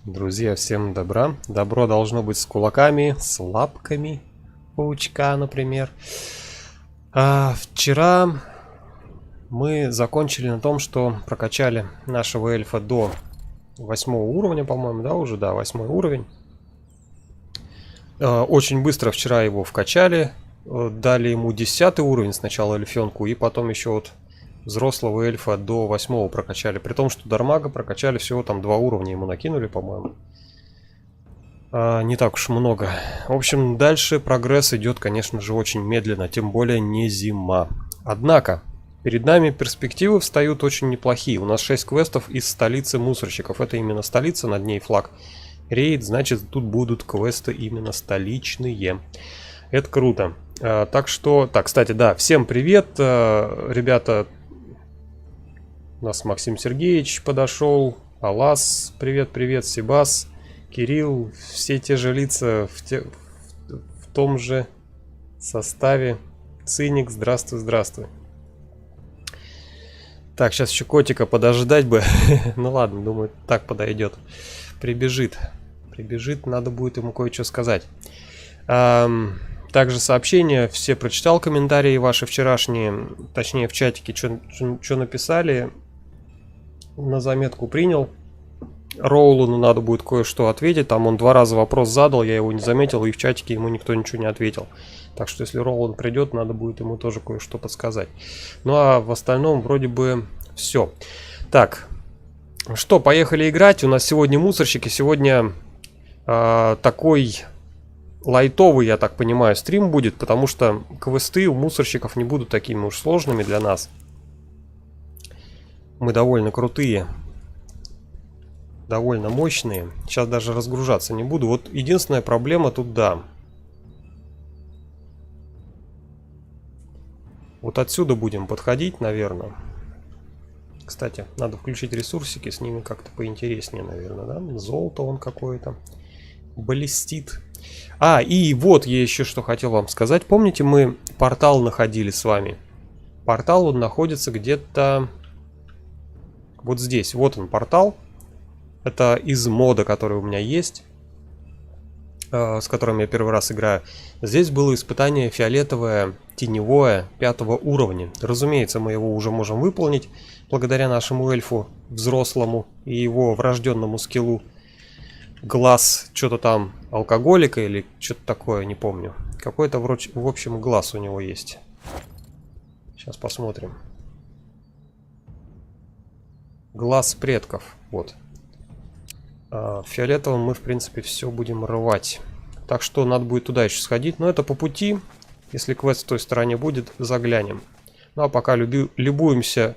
Друзья, всем добра. Добро должно быть с кулаками, с лапками паучка, например. Вчера мы закончили на том, что прокачали нашего эльфа до 8 уровня, по-моему, да, уже, да, 8 уровень. Очень быстро вчера его вкачали, дали ему 10 уровень сначала эльфенку, и потом еще вот взрослого эльфа до 8 прокачали. При том, что Дармага прокачали всего там 2 уровня, ему накинули, по-моему. Не так уж много. В общем, дальше прогресс идет, конечно же, очень медленно, тем более не зима. Однако, перед нами перспективы встают очень неплохие. У нас 6 квестов из столицы мусорщиков. Это именно столица, над ней флаг рейд, значит, тут будут квесты именно столичные. Это круто. Так что, так, кстати, да, всем привет, ребята. У нас Максим Сергеевич подошел, Алас, привет, Себас, Кирилл, все те же лица в том же составе. Циник, здравствуй. Так, сейчас еще котика подождать бы. Ну ладно, думаю, так подойдет. Прибежит, надо будет ему кое-что сказать. Также сообщения, все прочитал, комментарии ваши вчерашние, точнее в чатике, что написали. На заметку принял. Роулу надо будет кое-что ответить. Там он 2 раза вопрос задал, я его не заметил, и в чатике ему никто ничего не ответил. Так что если Роулан придет, надо будет ему тоже кое-что подсказать. Ну а в остальном вроде бы все. Так, что, поехали играть. У нас сегодня мусорщики. Сегодня такой лайтовый, я так понимаю, стрим будет, потому что квесты у мусорщиков не будут такими уж сложными для нас. Мы довольно крутые, довольно мощные. Сейчас даже разгружаться не буду. Вот единственная проблема тут, да. Вот отсюда будем подходить, наверное. Кстати, надо включить ресурсики, с ними как-то поинтереснее, наверное, да? Золото он какое-то. Блестит. И вот я еще что хотел вам сказать. Помните, мы портал находили с вами? Портал он находится где-то вот здесь. Вот он, портал. Это из мода, который у меня есть, с которым я первый раз играю. Здесь было испытание фиолетовое, теневое, 5 уровня. Разумеется, мы его уже можем выполнить благодаря нашему эльфу взрослому и его врожденному скиллу. Глаз, что-то там, алкоголика или что-то такое, не помню. Какой-то, в общем, глаз у него есть. Сейчас посмотрим. Глаз предков, вот. В фиолетовом мы, в принципе, все будем рвать. Так что надо будет туда еще сходить. Но это по пути. Если квест в той стороне будет, заглянем. Ну а пока любуемся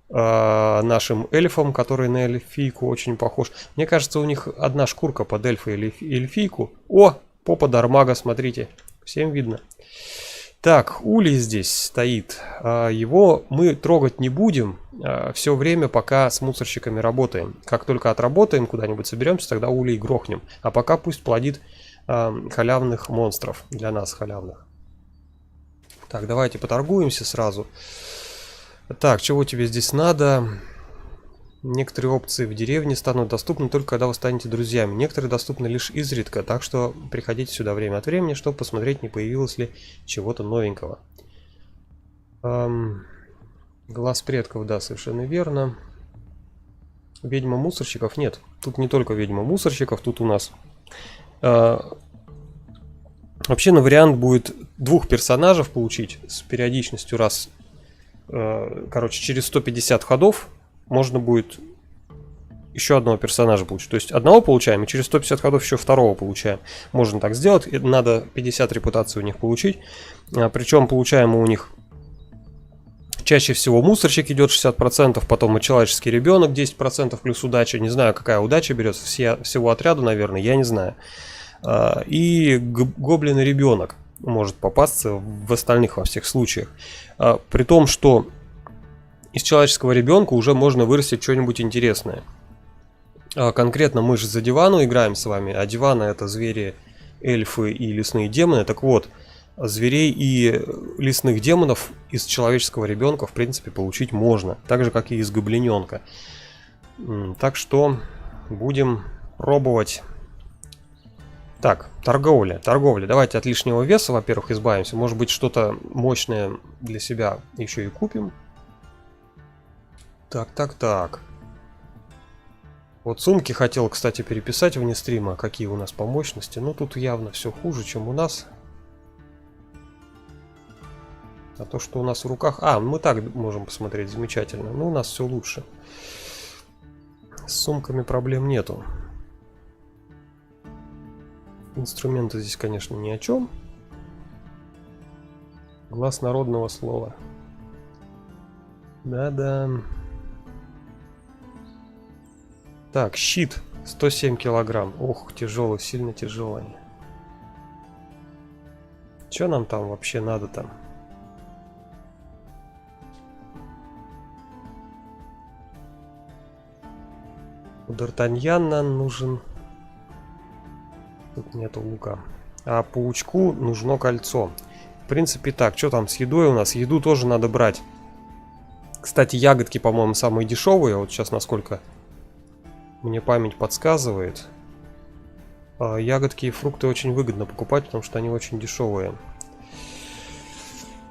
нашим эльфом, который на эльфийку очень похож. Мне кажется, у них одна шкурка под эльфа или эльфийку. О, попа Дармага, смотрите. Всем видно. Так, Улей здесь стоит. Его мы трогать не будем все время, пока с мусорщиками работаем. Как только отработаем, куда-нибудь соберемся, тогда Улей грохнем. А пока пусть плодит халявных монстров. Для нас халявных. Так, давайте поторгуемся сразу. Так, чего тебе здесь надо? Некоторые опции в деревне станут доступны только когда вы станете друзьями. Некоторые доступны лишь изредка, так что приходите сюда время от времени, чтобы посмотреть, не появилось ли чего-то новенького. Глаз предков, да, совершенно верно. Ведьма мусорщиков нет. Тут не только ведьма мусорщиков, тут у нас... Вообще на вариант будет 2 персонажей получить с периодичностью раз... Короче, через 150 ходов можно будет еще одного персонажа получить. То есть одного получаем, и через 150 ходов еще второго получаем. Можно так сделать. Надо 50 репутаций у них получить. Причем получаем мы у них чаще всего мусорщик идет 60%, потом и человеческий ребенок 10% плюс удача. Не знаю, какая удача берется. Всего отряда, наверное, я не знаю. И гоблин ребенок может попасться в остальных во всех случаях. При том, что из человеческого ребенка уже можно вырастить что-нибудь интересное. Конкретно мы же за Дивану играем с вами, а Дивана это звери, эльфы и лесные демоны. Так вот, зверей и лесных демонов из человеческого ребенка в принципе получить можно, так же как и из гоблиненка. Так что будем пробовать. Так, торговля. Давайте от лишнего веса, во-первых, избавимся. Может быть, что-то мощное для себя еще и купим. Так. Вот сумки хотел, кстати, переписать вне стрима, какие у нас по мощности. Но тут явно все хуже, чем у нас. А то, что у нас в руках... мы так можем посмотреть, замечательно. Но у нас все лучше. С сумками проблем нету. Инструменты здесь, конечно, ни о чем. Глаз народного слова. Да. Так, щит 107 килограмм. Ох, тяжелый, сильно тяжелый. Что нам там вообще надо там? У Д'Артаньяна нужен... Тут нету лука. А паучку нужно кольцо. В принципе так, что там с едой у нас? Еду тоже надо брать. Кстати, ягодки, по-моему, самые дешевые. Вот сейчас, насколько мне память подсказывает. Ягодки и фрукты очень выгодно покупать, потому что они очень дешевые.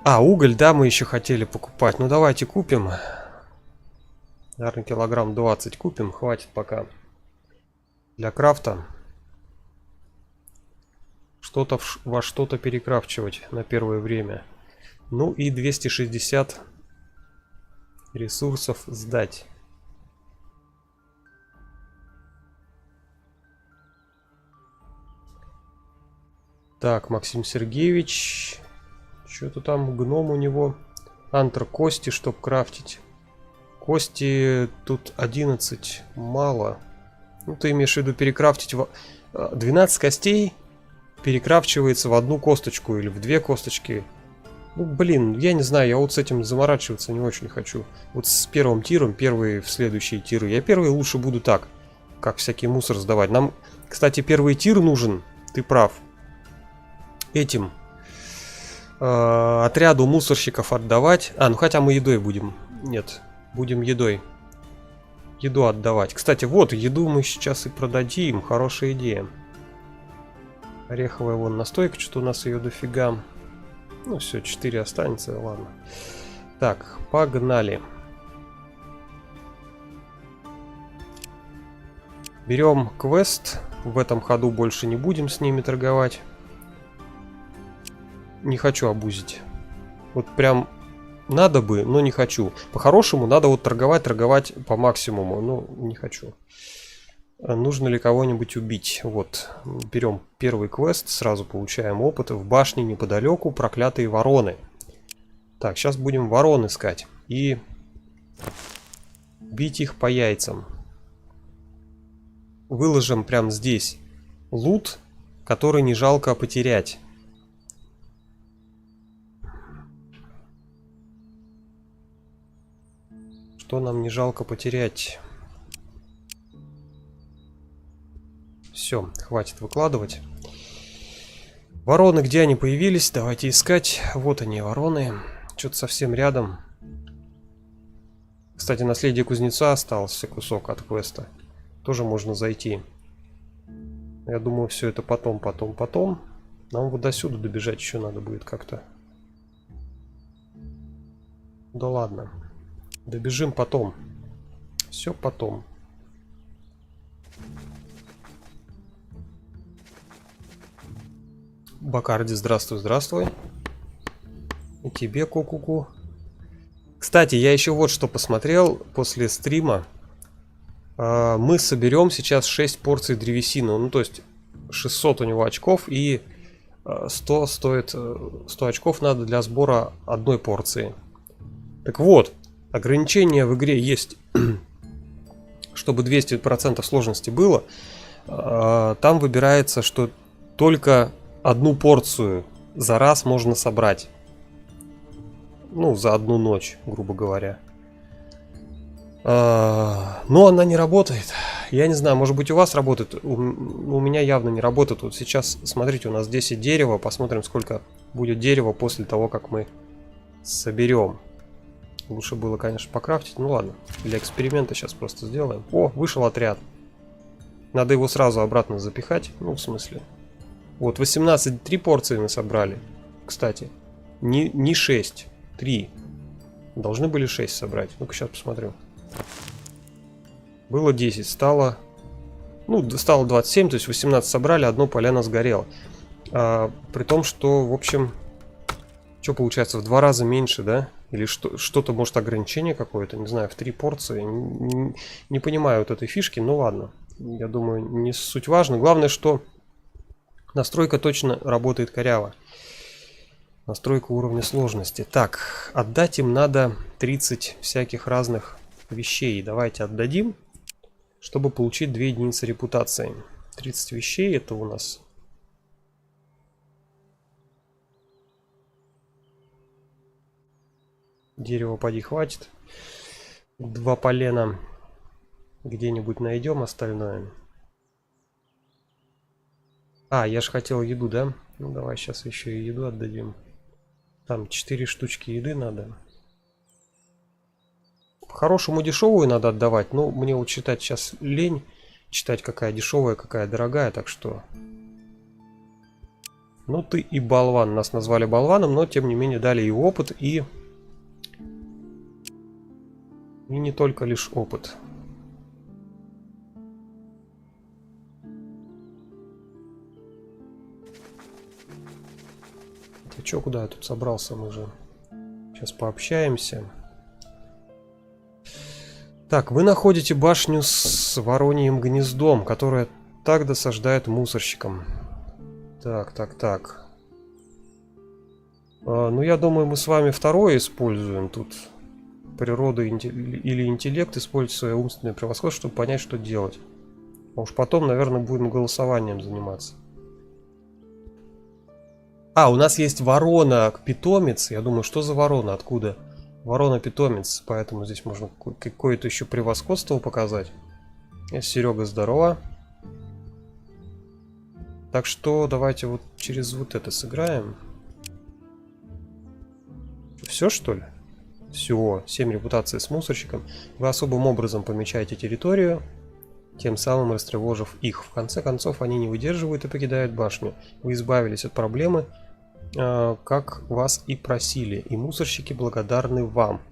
Уголь, да, мы еще хотели покупать. Ну, давайте купим. Наверное, килограмм 20 купим. Хватит пока для крафта. Что-то во что-то перекрафчивать на первое время. Ну и 260 ресурсов сдать. Так, Максим Сергеевич. Что-то там гном у него. Антр кости, чтоб крафтить. Кости тут 11. Мало. Ну, ты имеешь в виду перекрафтить 12 костей. Перекрафчивается в одну косточку или в две косточки. Ну, блин, я не знаю, я вот с этим заморачиваться не очень хочу. Вот с первым тиром, первые в следующие тиры. Я первые лучше буду так, как всякий мусор сдавать. Нам, кстати, первый тир нужен, ты прав. Этим отряду мусорщиков отдавать. Ну хотя мы едой будем. Нет, будем едой. Еду отдавать. Кстати, вот, еду мы сейчас и продадим. Хорошая идея. Ореховая вон настойка, что-то у нас ее дофига. Ну все, 4 останется, ладно. Так, погнали. Берем квест. В этом ходу больше не будем с ними торговать. Не хочу обузить. Вот прям надо бы, но не хочу. По-хорошему надо вот торговать по максимуму, но не хочу. Нужно ли кого-нибудь убить? Вот, берем первый квест, сразу получаем опыт. В башне неподалеку проклятые вороны. Так, сейчас будем ворон искать. И бить их по яйцам. Выложим прямо здесь лут, который не жалко потерять. Что нам не жалко потерять? Все, хватит выкладывать. Вороны, где они появились? Давайте искать. Вот они, вороны. Что-то совсем рядом. Кстати, наследие кузнеца остался кусок от квеста. Тоже можно зайти. Я думаю, все это потом. Нам вот до сюда добежать еще надо будет как-то. Да ладно. Добежим потом. Все потом. Бакарди, здравствуй, здравствуй. И тебе, ку-ку-ку. Кстати, я еще вот что посмотрел после стрима. Мы соберем сейчас 6 порций древесины. Ну, то есть 600 у него очков и 100 стоит... 100 очков надо для сбора одной порции. Так вот, ограничение в игре есть, чтобы 200% сложности было. Там выбирается, что только одну порцию за раз можно собрать. Ну, за одну ночь, грубо говоря. Но она не работает. Я не знаю, может быть у вас работает. У меня явно не работает. Вот сейчас, смотрите, у нас 10 дерева. Посмотрим, сколько будет дерева после того, как мы соберем. Лучше было, конечно, покрафтить. Ну ладно, для эксперимента сейчас просто сделаем. О, вышел отряд. Надо его сразу обратно запихать. Ну, в смысле. Вот, 18, 3 порции мы собрали. Кстати. Не 6, 3. Должны были 6 собрать. Ну-ка, сейчас посмотрю. Было 10, стало... Ну, стало 27, то есть 18 собрали, одно поляна сгорело. При том, что, в общем... Что получается, в 2 раза меньше, да? Или что-то, может, ограничение какое-то, не знаю, в 3 порции. Не понимаю вот этой фишки, ну ладно. Я думаю, не суть важно. Главное, что настройка точно работает коряво. Настройка уровня сложности. Так, отдать им надо 30 всяких разных вещей. Давайте отдадим, чтобы получить 2 единицы репутации. 30 вещей это у нас... Дерева поди хватит. 2 полена где-нибудь найдем остальное. Я же хотел еду, да? Ну давай сейчас еще и еду отдадим. Там 4 штучки еды надо. По-хорошему дешевую надо отдавать. Но мне вот читать сейчас лень. Читать какая дешевая, какая дорогая. Так что... Ну ты и болван. Нас назвали болваном, но тем не менее дали и опыт, и... И не только лишь опыт. Ты чё, куда я тут собрался? Мы же сейчас пообщаемся. Так, вы находите башню с вороньим гнездом, которая так досаждает мусорщикам. Так. Ну, я думаю, мы с вами второе используем. Тут природа или интеллект использует свое умственное превосходство, чтобы понять, что делать. А уж потом, наверное, будем голосованием заниматься. У нас есть ворона-питомец. Я думаю, что за ворона? Откуда? Ворона-питомец. Поэтому здесь можно какое-то еще превосходство показать. Серега, здорово. Так что давайте вот через вот это сыграем. Все, что ли? Все. 7 репутаций с мусорщиком. Вы особым образом помечаете территорию, тем самым растревожив их. В конце концов, они не выдерживают и покидают башню. Вы избавились от проблемы, как вас и просили. И мусорщики благодарны вам.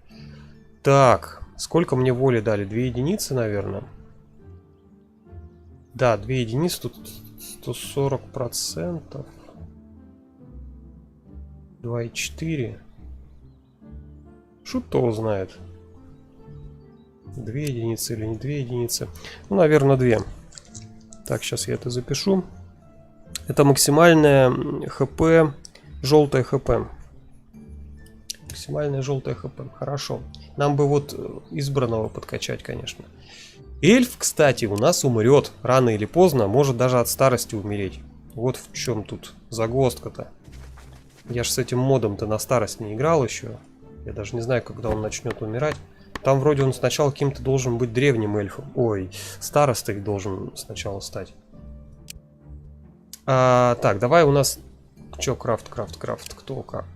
Так, сколько мне воли дали? 2 единицы, наверное. Да, 2 единицы, тут 140%. 2,4. Шут кто знает. 2 единицы или не 2 единицы. Ну, наверное, 2. Так, сейчас я это запишу. Это максимальное ХП. Желтое ХП. Максимальное желтое ХП. Хорошо. Нам бы вот избранного подкачать, конечно. Эльф, кстати, у нас умрет. Рано или поздно. Может даже от старости умереть. Вот в чем тут загвоздка-то. Я же с этим модом-то на старость не играл еще. Я даже не знаю, когда он начнет умирать. Там вроде он сначала каким-то должен быть древним эльфом. Ой, старостой должен сначала стать. Так, давай у нас... Че, крафт. Кто как?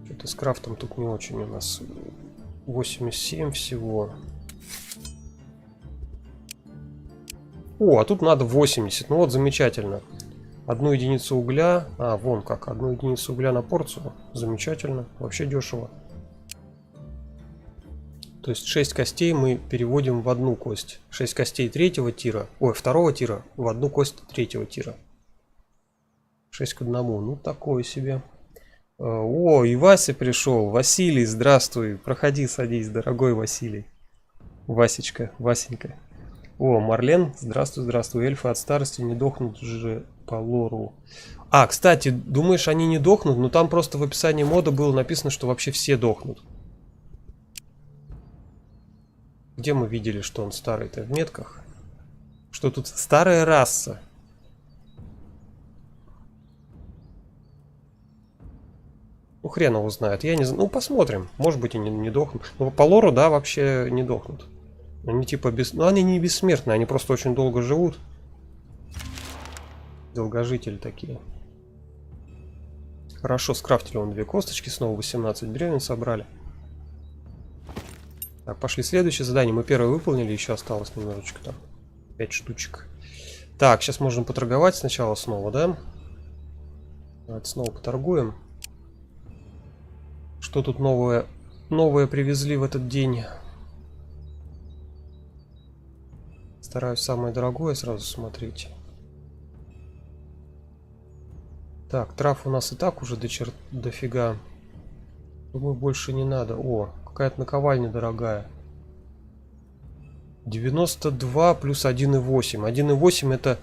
Что-то с крафтом тут не очень у нас. 87 всего. А тут надо 80. Ну вот, замечательно. 1 единицу угля. Вон как. 1 единицу угля на порцию. Замечательно. Вообще дешево. То есть 6 костей мы переводим в 1 кость. 6 костей 3-го тира. Ой, 2-го тира в 1 кость 3-го тира. 6 к 1. Ну, такое себе. И Вася пришел. Василий, здравствуй. Проходи, садись, дорогой Василий. Васечка, Васенька. Марлен, здравствуй. Эльфы от старости не дохнут же по лору. Кстати, думаешь, они не дохнут? Но там просто в описании мода было написано, что вообще все дохнут. Где мы видели, что он старый-то? В метках. Что тут старая раса. Ну, хрен его знает. Я не знаю. Ну, посмотрим. Может быть, и не дохнут. Но по лору, да, вообще не дохнут. Они типа Ну, они не бессмертные, они просто очень долго живут. Долгожители такие. Хорошо, скрафтили он 2 косточки, снова 18 бревен собрали. Так, пошли следующее задание. Мы первое выполнили, еще осталось немножечко там. 5 штучек. Так, сейчас можем поторговать сначала снова, да? Давайте снова поторгуем. Что тут новое привезли в этот день? Стараюсь самое дорогое сразу смотреть. Так, трав у нас и так уже дофига. Думаю, больше не надо. О, какая-то наковальня дорогая. 92 плюс 1,8. 1,8 это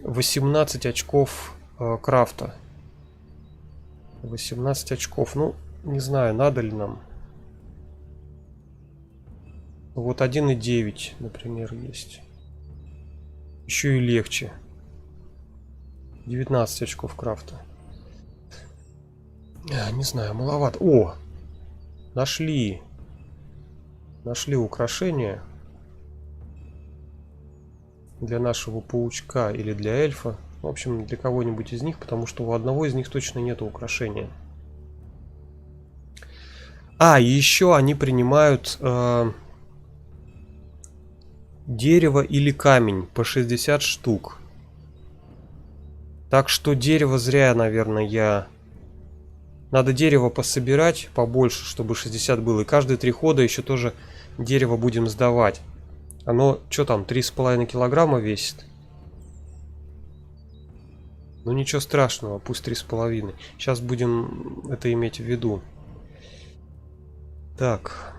18 очков крафта. 18 очков. Ну, не знаю, надо ли нам. Вот 1,9, например, есть. Еще и легче. 19 очков крафта. Не знаю, маловато. О! Нашли. Нашли украшения. Для нашего паучка или для эльфа. В общем, для кого-нибудь из них, потому что у одного из них точно нет украшения. А, и еще они принимают дерево или камень по 60 штук. Так что дерево зря, наверное, я... Надо дерево пособирать побольше, чтобы 60 было. И каждые 3 хода еще тоже дерево будем сдавать. Оно, что там, 3,5 килограмма весит? Ну ничего страшного, пусть 3,5. Сейчас будем это иметь в виду. Так.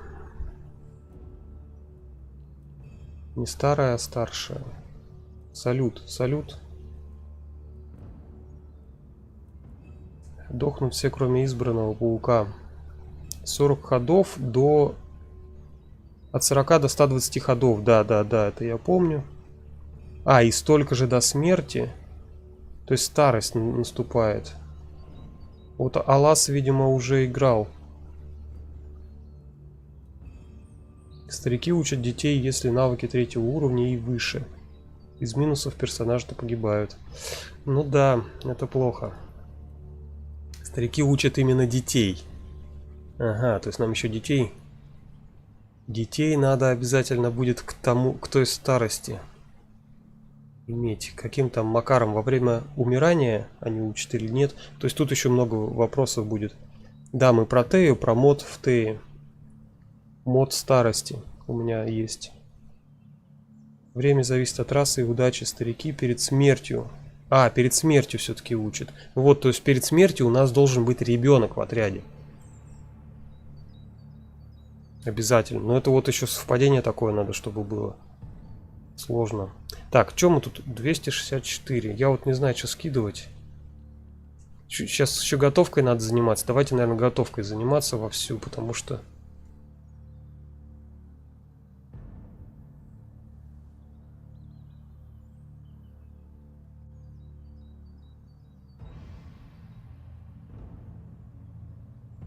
Не старая, а старшая. Салют, салют. Дохнут все, кроме избранного паука. 40 ходов до... От 40 до 120 ходов. Да, это я помню. А, и столько же до смерти. То есть старость наступает. Вот Алас, видимо, уже играл. Старики учат детей, если навыки 3-го уровня и выше. Из минусов персонажи-то погибают. Ну да, это плохо. Старики учат именно детей. Ага, то есть нам еще детей... Детей надо обязательно будет к той старости иметь. Каким там макаром во время умирания они учат или нет. То есть тут еще много вопросов будет. Да, мы про Тею, про мод в Тее. Мод старости у меня есть. Время зависит от расы и удачи. Старики перед смертью. А, перед смертью все-таки учат. Вот, то есть перед смертью у нас должен быть ребенок в отряде. Обязательно. Но это вот еще совпадение такое надо, чтобы было. Сложно. Так, что мы тут? 264. Я вот не знаю, что скидывать. Сейчас еще готовкой надо заниматься. Давайте, наверное, готовкой заниматься вовсю, потому что...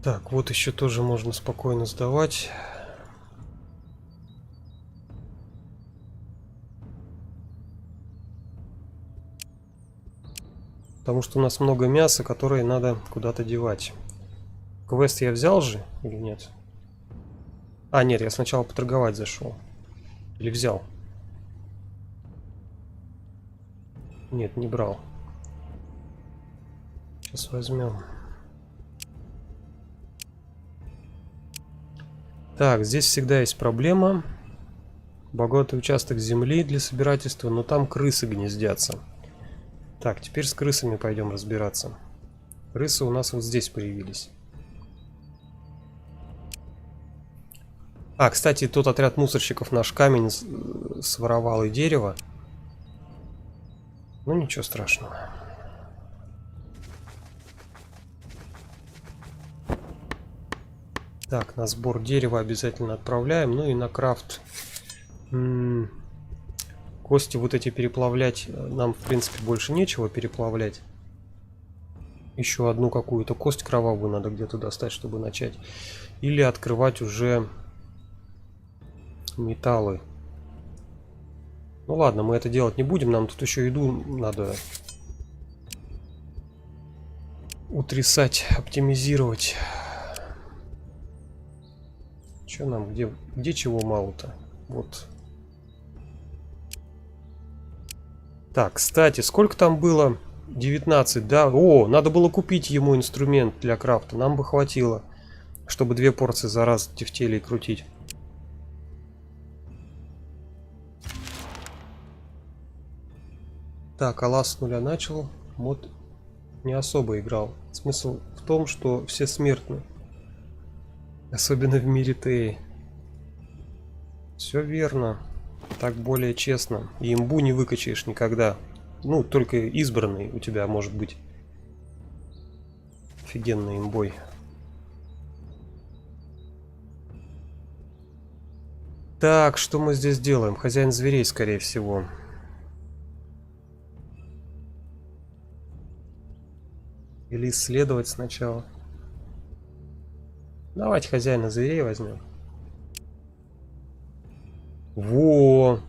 Так, вот еще тоже можно спокойно сдавать. Потому что у нас много мяса, которое надо куда-то девать. Квест я взял же или нет? А, нет, я сначала поторговать зашел. Или взял? Нет, не брал. Сейчас возьмем. Так, здесь всегда есть проблема. Богатый участок земли для собирательства, но там крысы гнездятся. Так, теперь с крысами пойдем разбираться. Крысы у нас вот здесь появились. А, кстати, тот отряд мусорщиков наш камень своровал и дерево. Ну, ничего страшного. Так, на сбор дерева обязательно отправляем. Ну и на крафт. Кости вот эти переплавлять. Нам, в принципе, больше нечего переплавлять. Еще одну какую-то кость кровавую надо где-то достать, чтобы начать. Или открывать уже металлы. Ну ладно, мы это делать не будем. Нам тут еще еду надо утрясать, оптимизировать. Что нам, где чего мало-то? Вот. Так, кстати, сколько там было? 19, да? О, надо было купить ему инструмент для крафта. Нам бы хватило, чтобы 2 порции за раз тефтелей крутить. Так, Алас с нуля начал. Мод не особо играл. Смысл в том, что все смертны. Особенно в мире Теи. Все верно. Так более честно. И имбу не выкачаешь никогда. Ну, только избранный у тебя может быть. Офигенный имбой. Так, что мы здесь делаем? Хозяин зверей, скорее всего. Или исследовать сначала. Давайте хозяина зверей возьмем. Во!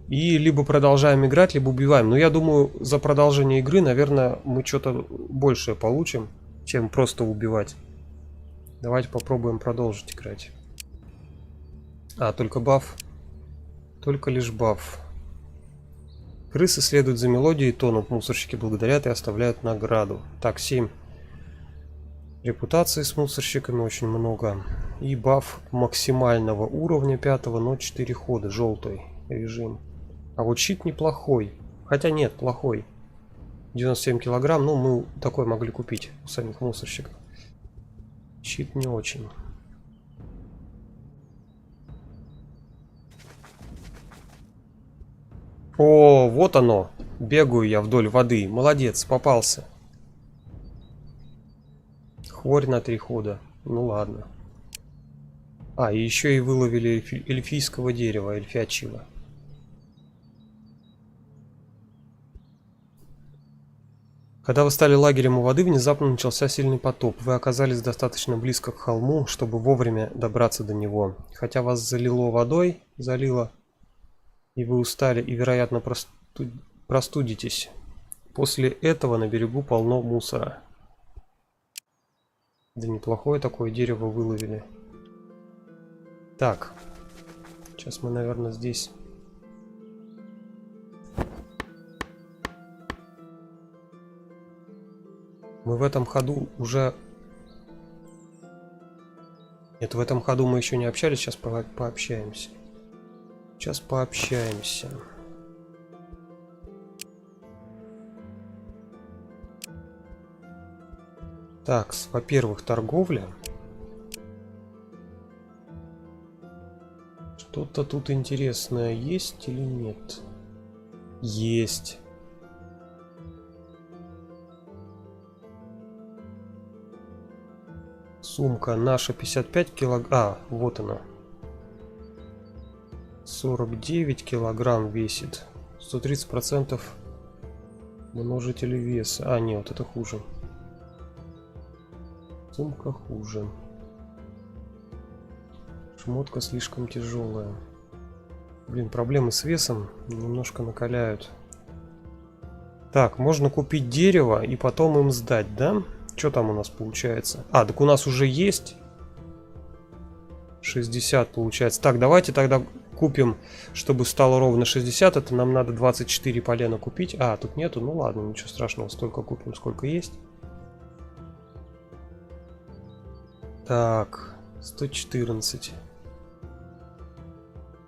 И либо продолжаем играть, либо убиваем. Но я думаю, за продолжение игры, наверное, мы что-то большее получим, чем просто убивать. Давайте попробуем продолжить играть. А, только баф. Только лишь баф. Крысы следуют за мелодией, тонут, мусорщики благодарят и оставляют награду. Так, 7 репутации с мусорщиками, очень много. И баф максимального уровня 5, но 4 хода, желтый режим. А вот щит неплохой. Хотя нет, плохой. 97 килограмм, ну мы такой могли купить у самих мусорщиков. Щит не очень. О, вот оно. Бегаю я вдоль воды. Молодец, попался. Хворь на 3 хода. Ну ладно. А, и еще и выловили эльфийского дерева, эльфячьего. Когда вы стали лагерем у воды, внезапно начался сильный потоп. Вы оказались достаточно близко к холму, чтобы вовремя добраться до него. Хотя вас залило водой, и вы устали, и, вероятно, простудитесь. После этого на берегу полно мусора. Да неплохое такое дерево выловили. Так. Сейчас мы, наверное, здесь... Мы в этом ходу уже... Нет, в этом ходу мы еще не общались, сейчас пообщаемся. Сейчас пообщаемся. Так, во-первых, торговля. Что-то тут интересное есть или нет? Есть. Сумка наша 55 килограмм. А, вот она. 49 килограмм весит. 130% множители веса. А, нет, это хуже. Сумка хуже. Шмотка слишком тяжелая. Блин, проблемы с весом немножко накаляют. Так, можно купить дерево и потом им сдать, да? Что там у нас получается? А, так у нас уже есть 60 получается. Так, давайте тогда купим, чтобы стало ровно 60. Это нам надо 24 полена купить. А, тут нету. Ну ладно, ничего страшного. Столько купим, сколько есть. Так, 114.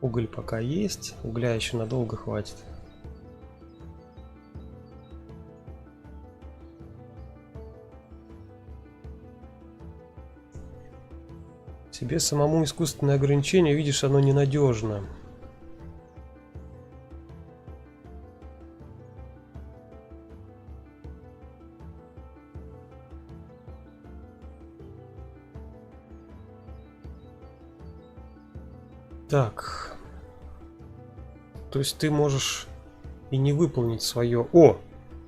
Уголь пока есть. Угля еще надолго хватит. Тебе самому искусственное ограничение, видишь, оно ненадежно. Так. То есть ты можешь и не выполнить свое... О!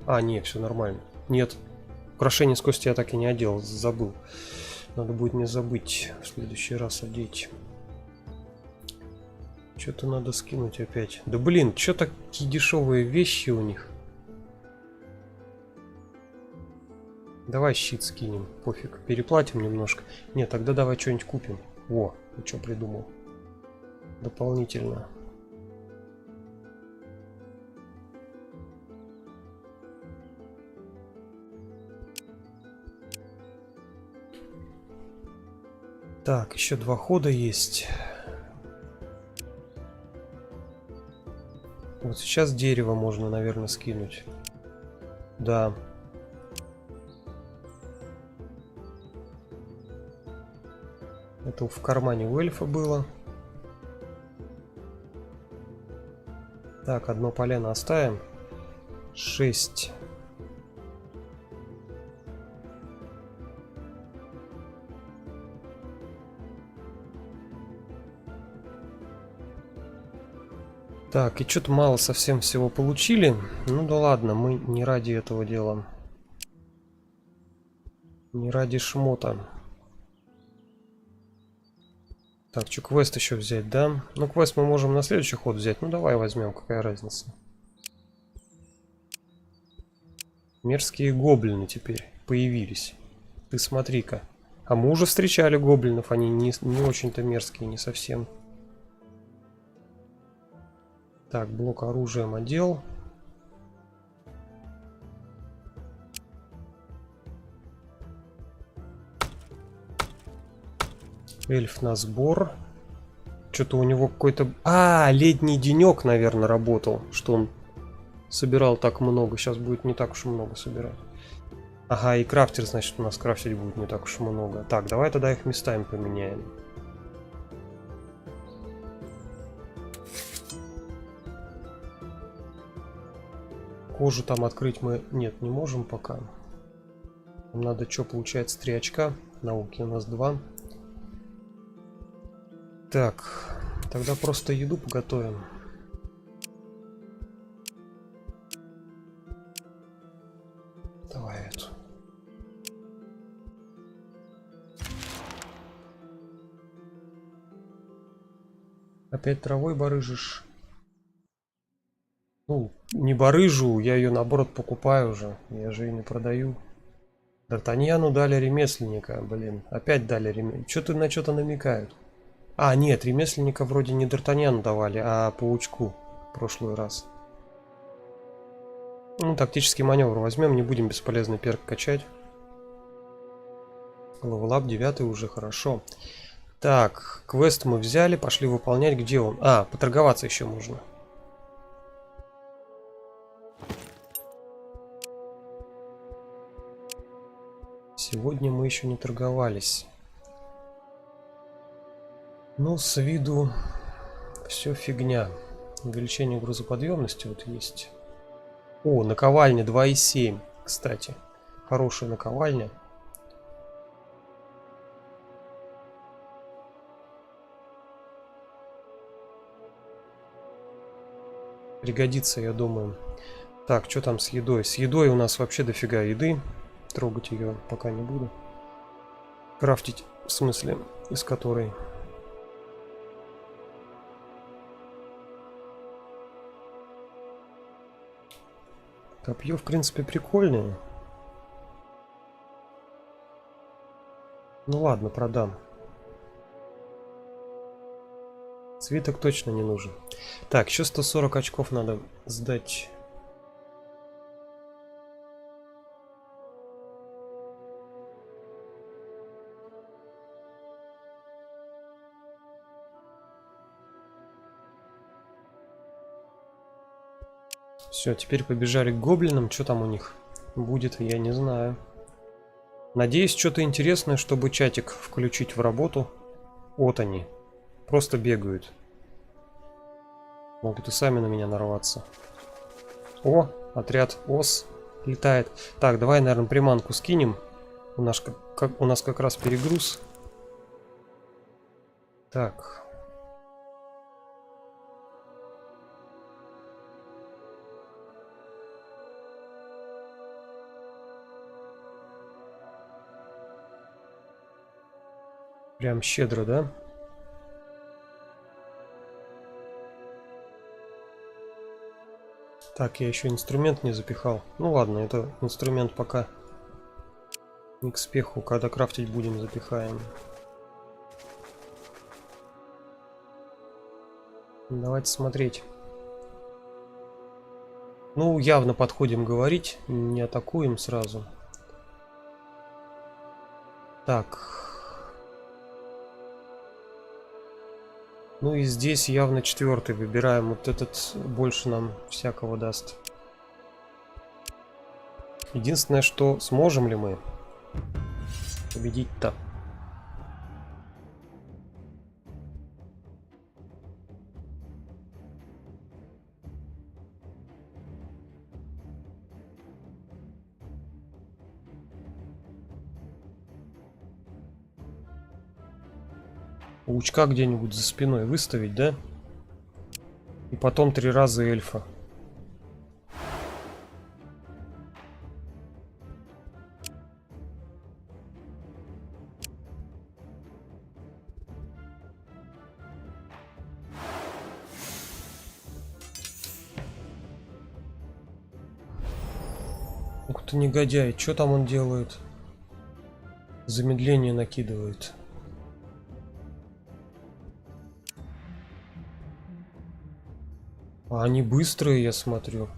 А, нет, все нормально. Нет. Украшение с кости я так и не одел, забыл. Надо будет не забыть в следующий раз одеть. Что-то надо скинуть опять. Да блин, что такие дешевые вещи у них? Давай щит скинем, пофиг. Переплатим немножко. Нет, тогда давай что-нибудь купим. О, Ты что придумал? Дополнительно. Так, еще 2 хода есть. Вот сейчас дерево можно, наверное, скинуть. Да. Это в кармане у эльфа было. Так, одно полено оставим. 6. Так, и что-то мало совсем всего получили. Ну да ладно, мы не ради этого дела. Не ради шмота. Так, что, квест еще взять, да? Ну, квест мы можем на следующий ход взять. Ну, давай возьмем, какая разница. Мерзкие гоблины теперь появились. Ты смотри-ка. А мы уже встречали гоблинов, они не очень-то мерзкие, не совсем. Так, блок оружием одел. Эльф на сбор. Что-то у него какой-то... А, летний денек, наверное, работал, что он собирал так много. Сейчас будет не так уж и много собирать. Ага, и крафтер, значит, у нас крафтить будет не так уж и много. Так, давай тогда их местами поменяем. Кожу там открыть мы... Нет, не можем пока. Нам надо, что, получается, 3 очка. Науки у нас 2. Так, тогда просто еду поготовим. Давай эту. Опять травой барыжишь? Ну, не барыжу, я ее наоборот покупаю уже. Я же ее не продаю. Д'Артаньяну дали ремесленника, блин. Опять дали ремесленника. Что-то на что-то намекают. А, нет, ремесленника вроде не Д'Артаньяну давали, а паучку в прошлый раз. Ну, тактический маневр возьмем, не будем бесполезный перк качать. Левелап 9 уже, хорошо. Так, квест мы взяли, пошли выполнять. Где он? А, поторговаться еще можно. Сегодня мы еще не торговались. Ну, с виду все фигня. Увеличение грузоподъемности вот есть. О, наковальня 2,7, кстати. Хорошая наковальня. Пригодится, я думаю. Так, что там с едой? С едой у нас вообще дофига еды. Трогать ее пока не буду. Крафтить, в смысле, из которой... Копье, в принципе, прикольное. Ну ладно, продам. Свиток точно не нужен. Так, еще 140 очков надо сдать. Все, теперь побежали к гоблинам. Что там у них будет, я не знаю. Надеюсь, что-то интересное, чтобы чатик включить в работу. Вот они. Просто бегают. Могут и сами на меня нарваться. О, отряд ос летает. Так, давай, наверное, приманку скинем. У нас как раз перегруз. Так. Прям щедро, да? Так, я еще инструмент не запихал. Ну ладно, это инструмент пока не к спеху. Когда крафтить будем, запихаем. Давайте смотреть. Ну, явно подходим говорить, не атакуем сразу. Так. Ну и здесь явно 4-й выбираем. Вот этот больше нам всякого даст. Единственное, что сможем ли мы победить-то? Паучка где-нибудь за спиной выставить, да? И потом 3 раза эльфа. Ух ты, негодяй, что там он делает? Замедление накидывает. А они быстрые, я смотрю.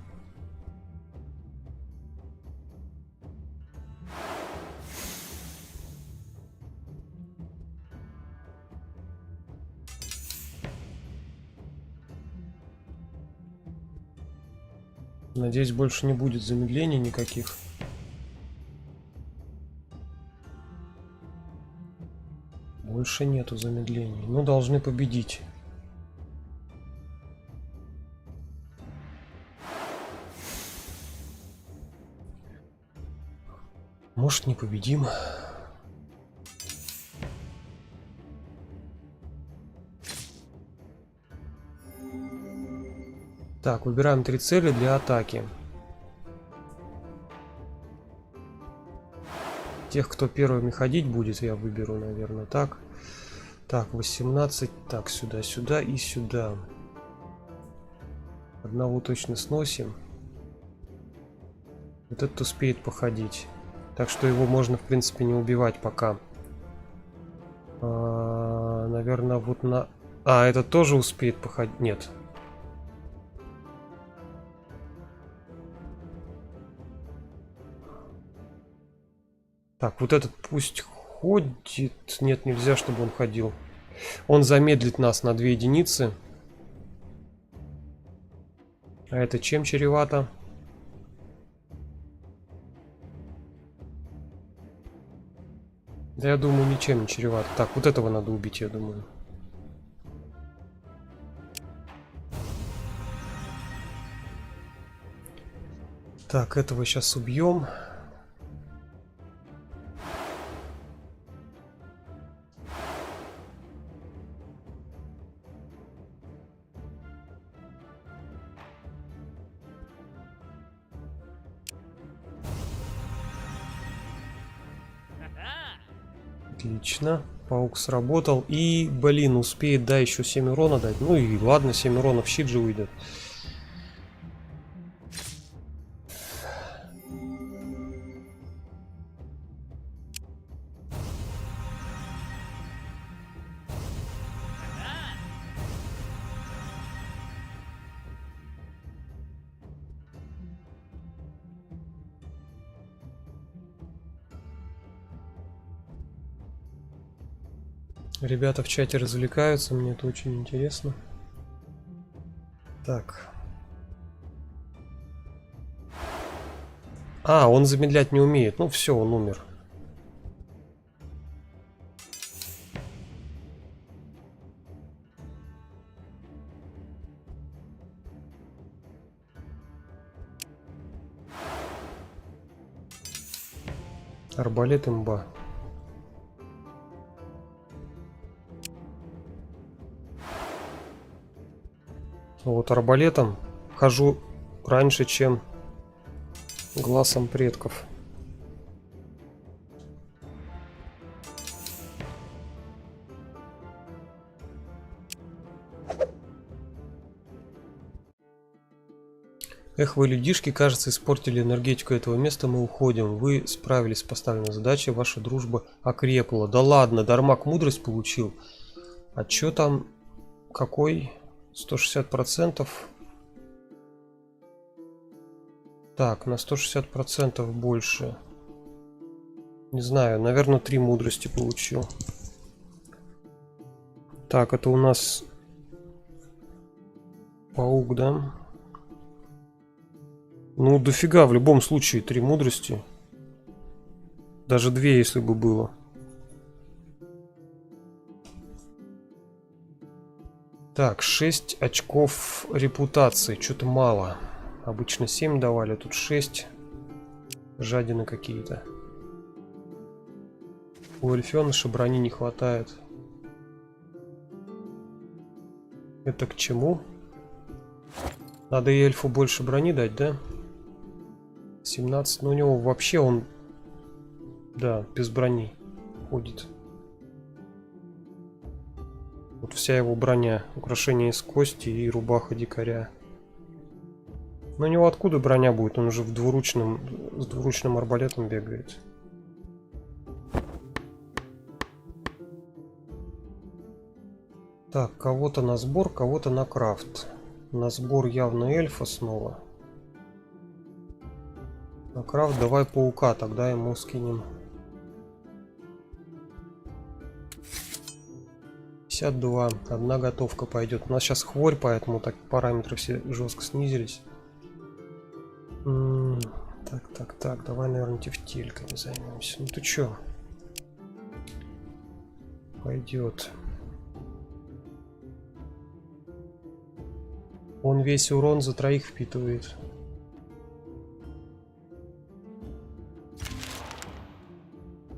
Надеюсь, больше не будет замедлений никаких. Больше нету замедлений. Ну, должны победить. Может, не победим. Так, выбираем 3 цели для атаки. Тех, кто первыми ходить будет, я выберу, наверное, так. Так, 18. Так, сюда, сюда и сюда. Одного точно сносим. Вот этот успеет походить. Так что его можно, в принципе, не убивать пока. Наверное, вот на... А, этот тоже успеет походить? Нет. Так, вот этот пусть ходит. Нет, нельзя, чтобы он ходил. Он замедлит нас на 2 единицы. А это чем чревато? Да, я думаю, ничем не чревато. Так, вот этого надо убить, я думаю. Так, этого сейчас убьем. Отлично. Паук сработал. И, блин, успеет, да, еще 7 урона дать. Ну и ладно, 7 урона в щит же уйдет. Ребята в чате развлекаются, мне это очень интересно. Так. А, он замедлять не умеет. Ну все, он умер. Арбалет имба. Вот арбалетом хожу раньше, чем глазом предков. Эх, вы, людишки, кажется, испортили энергетику этого места, мы уходим. Вы справились с поставленной задачей, ваша дружба окрепла. Да ладно, Дармак мудрость получил. А чё там? Какой? 160%. Так, на 160% больше. Не знаю, наверное, 3 мудрости получил. Так, это у нас паук, да? Ну, дофига, в любом случае, 3 мудрости. Даже 2, если бы было. Так, 6 очков репутации. Что-то мало. Обычно 7 давали, а тут 6. Жадины какие-то. У эльфеныша брони не хватает. Это к чему? Надо и эльфу больше брони дать, да? 17, но у него вообще он... Да, без брони ходит. Вот вся его броня. Украшение из кости и рубаха дикаря. Но у него откуда броня будет? Он уже с двуручным арбалетом бегает. Так, кого-то на сбор, кого-то на крафт. На сбор явно эльфа снова. На крафт давай паука, тогда ему скинем. 52, одна готовка пойдет. У нас сейчас хворь, поэтому так параметры все жестко снизились. Так, давай, наверное, тефтельками займемся. Ну ты чё? Пойдет. Он весь урон за 3 впитывает.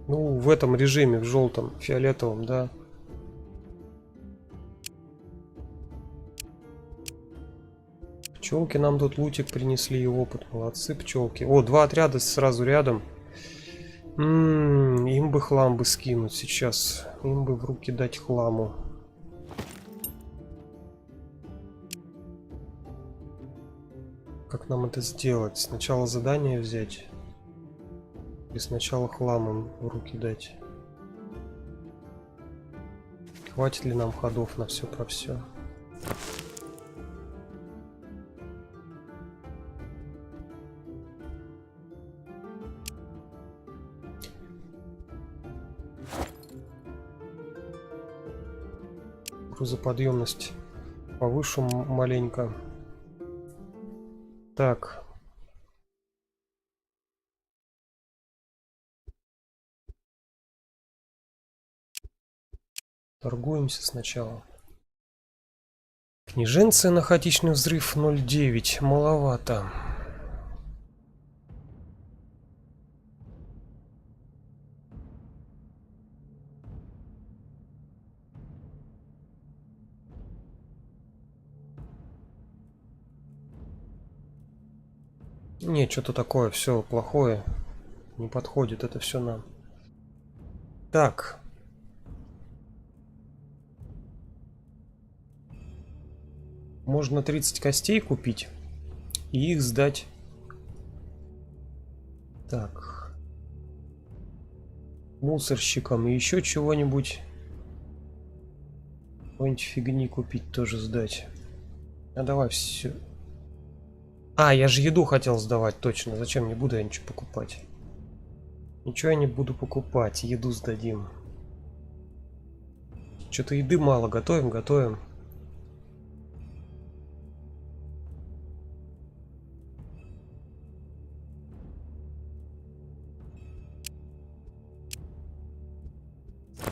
Ну, в этом режиме, в желтом, фиолетовом, да. Пчелки нам тут лутик принесли и опыт. Молодцы, пчелки. О, 2 отряда сразу рядом. Им бы хлам бы скинуть сейчас. Им бы в руки дать хламу. Как нам это сделать? Сначала задание взять? Или сначала хлам им в руки дать? Хватит ли нам ходов на все про все? Грузоподъемность повышу маленько. Так. Торгуемся сначала. Княженцы на хаотичный взрыв 0,9. Маловато. Не, что-то такое, все плохое. Не подходит это все нам. Так. Можно 30 костей купить и их сдать. Так. Мусорщикам и еще чего-нибудь. Какой-нибудь фигни купить тоже сдать. А давай все. А, я же еду хотел сдавать, точно. Зачем? Не буду я ничего покупать. Ничего я не буду покупать. Еду сдадим. Что-то еды мало. Готовим.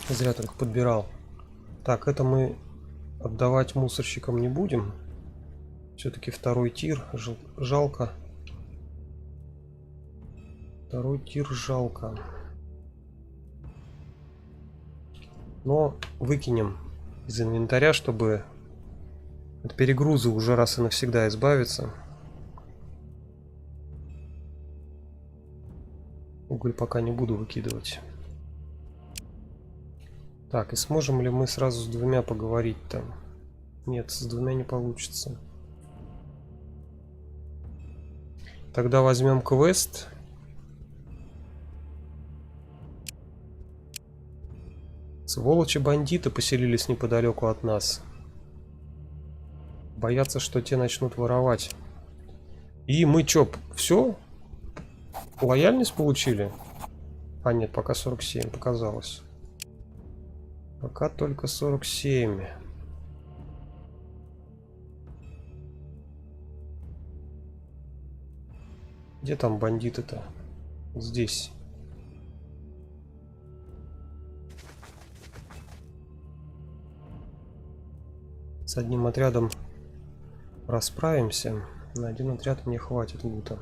Зря только подбирал. Так, это мы отдавать мусорщикам не будем. Все-таки 2-й тир. Жалко. 2-й тир жалко. Но выкинем из инвентаря, чтобы от перегруза уже раз и навсегда избавиться. Уголь пока не буду выкидывать. Так, и сможем ли мы сразу с 2 поговорить там? Нет, с 2 не получится. Тогда возьмем квест. Сволочи бандиты поселились неподалеку от нас. Боятся, что те начнут воровать. И мы чё, все? Лояльность получили? А нет, пока 47 показалось. Пока только 47. Где там бандиты-то? Здесь. С одним отрядом расправимся. На один отряд мне хватит лута.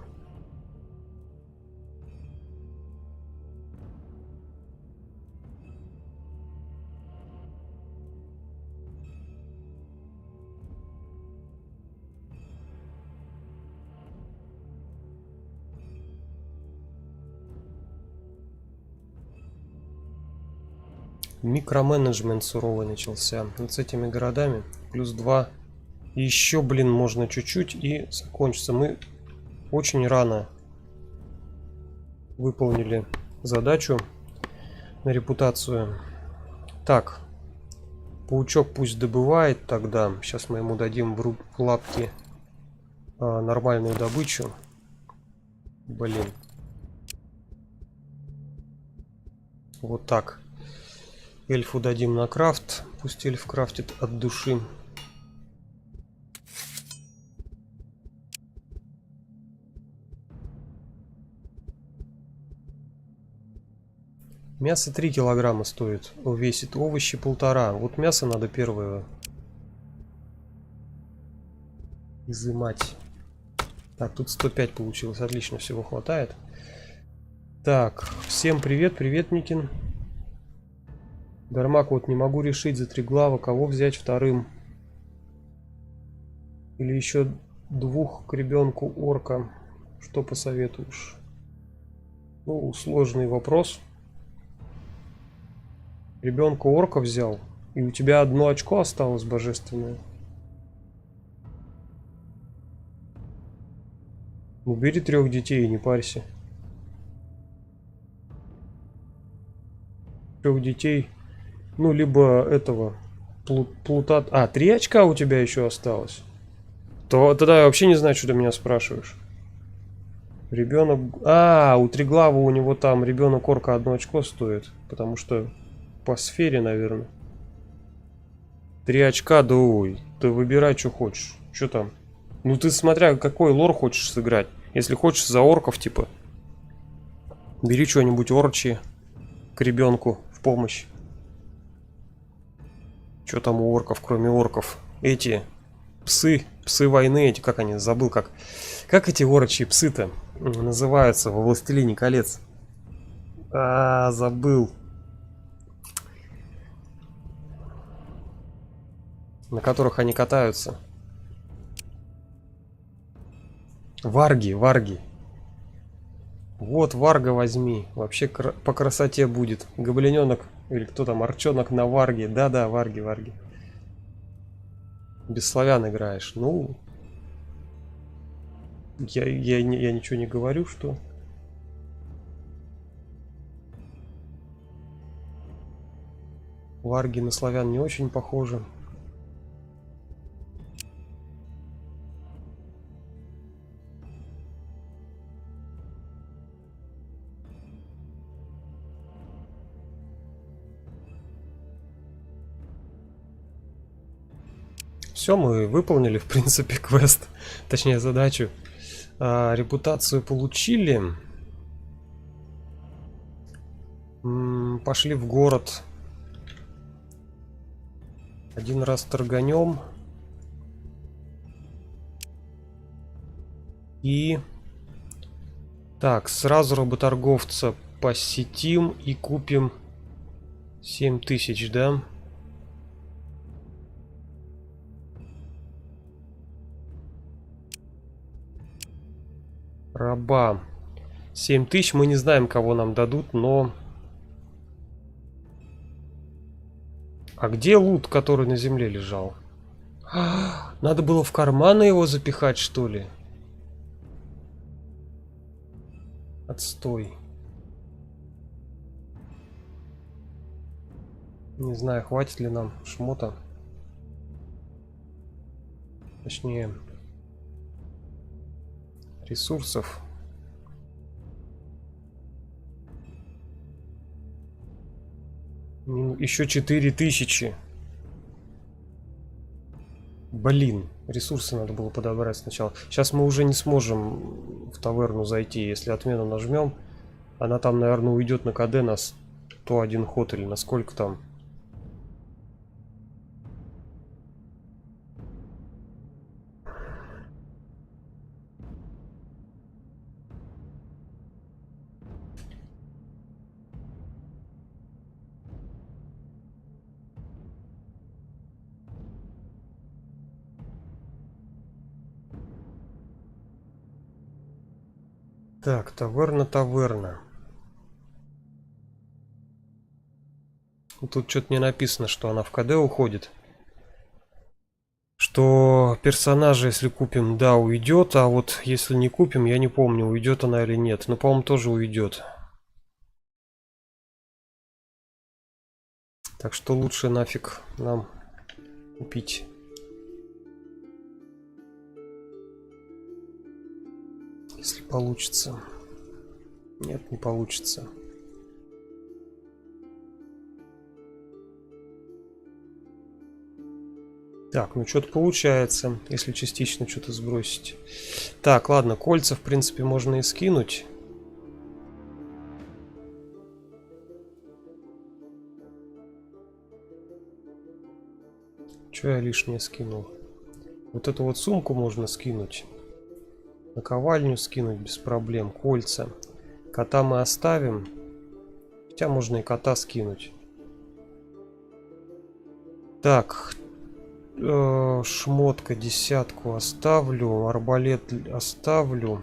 Микроменеджмент суровый начался. Вот с этими городами. Плюс 2. И еще, блин, можно чуть-чуть и закончится. Мы очень рано выполнили задачу на репутацию. Так. Паучок пусть добывает тогда. Сейчас мы ему дадим в лапки нормальную добычу. Блин. Вот так. Эльфу дадим на крафт. Пусть эльф крафтит от души. Мясо 3 килограмма стоит. Весит. Овощи 1,5. Вот мясо надо первое изымать. Так, тут 105 получилось. Отлично, всего хватает. Так, всем привет, привет, Никин. Дармак, вот не могу решить за 3 глава, кого взять вторым. Или еще 2 к ребенку орка. Что посоветуешь? Ну, сложный вопрос. Ребенка орка взял, и у тебя 1 очко осталось божественное. Ну, бери 3 детей и не парься. 3 детей. Ну, либо этого плута. А, 3 очка у тебя еще осталось. То тогда я вообще не знаю, что ты меня спрашиваешь. Ребенок. А, у Триглава у него там ребенок орка 1 очко стоит. Потому что по сфере, наверное. 3 очка, да ой. Ты выбирай, что хочешь. Что там? Ну ты смотря, какой лор хочешь сыграть. Если хочешь за орков, типа. Бери что-нибудь орчи к ребенку в помощь. Что там у орков, кроме орков? Эти псы войны, эти, как они, забыл, как эти орочьи псы-то называются во Властелине колец. А, забыл. На которых они катаются. Варги. Вот, варга возьми. Вообще по красоте будет. Гоблиненок, или кто там, арчонок на варге. Да-да, варги. Без славян играешь. Ну, я ничего не говорю, что... Варги на славян не очень похожи. Все, мы выполнили, в принципе, квест. Точнее, задачу. Репутацию получили. Пошли в город. 1 раз торганем. И... Так, сразу работорговца посетим и купим 7000, да? Раба. 7000, мы не знаем, кого нам дадут, но... А где лут, который на земле лежал? Надо было в карманы его запихать, что ли? Отстой. Не знаю, хватит ли нам шмота. Точнее, ресурсов. Еще 4000. Блин, ресурсы надо было подобрать сначала. Сейчас мы уже не сможем в таверну зайти. Если отмену нажмем, она там, наверное, уйдет на КД на 101 ход или на сколько там. Так, таверна. Тут что-то не написано, что она в КД уходит. Что персонажа, если купим, да, уйдет, а вот если не купим, я не помню, уйдет она или нет. Но, по-моему, тоже уйдет. Так что лучше нафиг нам купить. Если получится. Нет, не получится. Так, ну что-то получается, если частично что-то сбросить. Так, ладно, кольца, в принципе, можно и скинуть. Что я лишнее скинул? Вот эту вот сумку можно скинуть. Наковальню скинуть без проблем. Кольца. Кота мы оставим. Хотя можно и кота скинуть. Так. Шмотка 10 оставлю. Арбалет оставлю.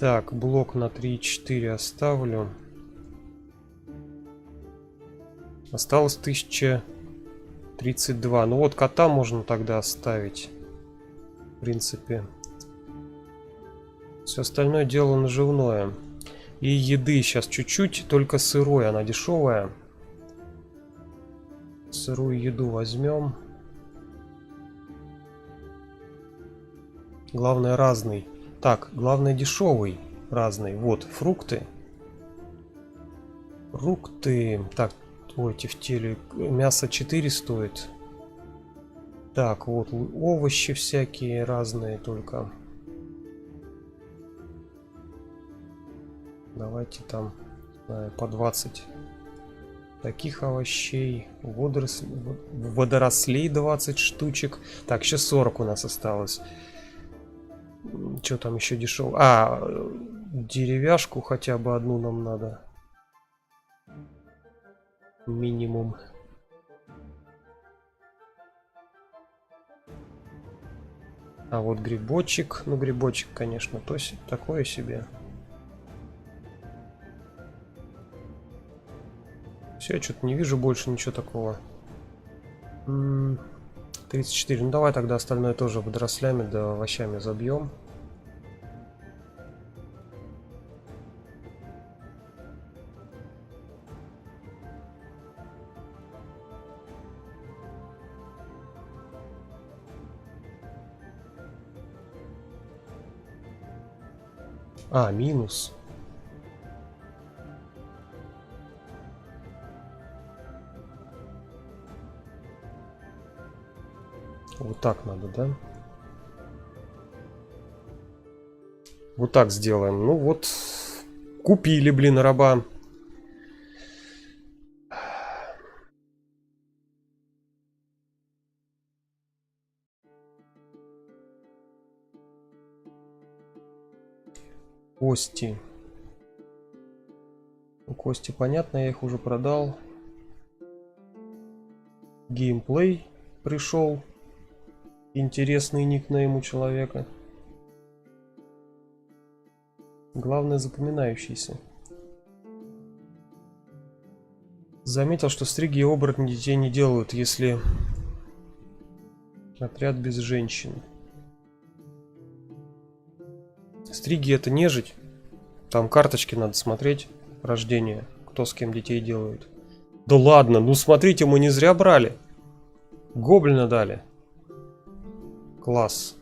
Так, блок на 3,4 оставлю. Осталось 1032. Ну вот кота можно тогда оставить. В принципе. Все остальное дело наживное. И еды сейчас чуть-чуть, только сырой. Она дешевая. Сырую еду возьмем. Главное разный. Так, главное дешевый. Разный. Вот, фрукты. Фрукты. Так, ой, тефтели. Мясо 4 стоит. Так, вот овощи всякие разные только. Давайте там по 20 таких овощей. Водорослей 20 штучек. Так, еще 40 у нас осталось. Что там еще дешево? А, деревяшку хотя бы одну нам надо. Минимум. А вот грибочек. Ну, грибочек, конечно, такое себе. Все, я что-то не вижу больше ничего такого. 34. Ну, давай тогда остальное тоже водорослями да овощами забьем. А, минус. Вот так надо, да? Вот так сделаем. Ну вот, купили, блин, раба. Кости. Кости, понятно, я их уже продал. Геймплей пришел. Интересный никнейм у человека. Главное, запоминающийся. Заметил, что стриги и оборотни детей не делают, если отряд без женщин. Стриги — это нежить. Там карточки надо смотреть. Рождение. Кто с кем детей делает. Да ладно, ну смотрите, мы не зря брали. Гоблина дали. Класс.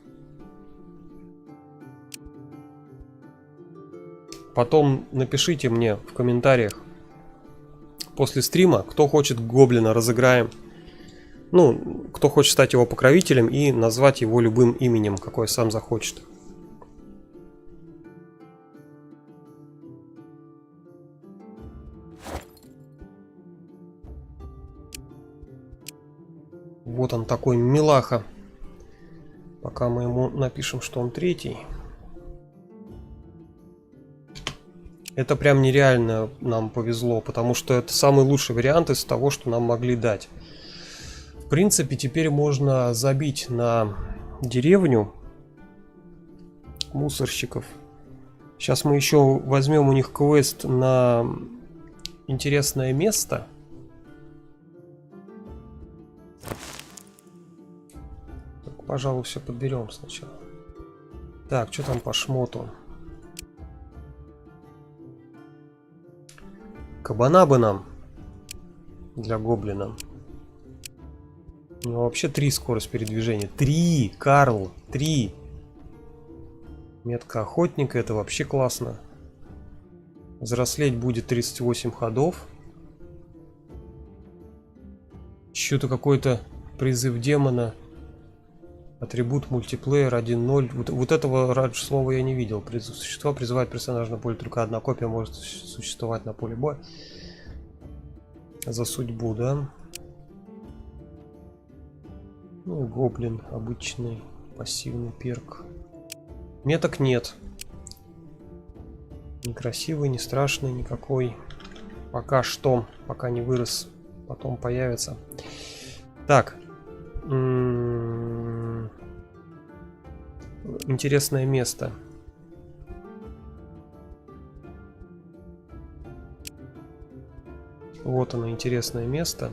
Потом напишите мне в комментариях после стрима, кто хочет гоблина, разыграем. Ну, кто хочет стать его покровителем и назвать его любым именем, какое сам захочет. Вот он такой милаха. Пока мы ему напишем, что он третий. Это прям нереально нам повезло, потому что это самый лучший вариант из того, что нам могли дать. В принципе, теперь можно забить на деревню мусорщиков. Сейчас мы еще возьмем у них квест на интересное место. Так, пожалуй, все подберем сначала. Так, что там по шмоту? Кабана бы нам для гоблина. У него вообще 3 скорость передвижения. 3, Карл, 3. Метка охотника, это вообще классно. Взрослеть будет 38 ходов. Что-то какой-то призыв демона. Атрибут мультиплеер 1.0. Вот этого раньше слова я не видел. Призыв существа призывает персонажа на поле. Только одна копия может существовать на поле боя. За судьбу, да? Ну, гоблин обычный, пассивный перк. Меток нет. Некрасивый, не страшный никакой. Пока что, пока не вырос. Потом появится. Так. Интересное место. Вот оно, интересное место.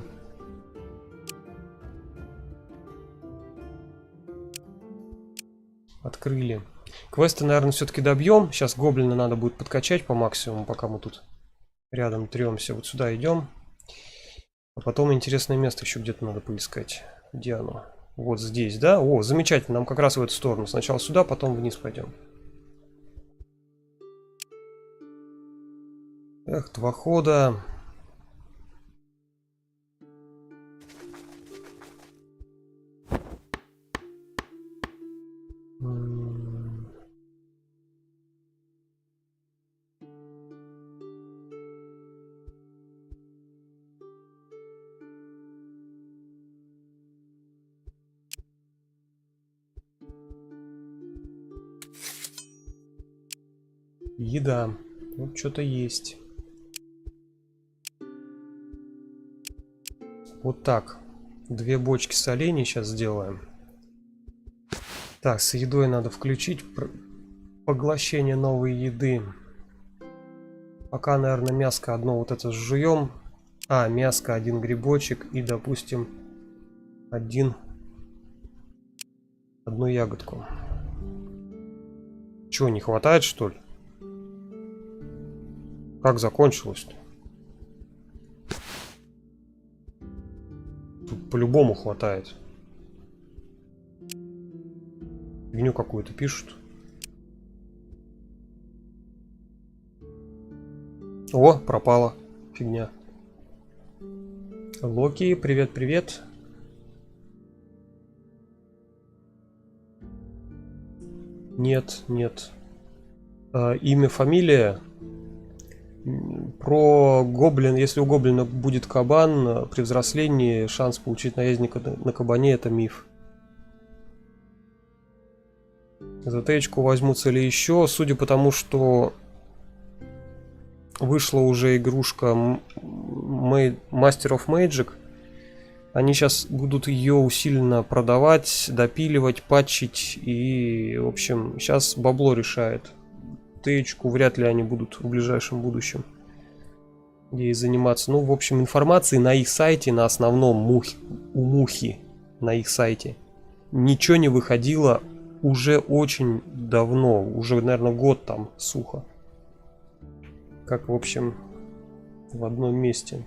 Открыли. Квесты, наверное, все-таки добьем. Сейчас гоблина надо будет подкачать по максимуму, пока мы тут рядом тремся. Вот сюда идем. А потом интересное место еще где-то надо поискать. Где оно? Вот здесь, да? О, замечательно. Нам как раз в эту сторону. Сначала сюда, потом вниз пойдем. Эх, 2 хода. Еда. Вот что-то есть. Вот так. 2 бочки солений сейчас сделаем. Так, с едой надо включить поглощение новой еды. Пока, наверное, мяско одно вот это сжуем. А, мяско, 1 грибочек и, допустим, одну ягодку. Чего, не хватает, что ли? Как закончилось-то? Тут по-любому хватает. Фигню какую-то пишут. О, пропала фигня. Локи, привет-привет. Нет, нет. Имя, фамилия. Про гоблин, если у гоблина будет кабан, при взрослении шанс получить наездника на кабане — это миф. За ТХ-ку возьмутся ли еще, судя по тому, что вышла уже игрушка Master of Magic, они сейчас будут ее усиленно продавать, допиливать, патчить, и, в общем, сейчас бабло решает. ТХ-ку вряд ли они будут в ближайшем будущем ей заниматься. Ну, в общем, информации на их сайте, на основном у Мухи, на их сайте, ничего не выходило уже очень давно. Уже, наверное, год там сухо. как в общем в одном месте.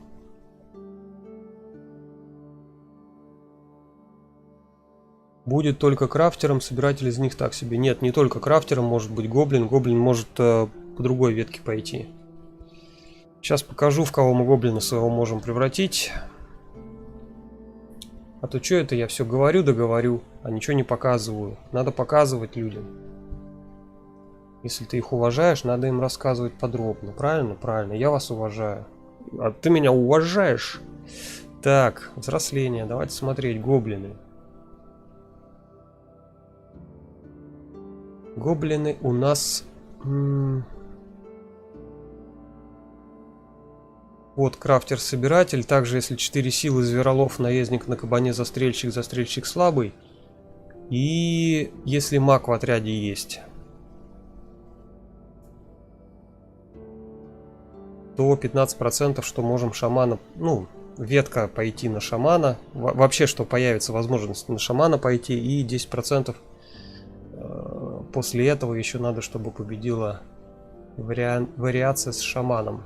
Будет только крафтером, собиратель из них так себе. Нет, не только крафтером, может быть гоблин. Гоблин может по другой ветке пойти. Сейчас покажу, в кого мы гоблина своего можем превратить. А то что это я все говорю да говорю, а ничего не показываю. Надо показывать людям. Если ты их уважаешь, надо им рассказывать подробно. Правильно? Правильно. Я вас уважаю. А ты меня уважаешь? Так, взросление. Давайте смотреть. Гоблины. Гоблины у нас... Вот крафтер-собиратель. Также если 4 силы, зверолов, наездник на кабане, застрельщик, застрельщик слабый. И если маг в отряде есть, то 15%, что можем шамана... Ну, ветка пойти на шамана. Вообще, что появится возможность на шамана пойти. И 10% после этого еще надо, чтобы победила вариация с шаманом.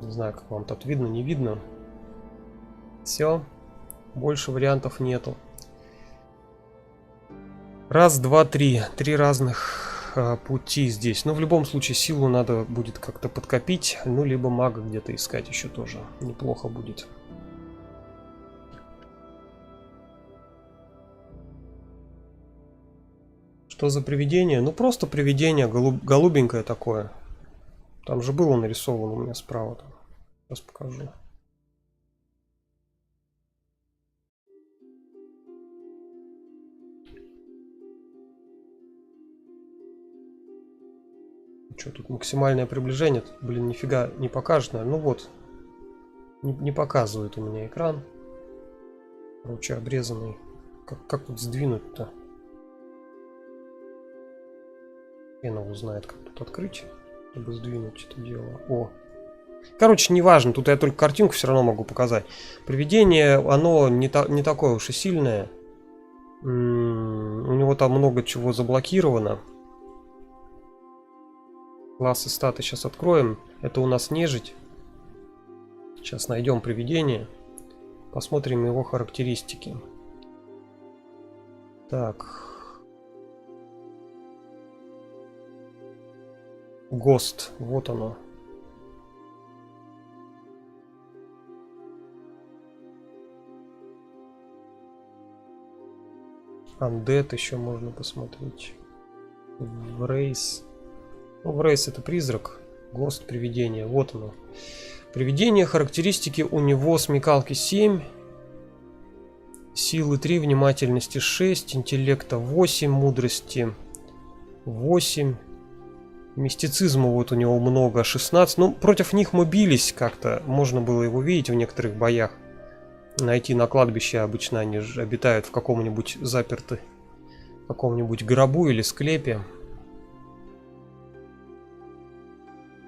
Не знаю, как вам тут видно, не видно. Все. Больше вариантов нету. Раз, два, три. Три разных пути здесь. Но в любом случае силу надо будет как-то подкопить. Ну, либо мага где-то искать еще тоже. Неплохо будет. Что за привидение? Ну, просто привидение. Голубенькое такое. Там же было нарисовано у меня справа. Там. Сейчас покажу. Что тут максимальное приближение? Блин, нифига не покажет, наверное. Ну вот. Не показывает у меня экран. Короче, обрезанный. Как тут сдвинуть-то? Хрен его знает, как тут открыть, чтобы сдвинуть это дело. О. Короче, неважно, тут я только картинку все равно могу показать. Привидение, оно не такое уж и сильное. У него там много чего заблокировано. Классы, статы сейчас откроем. Это у нас нежить. Сейчас найдем привидение. Посмотрим его характеристики. Так. ГОСТ. Вот оно. Undead еще можно посмотреть. В рейс. Ну, в рейс это призрак. ГОСТ привидение. Вот оно. Привидение, характеристики у него: смекалки 7, силы 3, внимательности 6, интеллекта 8, мудрости 8, мистицизма вот у него много, 16. Ну, против них мы бились как-то. Можно было его видеть в некоторых боях. Найти на кладбище, обычно они же обитают в каком-нибудь заперты, в каком-нибудь гробу или склепе.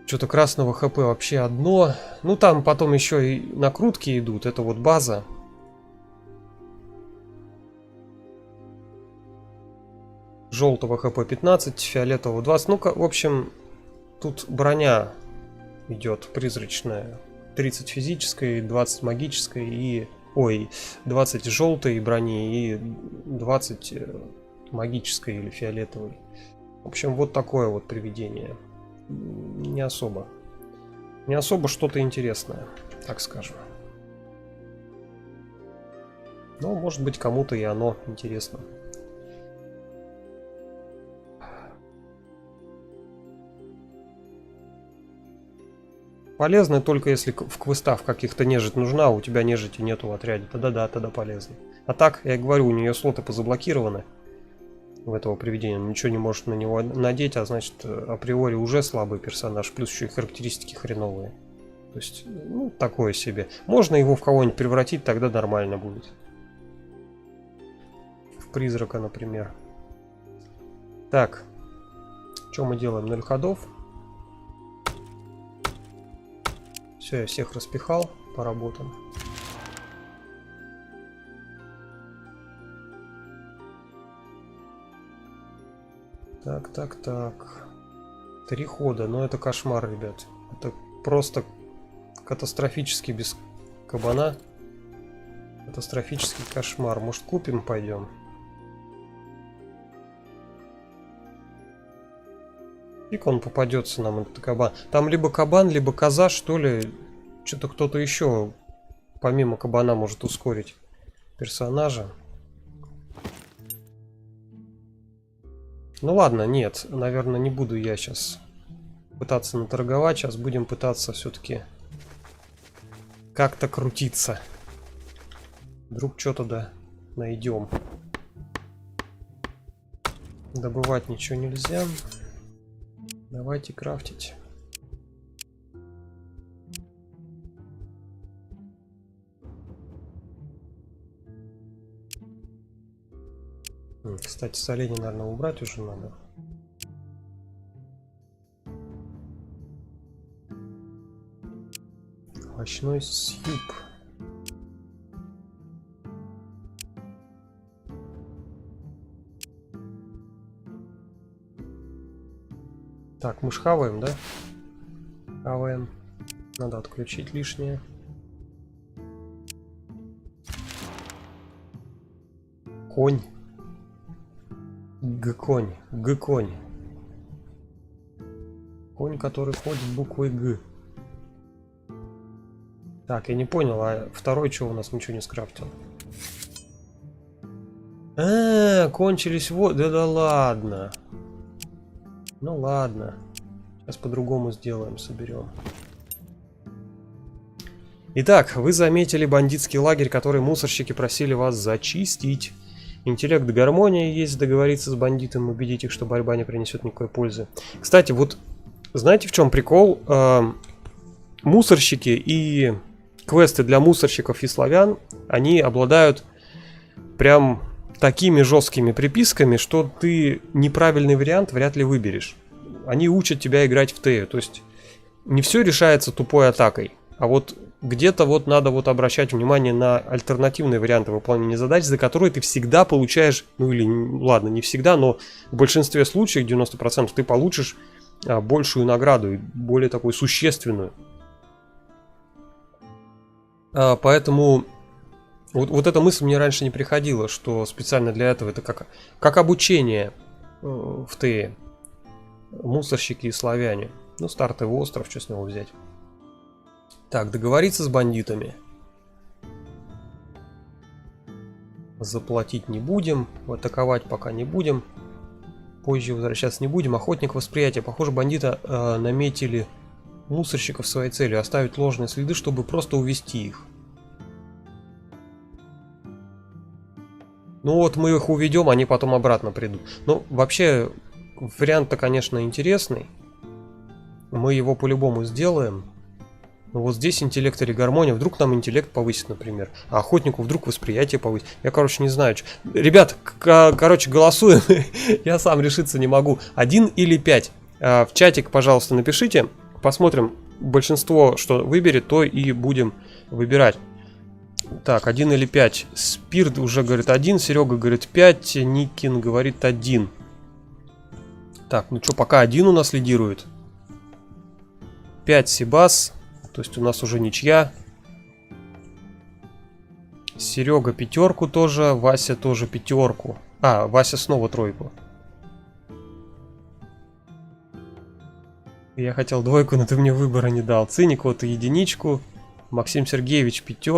Что-то красного ХП вообще одно. Ну, там потом еще и накрутки идут. Это вот база. Желтого ХП 15, фиолетового 20. Ну-ка, в общем, тут броня идет призрачная. 30 физической, 20 магической и... Ой, 20 желтой брони и 20 магической или фиолетовой. В общем, вот такое вот привидение. Не особо что-то интересное, так скажем. Но может быть кому-то и оно интересно. Полезно только если в квестах каких-то нежить нужна, а у тебя нежити нету в отряде. Тогда да, тогда полезно. А так, я говорю, у нее слоты позаблокированы. В этого привидения ничего не может на него надеть, а значит априори уже слабый персонаж, плюс еще и характеристики хреновые. То есть, ну, такое себе. Можно его в кого-нибудь превратить, тогда нормально будет. В призрака, например. Так, что мы делаем? 0 ходов. Все, я всех распихал, поработаем. Так. 3 хода, но это кошмар, ребят. Это просто катастрофически без кабана. Катастрофический кошмар. Может, купим, пойдем? Фиг он попадется нам, этот кабан. Там либо кабан, либо коза, что ли. Что-то кто-то еще помимо кабана может ускорить персонажа. Ну ладно, нет, наверное, не буду я сейчас пытаться наторговать. Сейчас будем пытаться все-таки как-то крутиться. Вдруг что-то да найдем. Добывать ничего нельзя. Давайте крафтить. Кстати, соленья, наверное, убрать уже надо. Овощной суп. Так, мы ж хаваем, да? Хаваем. Надо отключить лишнее. Конь. Г-конь. Г-конь. Конь, который ходит буквой Г. Так, я не понял, а второй что у нас ничего не скрафтил? Кончились вот. Да ладно. Ну ладно. Сейчас по-другому сделаем, соберем. Итак, вы заметили бандитский лагерь, который мусорщики просили вас зачистить. Интеллект гармония есть, договориться с бандитом, убедить их, что борьба не принесет никакой пользы. Кстати, вот знаете, в чем прикол? Мусорщики и квесты для мусорщиков и славян, они обладают прям такими жесткими приписками, что ты неправильный вариант вряд ли выберешь. Они учат тебя играть в Тею, то есть не все решается тупой атакой, а вот где-то вот надо вот обращать внимание на альтернативные варианты выполнения задач, за которые ты всегда получаешь, ну или ладно, не всегда, но в большинстве случаев, 90%, ты получишь большую награду, более такую существенную. Поэтому вот эта мысль мне раньше не приходила, что специально для этого это как обучение в Тее. Мусорщики и славяне. Ну, стартовый остров, что с него взять? Так, договориться с бандитами. Заплатить не будем. Атаковать пока не будем. Позже возвращаться не будем. Охотник восприятия. Похоже, бандиты наметили мусорщиков своей целью. Оставить ложные следы, чтобы просто увести их. Ну вот мы их уведем, они потом обратно придут. Ну, вообще, вариант-то, конечно, интересный. Мы его по-любому сделаем. Но вот здесь интеллект или гармония. Вдруг нам интеллект повысит, например. А охотнику вдруг восприятие повысит. Я, короче, не знаю. Ребят, короче, голосуем. Я сам решиться не могу. 1 или 5. В чатик, пожалуйста, напишите. Посмотрим. Большинство, что выберет, то и будем выбирать. Так, 1 или 5. Спирт уже говорит 1, Серега говорит 5, Никин говорит 1. Так, ну что, пока 1 у нас лидирует. 5 Сибас, то есть у нас уже ничья. Серега 5 тоже, Вася тоже 5. А, Вася снова 3. Я хотел 2, но ты мне выбора не дал. Циник вот и 1. Максим Сергеевич 5.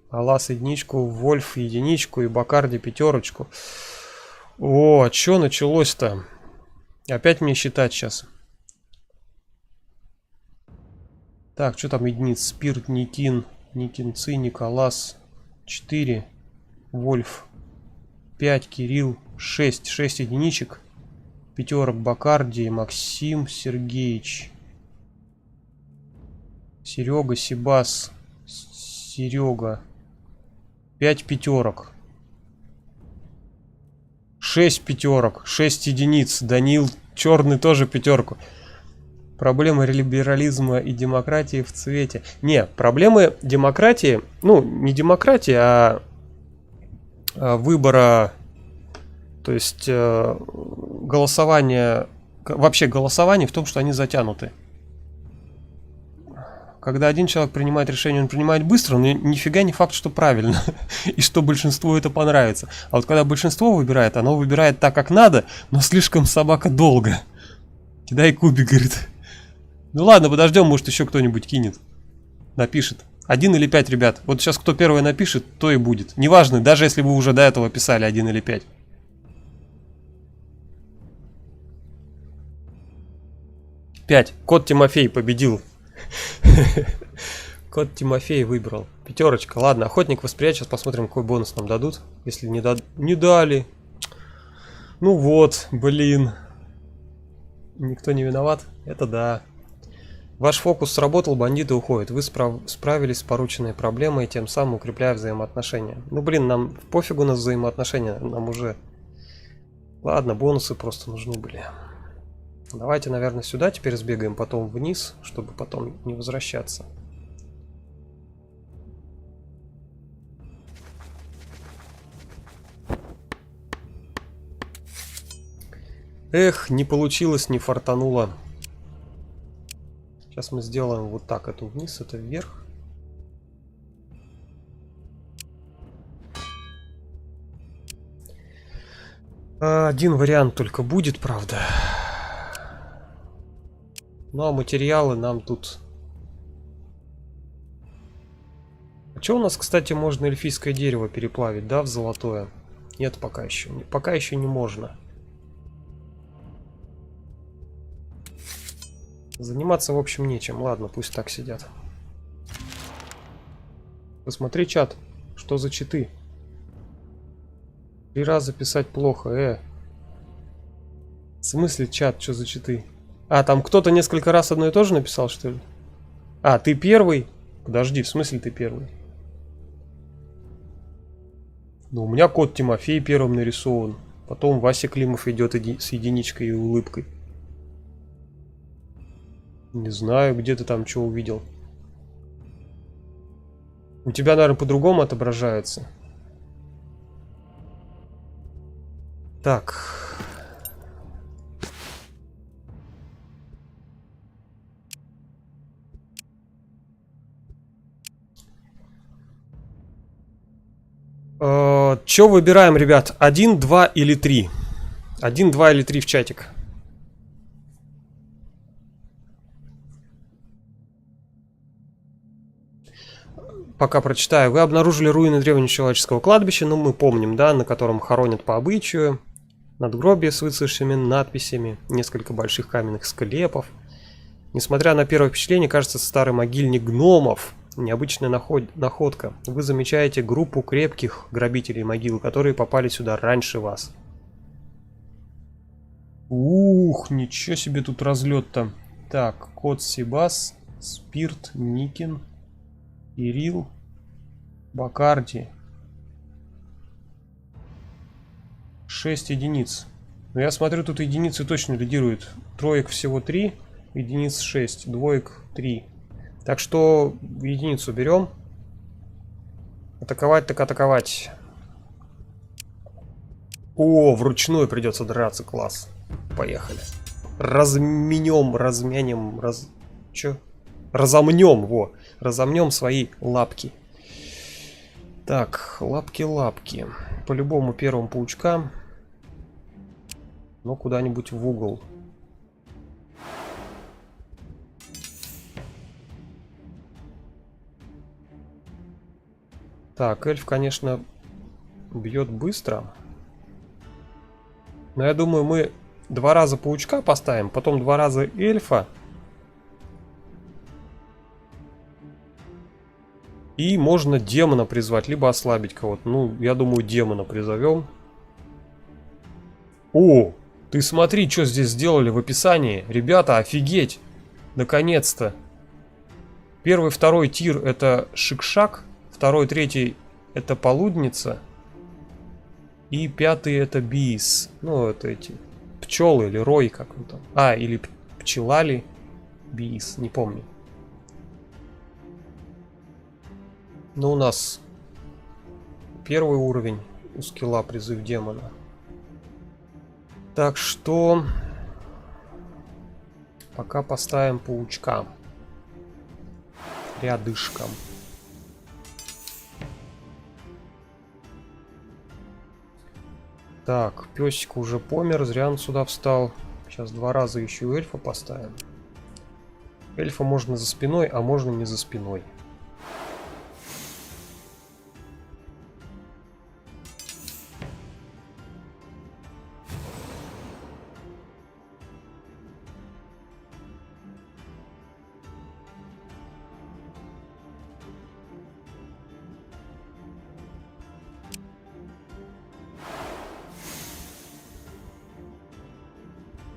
Алас 1, Вольф 1 и Бакарди 5. О, что началось-то? Опять мне считать сейчас. Так, что там единиц? Спирт, Никин, Циник, Алас 4, Вольф 5, Кирилл 6 единичек. 5 Бакарди, Максим Сергеевич. Серега, Сибас, Серега. 5 5. 6 5. 6 единиц. Данил Черный тоже 5. Проблема либерализма и демократии в цвете. Не, проблемы демократии, ну, не демократии, а выбора, то есть голосования вообще голосований в том, что они затянуты. Когда один человек принимает решение, он принимает быстро, но нифига не факт, что правильно. И что большинству это понравится. А вот когда большинство выбирает, оно выбирает так, как надо, но слишком собака долго. Кидай кубик, говорит. Ну ладно, подождем, может еще кто-нибудь кинет. Напишет. 1 или 5, ребят. Вот сейчас кто первый напишет, то и будет. Неважно, даже если вы уже до этого писали 1 или 5. Пять. Кот Тимофей победил. Кот Тимофей выбрал. 5. Ладно, охотник восприятия. Сейчас посмотрим, какой бонус нам дадут. Если не дали. Ну вот, блин. Никто не виноват. Это да. Ваш фокус сработал, бандиты уходят. Вы справились с порученной проблемой, тем самым укрепляя взаимоотношения. Ну блин, нам пофигу на взаимоотношения. Нам уже... Ладно, бонусы просто нужны были. Давайте, наверное, сюда теперь сбегаем, потом вниз, чтобы потом не возвращаться. Эх, не получилось, не фартануло. Сейчас мы сделаем вот так, это вниз, это вверх. Один вариант только будет, правда. Ну а материалы нам тут... А что у нас, кстати, можно эльфийское дерево переплавить, да, в золотое? Нет, пока еще. Пока еще не можно. Заниматься, в общем, нечем. Ладно, пусть так сидят. Посмотри, чат. Что за читы? 3 раза писать плохо, В смысле, чат, что за читы? А, там кто-то несколько раз одно и то же написал, что ли? А, ты первый? Подожди, в смысле ты первый? Ну, у меня кот Тимофей первым нарисован. Потом Вася Климов идет с единичкой и улыбкой. Не знаю, где ты там что увидел. У тебя, наверное, по-другому отображается. Так. Что выбираем, ребят? 1, 2 или 3? 1, 2 или 3 в чатик. Пока прочитаю. Вы обнаружили руины древнего человеческого кладбища, ну мы помним, да, на котором хоронят по обычаю. Надгробие с выцветшими надписями, несколько больших каменных склепов. Несмотря на первое впечатление, кажется, старый могильник гномов. Необычная находка. Вы замечаете группу крепких грабителей могил, которые попали сюда раньше вас. Ух, ничего себе тут разлет-то. Так, кот Сибас, Спирт, Никин, Ирил, Бакарди. 6 единиц. Но я смотрю, тут единицы точно лидируют. Троек всего 3, единиц 6, двоек 3. Так что единицу берем. Атаковать так атаковать. О, вручную придется драться, класс. Поехали. Разомнем, разомнем свои лапки. Так, лапки. По-любому первым паучка. Но куда-нибудь в угол. Так, эльф, конечно, бьет быстро. Но я думаю, мы 2 раза паучка поставим, потом 2 раза эльфа. И можно демона призвать, либо ослабить кого-то. Ну, я думаю, демона призовем. О, ты смотри, что здесь сделали в описании. Ребята, офигеть. Наконец-то. 1, 2 тир это Шикшак. 2, 3 это Полудница. И 5 это Бис. Ну, это эти пчелы или рой, как он там. А, или пчелали. Бис, не помню. Ну, у нас 1 уровень у скилла призыв демона. Так что Пока поставим паучка. Рядышком. Так, песик уже помер, зря он сюда встал. Сейчас 2 раза еще эльфа поставим. Эльфа можно за спиной, а можно не за спиной.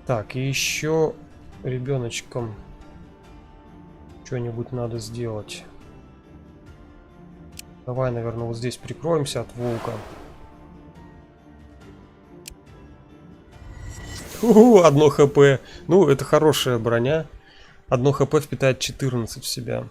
Так, и еще ребеночком что-нибудь надо сделать. Давай, наверное, вот здесь прикроемся от волка. Одно хп. Ну, это хорошая броня. Одно хп впитает 14 в себя.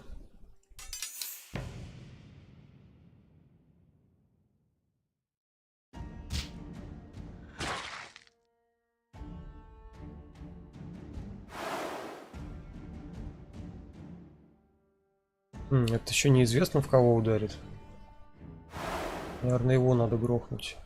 Это еще неизвестно, в кого ударит. Наверное, его надо грохнуть.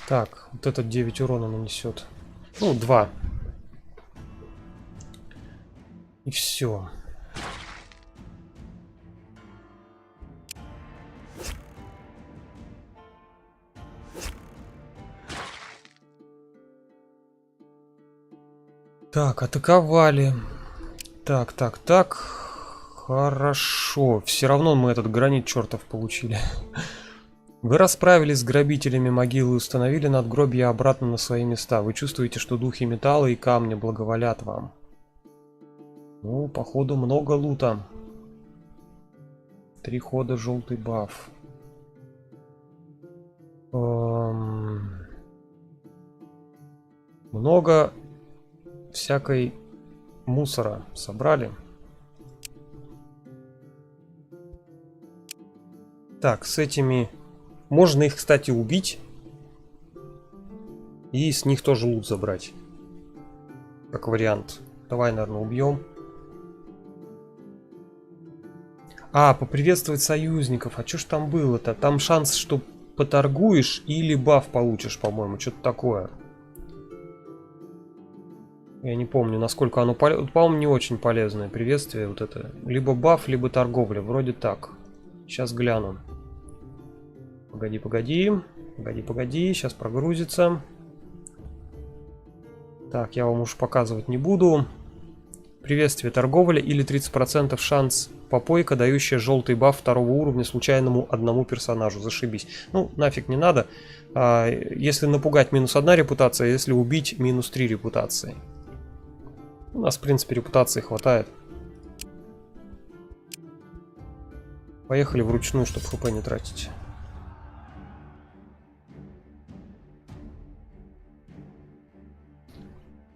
Так, вот этот 9 урона нанесет. Ну, 2. И все. Так, атаковали. Так. Хорошо. Все равно мы этот гранит чертов получили. Вы расправились с грабителями могилы и установили надгробья обратно на свои места. Вы чувствуете, что духи металла и камня благоволят вам. Ну, походу, много лута. 3 хода желтый баф. Много всякой мусора собрали. Так, с этими... Можно их, кстати, убить. И с них тоже лут забрать. Как вариант. Давай, наверное, убьем. А, поприветствовать союзников. А что ж там было-то? Там шанс, что поторгуешь или баф получишь, по-моему. Что-то такое. Я не помню, насколько оно полезно. По-моему, не очень полезное приветствие. Вот это. Либо баф, либо торговля. Вроде так. Сейчас гляну. Погоди. Сейчас прогрузится. Так, я вам уж показывать не буду. Приветствие, торговля или 30% шанс попойка, дающая желтый баф 2 уровня случайному одному персонажу. Зашибись. Ну, нафиг не надо. Если напугать, -1 репутация, если убить, -3 репутации. У нас, в принципе, репутации хватает. Поехали вручную, чтобы хп не тратить.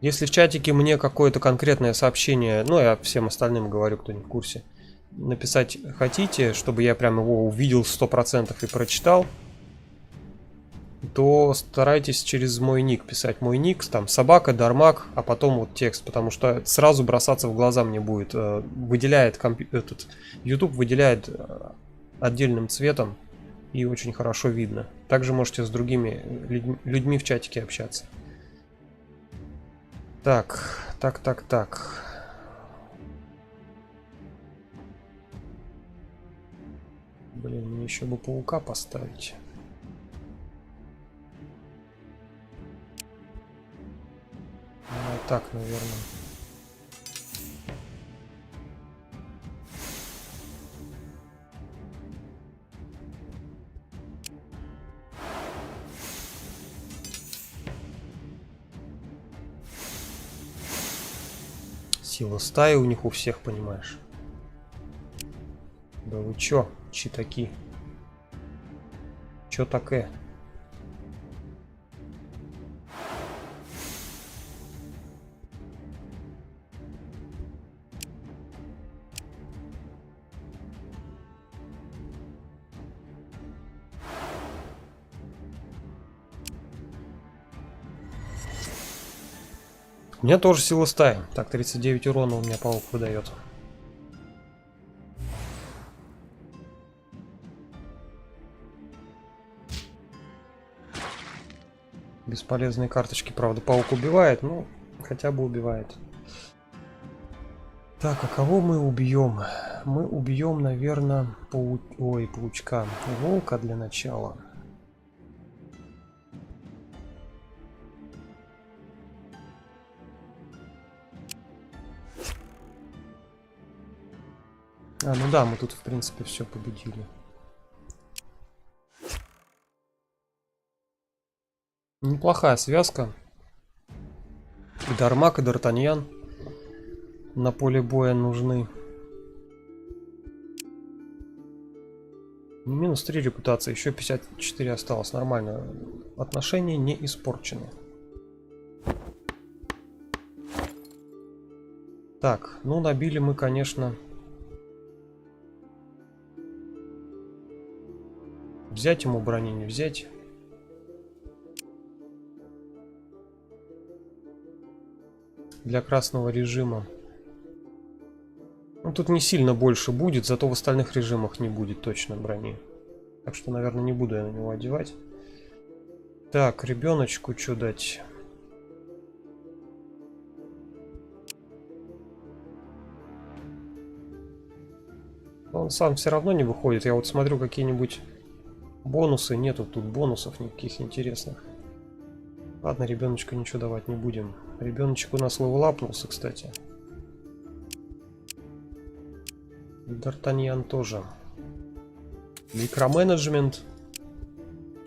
Если в чатике мне какое-то конкретное сообщение, ну я всем остальным говорю, кто не в курсе, написать хотите, чтобы я прям его увидел 100% и прочитал, то старайтесь через мой ник писать. Мой ник, там собака, дармак, а потом вот текст, потому что сразу бросаться в глаза мне будет. Выделяет YouTube выделяет отдельным цветом и очень хорошо видно. Также можете с другими людьми в чатике общаться. Так. Блин, мне еще бы паука поставить. Так, наверное. Сила стаи у них у всех, понимаешь. Да вы чё читаки. Чё такое? У меня тоже сила стаи. Так, 39 урона у меня паук выдает. Бесполезные карточки, правда, паук убивает, но хотя бы убивает. Так, а кого мы убьем? Мы убьем, наверное, паучка. Волка для начала. Ну да, мы тут, в принципе, все победили. Неплохая связка. И Дармак, и Д'Артаньян на поле боя нужны. Минус 3 репутации, еще 54 осталось. Нормально. Отношения не испорчены. Так, ну набили мы, конечно... Взять ему брони, не взять. Для красного режима. Ну, тут не сильно больше будет, зато в остальных режимах не будет точно брони. Так что, наверное, не буду я на него одевать. Так, ребеночку что дать? Он сам все равно не выходит. Я вот смотрю какие-нибудь бонусы. Нету тут бонусов никаких интересных. Ладно, ребеночку ничего давать не будем. Ребеночек у нас левелапнулся, кстати. Д'Артаньян тоже. Микроменеджмент.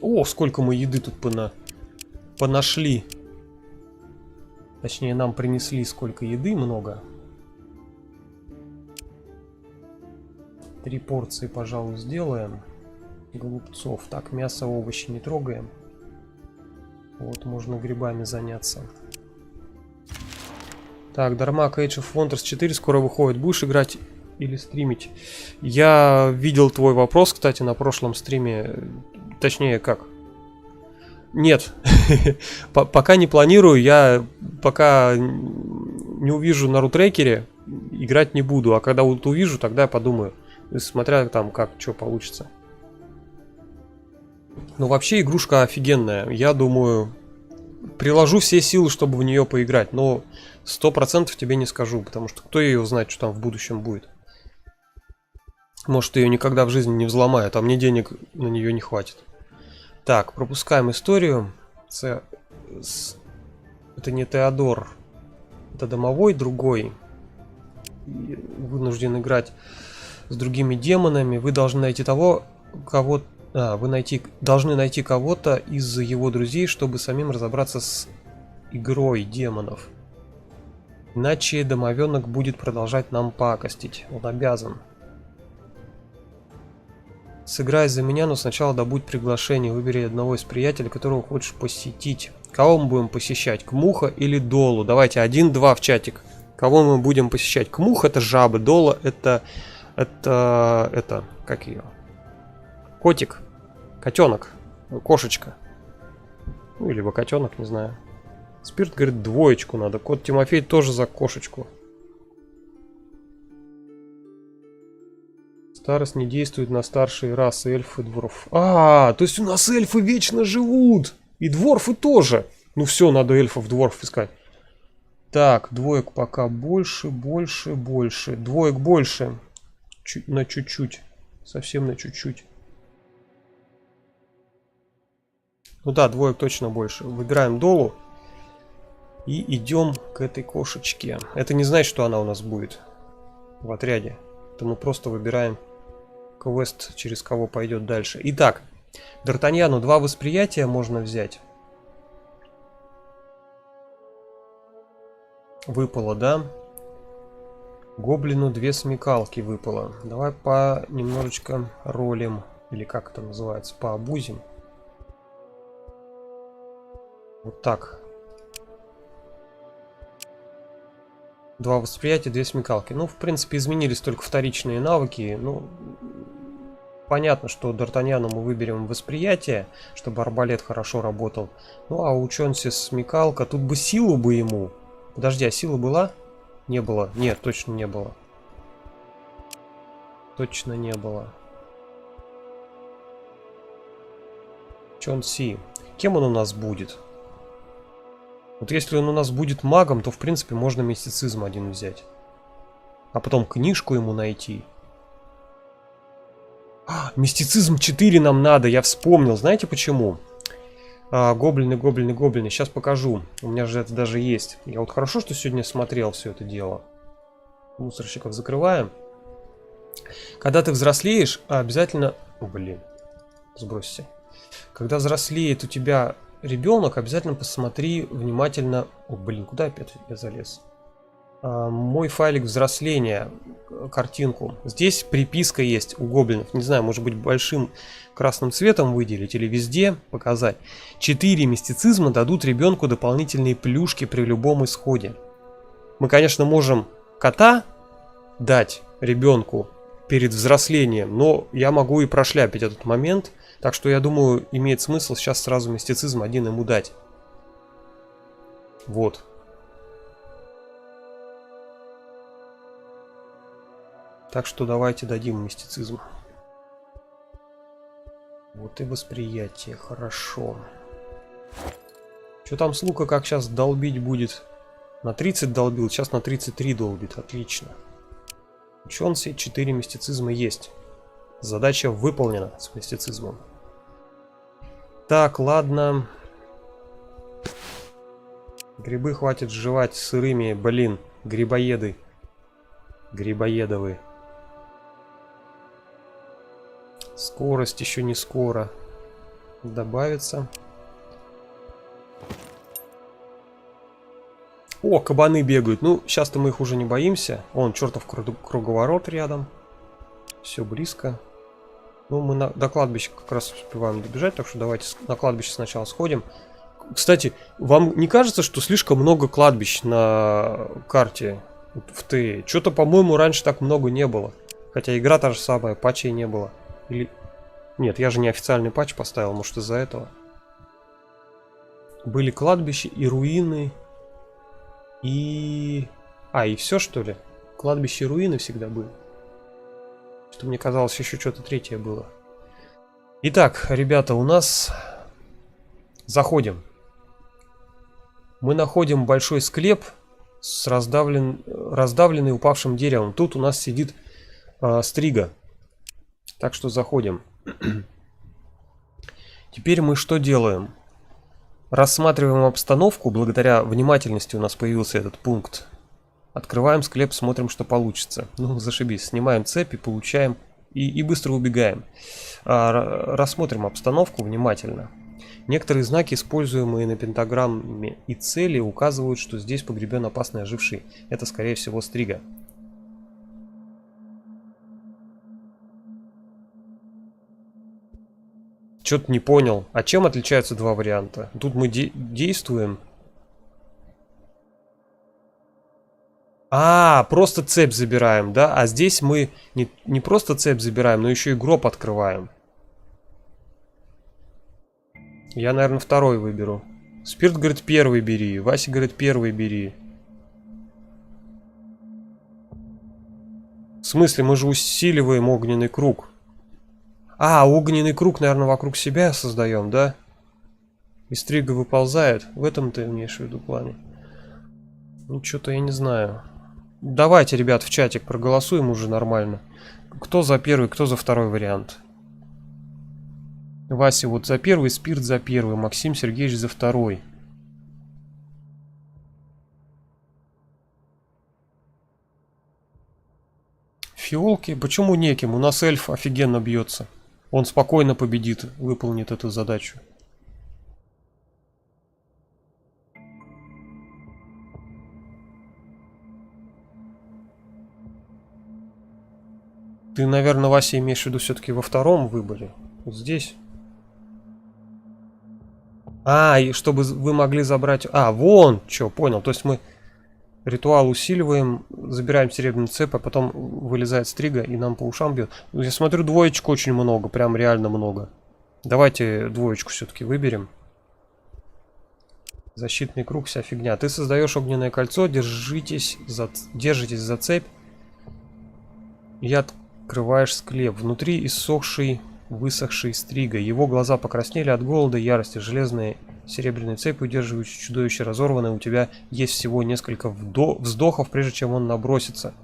О, сколько мы еды тут понашли. Точнее, нам принесли сколько еды, много. 3 порции, пожалуй, сделаем. Голубцов. Так, мясо, овощи не трогаем. Вот, можно грибами заняться. Так, Дармак, Age of Wonders 4 скоро выходит. Будешь играть или стримить? Я видел твой вопрос, кстати, на прошлом стриме. Точнее, как? Нет. Пока не планирую. Я пока не увижу на рутрекере, играть не буду. А когда вот увижу, тогда я подумаю. Смотря там, как, что получится. Ну, вообще, игрушка офигенная. Я думаю, приложу все силы, чтобы в нее поиграть. Но 100% тебе не скажу, потому что кто ее знает, что там в будущем будет. Может, ее никогда в жизни не взломают, а мне денег на нее не хватит. Так, пропускаем историю. Это не Теодор. Это домовой, другой. Вынужден играть с другими демонами. Вы должны найти того, кого... вы должны найти кого-то из его друзей, чтобы самим разобраться с игрой демонов. Иначе домовенок будет продолжать нам пакостить. Он обязан. Сыграй за меня, но сначала добудь приглашение. Выбери одного из приятелей, которого хочешь посетить. Кого мы будем посещать? Кмуха или Долу? Давайте 1-2 в чатик. Кого мы будем посещать? Кмух это жабы, Дола это как ее? Котик. Котенок. Кошечка. Ну, либо котенок, не знаю. Спирт говорит, 2 надо. Кот Тимофей тоже за кошечку. Старость не действует на старшие расы эльфы и дворф. То есть у нас эльфы вечно живут. И дворфы тоже. Ну все, надо эльфов, дворфов искать. Так, 2 пока больше. 2 больше. На чуть-чуть. Совсем на чуть-чуть. Ну да, 2 точно больше. Выбираем Долу. И идем к этой кошечке. Это не значит, что она у нас будет в отряде. Это мы просто выбираем квест, через кого пойдет дальше. Итак, Д'Артаньяну 2 восприятия можно взять. Выпало, да? Гоблину 2 смекалки выпало. Давай по немножечко ролим, или как это называется, пообузим. Вот так. 2 восприятия, 2 смекалки. Ну, в принципе, изменились только вторичные навыки. Ну, понятно, что Д'Артаньяну мы выберем восприятие, чтобы арбалет хорошо работал. Ну, а у Чонси смекалка. Тут бы силу бы ему. Подожди, а сила была? Не было. Нет, точно не было. Точно не было. Чонси. Кем он у нас будет? Вот если он у нас будет магом, то в принципе можно мистицизм один взять. А потом книжку ему найти. Мистицизм 4 нам надо, я вспомнил. Знаете почему? Гоблины, гоблины, гоблины. Сейчас покажу. У меня же это даже есть. Я вот хорошо, что сегодня смотрел все это дело. Мусорщиков закрываем. Когда ты взрослеешь, обязательно... Блин, сбросьте. Когда взрослеет у тебя ребенок, обязательно посмотри внимательно... О, блин, куда опять я залез? Мой файлик взросления, картинку. Здесь приписка есть у гоблинов. Не знаю, может быть большим красным цветом выделить или везде показать. 4 мистицизма дадут ребенку дополнительные плюшки при любом исходе. Мы, конечно, можем кота дать ребенку перед взрослением, но я могу и прошляпить этот момент. Так что я думаю, имеет смысл сейчас сразу мистицизм один ему дать. Вот. Так что давайте дадим мистицизм. Вот и восприятие, хорошо. Что там с лука, как сейчас долбить будет? На 30 долбил, сейчас на 33 долбит, отлично. Чонси 4 мистицизма есть. Задача выполнена с мистицизмом. Так, ладно. Грибы хватит жевать сырыми, блин, грибоеды. Грибоедовые. Скорость еще не скоро добавится. О, кабаны бегают. Ну, сейчас-то мы их уже не боимся. Вон, чертов круговорот рядом. Все близко. Ну, мы до кладбища как раз успеваем добежать, так что давайте на кладбище сначала сходим. Кстати, вам не кажется, что слишком много кладбищ на карте в ТЭ? Что-то, по-моему, раньше так много не было. Хотя игра та же самая, патчей не было. Или... Нет, я же не официальный патч поставил, может из-за этого. Были кладбища и руины. И все, что ли? Кладбище и руины всегда были. Что мне казалось, еще что-то третье было. Итак, ребята, у нас... Заходим. Мы находим большой склеп с раздавленный упавшим деревом. Тут у нас сидит стрига. Так что заходим. Теперь мы что делаем? Рассматриваем обстановку. Благодаря внимательности у нас появился этот пункт. Открываем склеп, смотрим, что получится. Ну, зашибись. Снимаем цепи, получаем и быстро убегаем. Рассмотрим обстановку внимательно. Некоторые знаки, используемые на пентаграмме и цели, указывают, что здесь погребен опасный оживший. Это, скорее всего, стрига. Что-то не понял. А чем отличаются два варианта? Тут мы действуем. Просто цепь забираем, да? А здесь мы не просто цепь забираем, но еще и гроб открываем. Я, наверное, второй выберу. Спирт говорит, первый бери. Вася говорит, первый бери. В смысле, мы же усиливаем огненный круг. Огненный круг, наверное, вокруг себя создаем, да? И стрига выползает. В этом ты имеешь в виду плане? Ну, что-то я не знаю. Давайте, ребят, в чатик проголосуем уже нормально. Кто за первый, кто за второй вариант? Вася вот за первый, Спирт за первый, Максим Сергеевич за второй. Фиолки? Почему неким? У нас эльф офигенно бьется. Он спокойно победит, выполнит эту задачу. Ты, наверное, Вася, имеешь в виду все-таки во втором выборе. Вот здесь. А, и чтобы вы могли забрать... А, вон, что, понял. То есть мы ритуал усиливаем, забираем серебряный цепь, а потом вылезает стрига и нам по ушам бьет. Ну, я смотрю, двоечку очень много, прям реально много. Давайте двоечку все-таки выберем. Защитный круг, вся фигня. Ты создаешь огненное кольцо, держитесь за цепь и открываешь склеп. Внутри иссохший, высохший стрига. Его глаза покраснели от голода и ярости. Железные серебряные цепи, удерживающие чудовище, разорваны. У тебя есть всего несколько вздохов, прежде чем он набросится.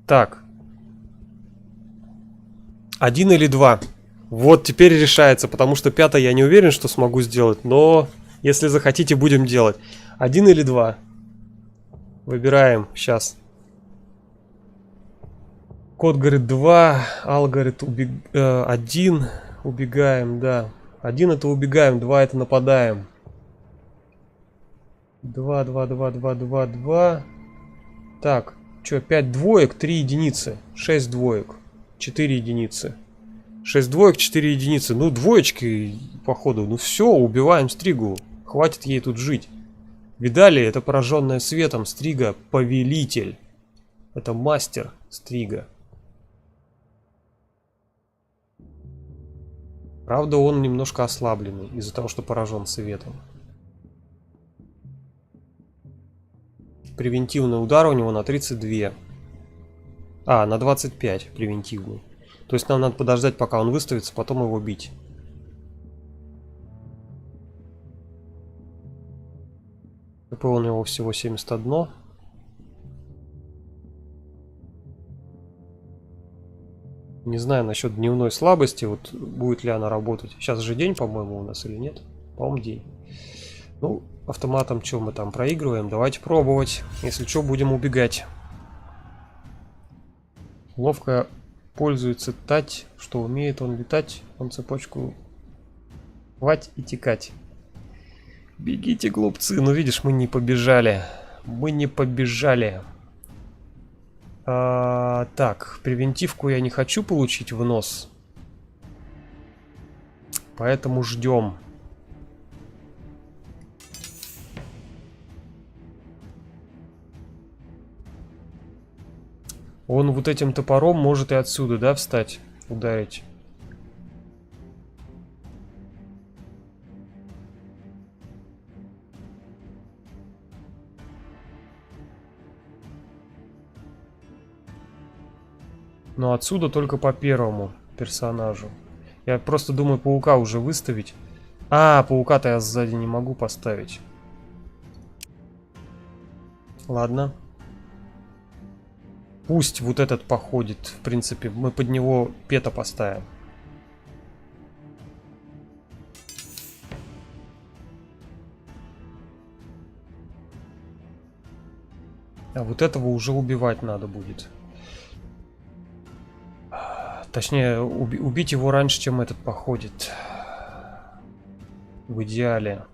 Так. 1 или 2? Вот теперь решается, потому что 5 я не уверен, что смогу сделать, но если захотите, будем делать. 1 или 2? Выбираем сейчас. Кот говорит 2, Ал говорит 1. Убегаем, да. 1 это убегаем, 2 это нападаем. 2, 2, 2, 2, 2, 2. Так, что, 5 двоек, 3 единицы. 6 двоек, 4 единицы. 6 двоек, 4 единицы. Ну, двоечки, походу. Ну все, убиваем Стригу. Хватит ей тут жить. Видали? Это пораженная светом Стрига повелитель. Это мастер Стрига. Правда, он немножко ослабленный из-за того, что поражен светом. Превентивный удар у него на 32. А, на 25 превентивный. То есть нам надо подождать, пока он выставится, потом его бить. КП у него всего 71. Не знаю насчет дневной слабости, вот будет ли она работать. Сейчас же день, по-моему, у нас или нет? По-моему, день. Ну, автоматом что мы там проигрываем? Давайте пробовать. Если что, будем убегать. Ловко пользуется тать, что умеет он летать, он цепочку хвать и текать. Бегите, глупцы. Ну, видишь, мы не побежали. Мы не побежали. Так, превентивку я не хочу получить в нос. Поэтому ждем. Он вот этим топором может и отсюда, да, встать, ударить. Но отсюда только по первому персонажу. Я просто думаю, паука уже выставить. А, паука-то я сзади не могу поставить. Ладно. Пусть вот этот походит. В принципе, мы под него пета поставим. А вот этого уже убивать надо будет. Точнее, убить его раньше, чем этот походит. В идеале.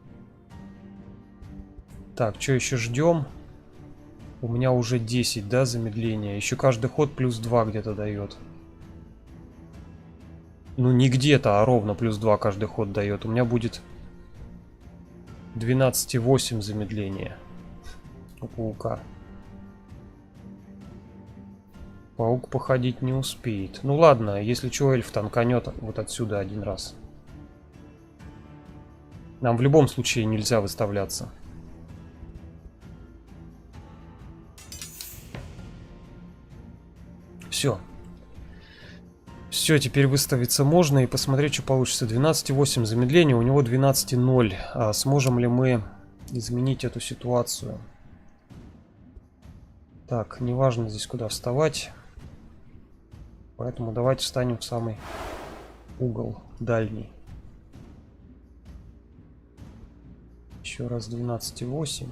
Так, что еще ждем? У меня уже 10, да, замедления. Еще каждый ход плюс 2 где-то дает. Ну, не где-то, а ровно плюс 2 каждый ход дает. У меня будет 12,8 замедления у паука. Паук походить не успеет. Ну ладно, если что, эльф танканет вот отсюда один раз. Нам в любом случае нельзя выставляться. Все. Все, теперь выставиться можно и посмотреть, что получится. 12,8 замедления, у него 12,0. А сможем ли мы изменить эту ситуацию? Так, неважно здесь куда вставать. Поэтому давайте встанем в самый угол, дальний. Еще раз 12,8.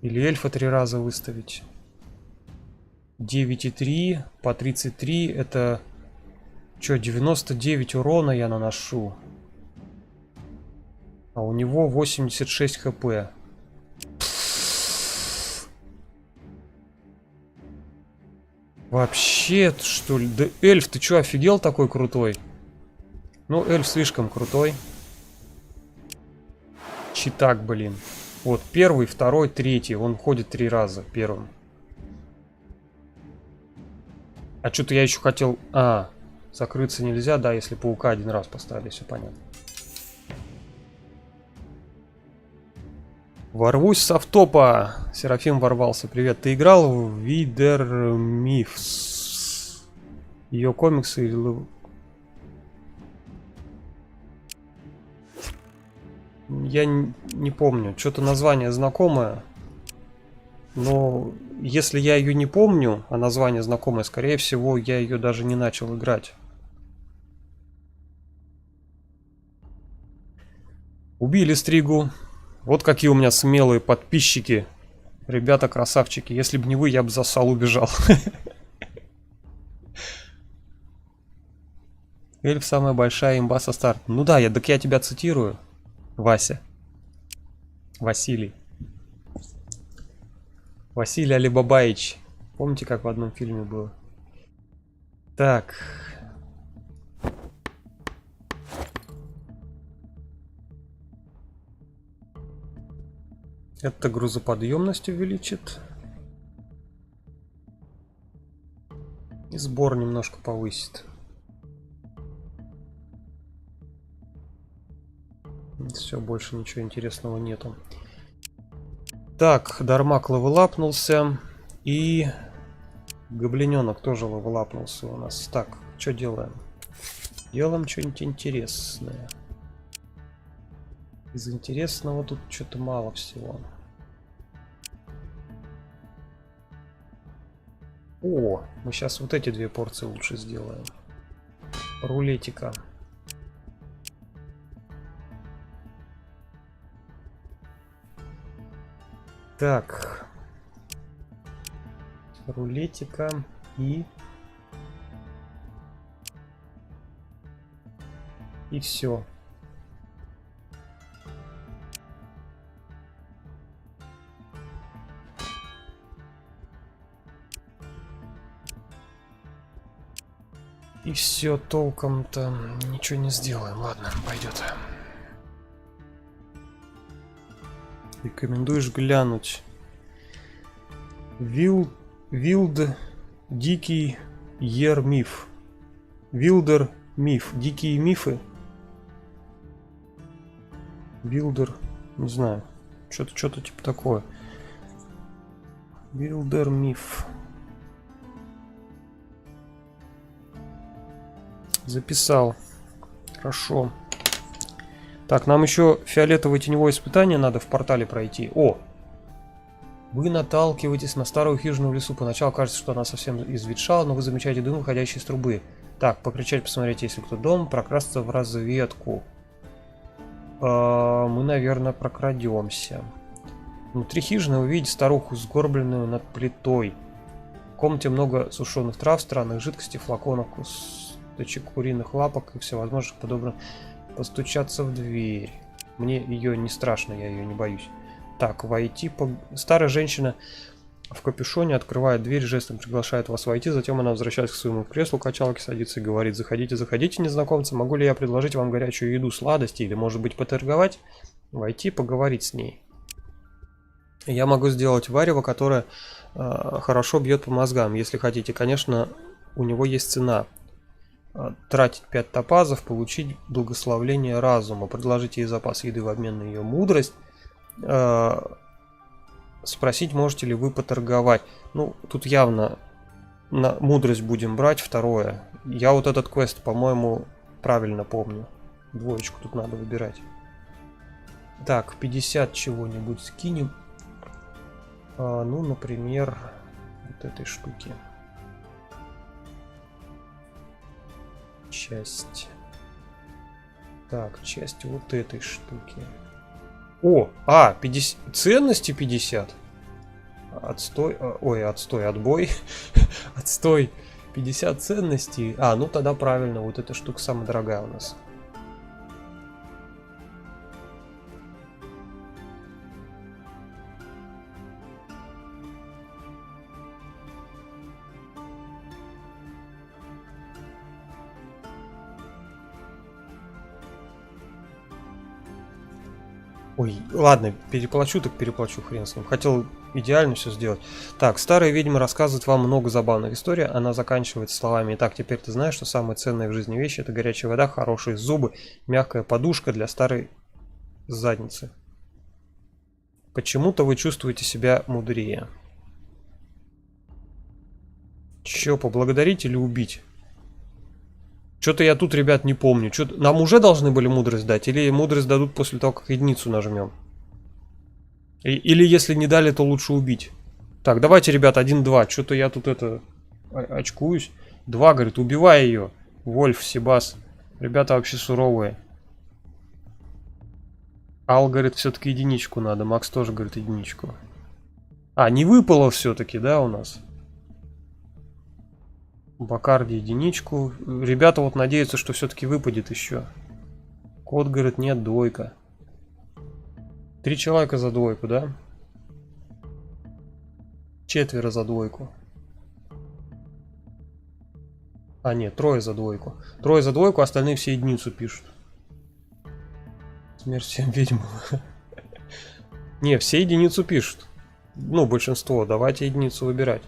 Или эльфа 3 раза выставить. 9,3 по 33 это... Что, 99 урона я наношу. А у него 86 хп. Вообще, что ли? Да эльф, ты чё, офигел такой крутой? Ну, эльф слишком крутой. Читак, блин. Вот, первый, второй, третий. Он ходит 3 раза первым. А что-то я еще хотел... закрыться нельзя, да, если паука 1 раз поставили, все понятно. Ворвусь с автопа. Серафим ворвался. Привет. Ты играл в Видер Мифс? Ее комиксы или... Я не помню. Что-то название знакомое. Но если я ее не помню, а название знакомое, скорее всего, я ее даже не начал играть. Убили Стригу. Вот какие у меня смелые подписчики. Ребята, красавчики. Если бы не вы, я бы засал, убежал. Эльф самая большая имба со старта. Ну да, так я тебя цитирую. Вася. Василий. Василий Алибабаевич. Помните, как в одном фильме было? Так. Это грузоподъемность увеличит. И сбор немножко повысит. Все, больше ничего интересного нету. Так, Дармак левелапнулся. И гоблиненок тоже левелапнулся у нас. Так, что делаем? Делаем что-нибудь интересное. Из интересного тут что-то мало всего. О, мы сейчас вот эти 2 порции лучше сделаем. Рулетика. Так. Рулетика и все. И все, толком-то ничего не сделаем. Ладно, пойдет. Рекомендуешь глянуть. Вилд Дикий Ер Миф. Вилдер Миф. Дикие мифы. Билдер. Не знаю. Что-то типа такое. Билдер Миф. Записал. Хорошо. Так, нам еще фиолетовое теневое испытание надо в портале пройти. О! Вы наталкиваетесь на старую хижину в лесу. Поначалу кажется, что она совсем изветшала, но вы замечаете дым, выходящий из трубы. Так, покричать, посмотреть, есть ли кто дома, прокрасться в разведку. Мы, наверное, прокрадемся. Внутри хижины вы видите старуху, сгорбленную над плитой. В комнате много сушеных трав, странных жидкостей, флаконов, кусточек куриных лапок и всевозможных подобных. Постучаться в дверь. Мне ее не страшно, я ее не боюсь. Так, войти. Старая женщина в капюшоне открывает дверь, жестом приглашает вас войти. Затем она возвращается к своему креслу, качалке садится и говорит: заходите, заходите, незнакомцы. Могу ли я предложить вам горячую еду, сладости или, может быть, поторговать? Войти, поговорить с ней. Я могу сделать варево, которое хорошо бьет по мозгам. Если хотите, конечно, у него есть цена. Тратить 5 топазов, получить благословление разума. Предложите ей запас еды в обмен на ее мудрость. Спросить, можете ли вы поторговать. Ну, тут явно на мудрость будем брать. Второе. Я вот этот квест, по-моему, правильно помню. 2 тут надо выбирать. Так, 50 чего-нибудь скинем. Ну, например, вот этой штуки. Часть. Так, часть вот этой штуки. О, 50. Ценности 50. Отстой. Ой, отстой, отбой. Отстой. 50 ценностей. Ну тогда правильно. Вот эта штука самая дорогая у нас. Ой, ладно, переплачу, так переплачу, хрен с ним. Хотел идеально все сделать. Так, старая ведьма рассказывает вам много забавных историй. Она заканчивается словами: итак, теперь ты знаешь, что самое ценное в жизни вещь — это горячая вода, хорошие зубы, мягкая подушка для старой задницы. Почему-то вы чувствуете себя мудрее. Че, поблагодарить или убить? Что-то я тут, ребят, не помню. Нам уже должны были мудрость дать? Или мудрость дадут после того, как единицу нажмем? Или если не дали, то лучше убить. Так, давайте, ребят, 1-2. Что-то я тут очкуюсь. 2, говорит, убивай ее. Вольф, Себас. Ребята вообще суровые. Ал, говорит, все-таки единичку надо. Макс тоже, говорит, единичку. А, не выпало все-таки, да, у нас? Бакарди единичку. Ребята вот надеются, что все-таки выпадет еще. Кот говорит, нет, двойка. 3 человека за двойку, да? 4 за двойку. А, нет, 3 за двойку. 3 за двойку, остальные все единицу пишут. Смерть всем ведьмам. Не, все единицу пишут. Ну, большинство. Давайте единицу выбирать.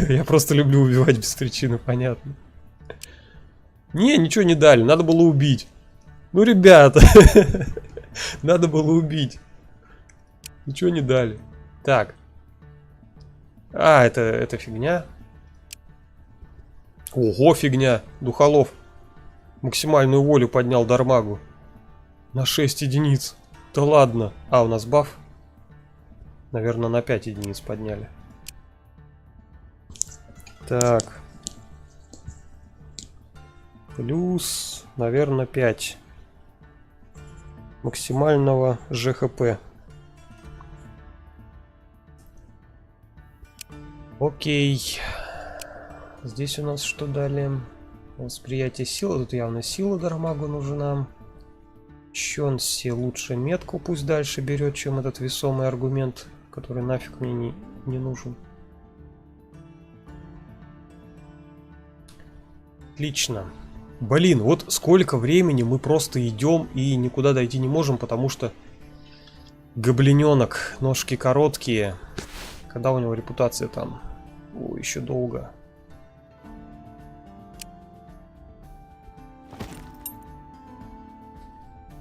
Я просто люблю убивать без причины, понятно. Не, ничего не дали, надо было убить. Ну, ребята, надо было убить. Ничего не дали. Так. А, это фигня. Ого, фигня. Духолов. Максимальную волю поднял Дармагу. На 6 единиц. Да ладно. А, у нас баф. Наверное, на 5 единиц подняли. Так. Плюс, наверное, 5. Максимального ЖХП. Окей. Здесь у нас что дали? Восприятие силы. Тут явно сила Дармагу нужна. Чонси лучше метку пусть дальше берет, чем этот весомый аргумент, который нафиг мне не нужен. Отлично. Блин, вот сколько времени мы просто идем и никуда дойти не можем, потому что гоблиненок, ножки короткие. Когда у него репутация там? О, еще долго.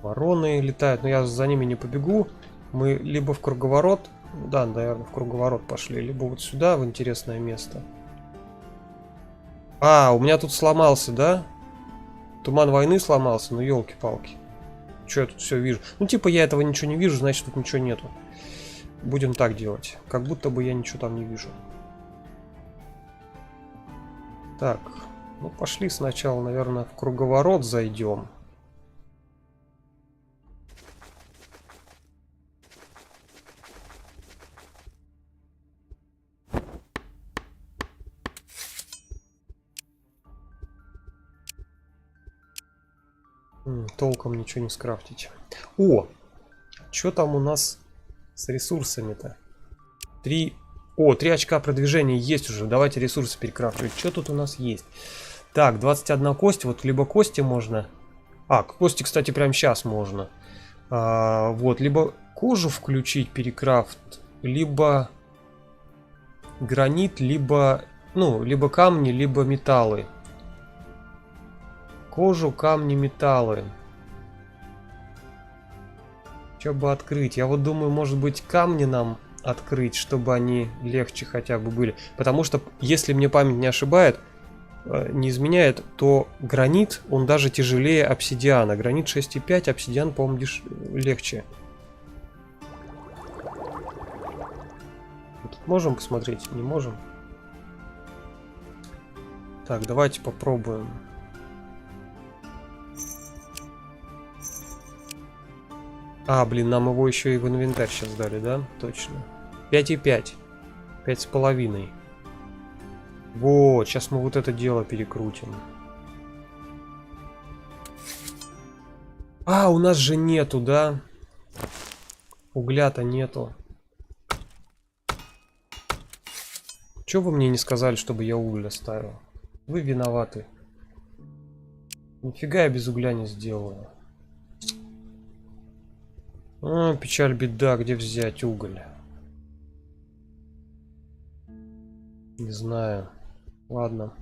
Вороны летают, но я за ними не побегу. Мы либо в круговорот, да, наверное, в круговорот пошли, либо вот сюда, в интересное место. А, у меня тут сломался, да? Туман войны сломался, ну елки-палки. Че я тут все вижу? Ну типа я этого ничего не вижу, значит тут ничего нету. Будем так делать. Как будто бы я ничего там не вижу. Так, ну пошли сначала, наверное, в круговорот зайдем. Толком ничего не скрафтить. О! Что там у нас с ресурсами-то? 3 очка продвижения есть уже. Давайте ресурсы перекрафтывать. Что тут у нас есть? Так, 21 кость. Вот либо кости можно. А, кости, кстати, прямо сейчас можно. Вот, либо кожу включить, перекрафт, либо гранит, либо, ну, либо камни, либо металлы. Кожу, камни, металлы. Что бы открыть? Я вот думаю, может быть, камни нам открыть, чтобы они легче хотя бы были. Потому что, если мне память не ошибает, не изменяет, то гранит, он даже тяжелее обсидиана. Гранит 6,5, обсидиан, по-моему, легче. Тут можем посмотреть? Не можем. Так, давайте попробуем. А, блин, нам его еще и в инвентарь сейчас дали, да? Точно. 5,5. 5,5. Вот, сейчас мы вот это дело перекрутим. А, у нас же нету, да? Угля-то нету. Чего вы мне не сказали, чтобы я уголь оставил? Вы виноваты. Нифига я без угля не сделаю. Печаль, беда, где взять уголь? Не знаю. Ладно.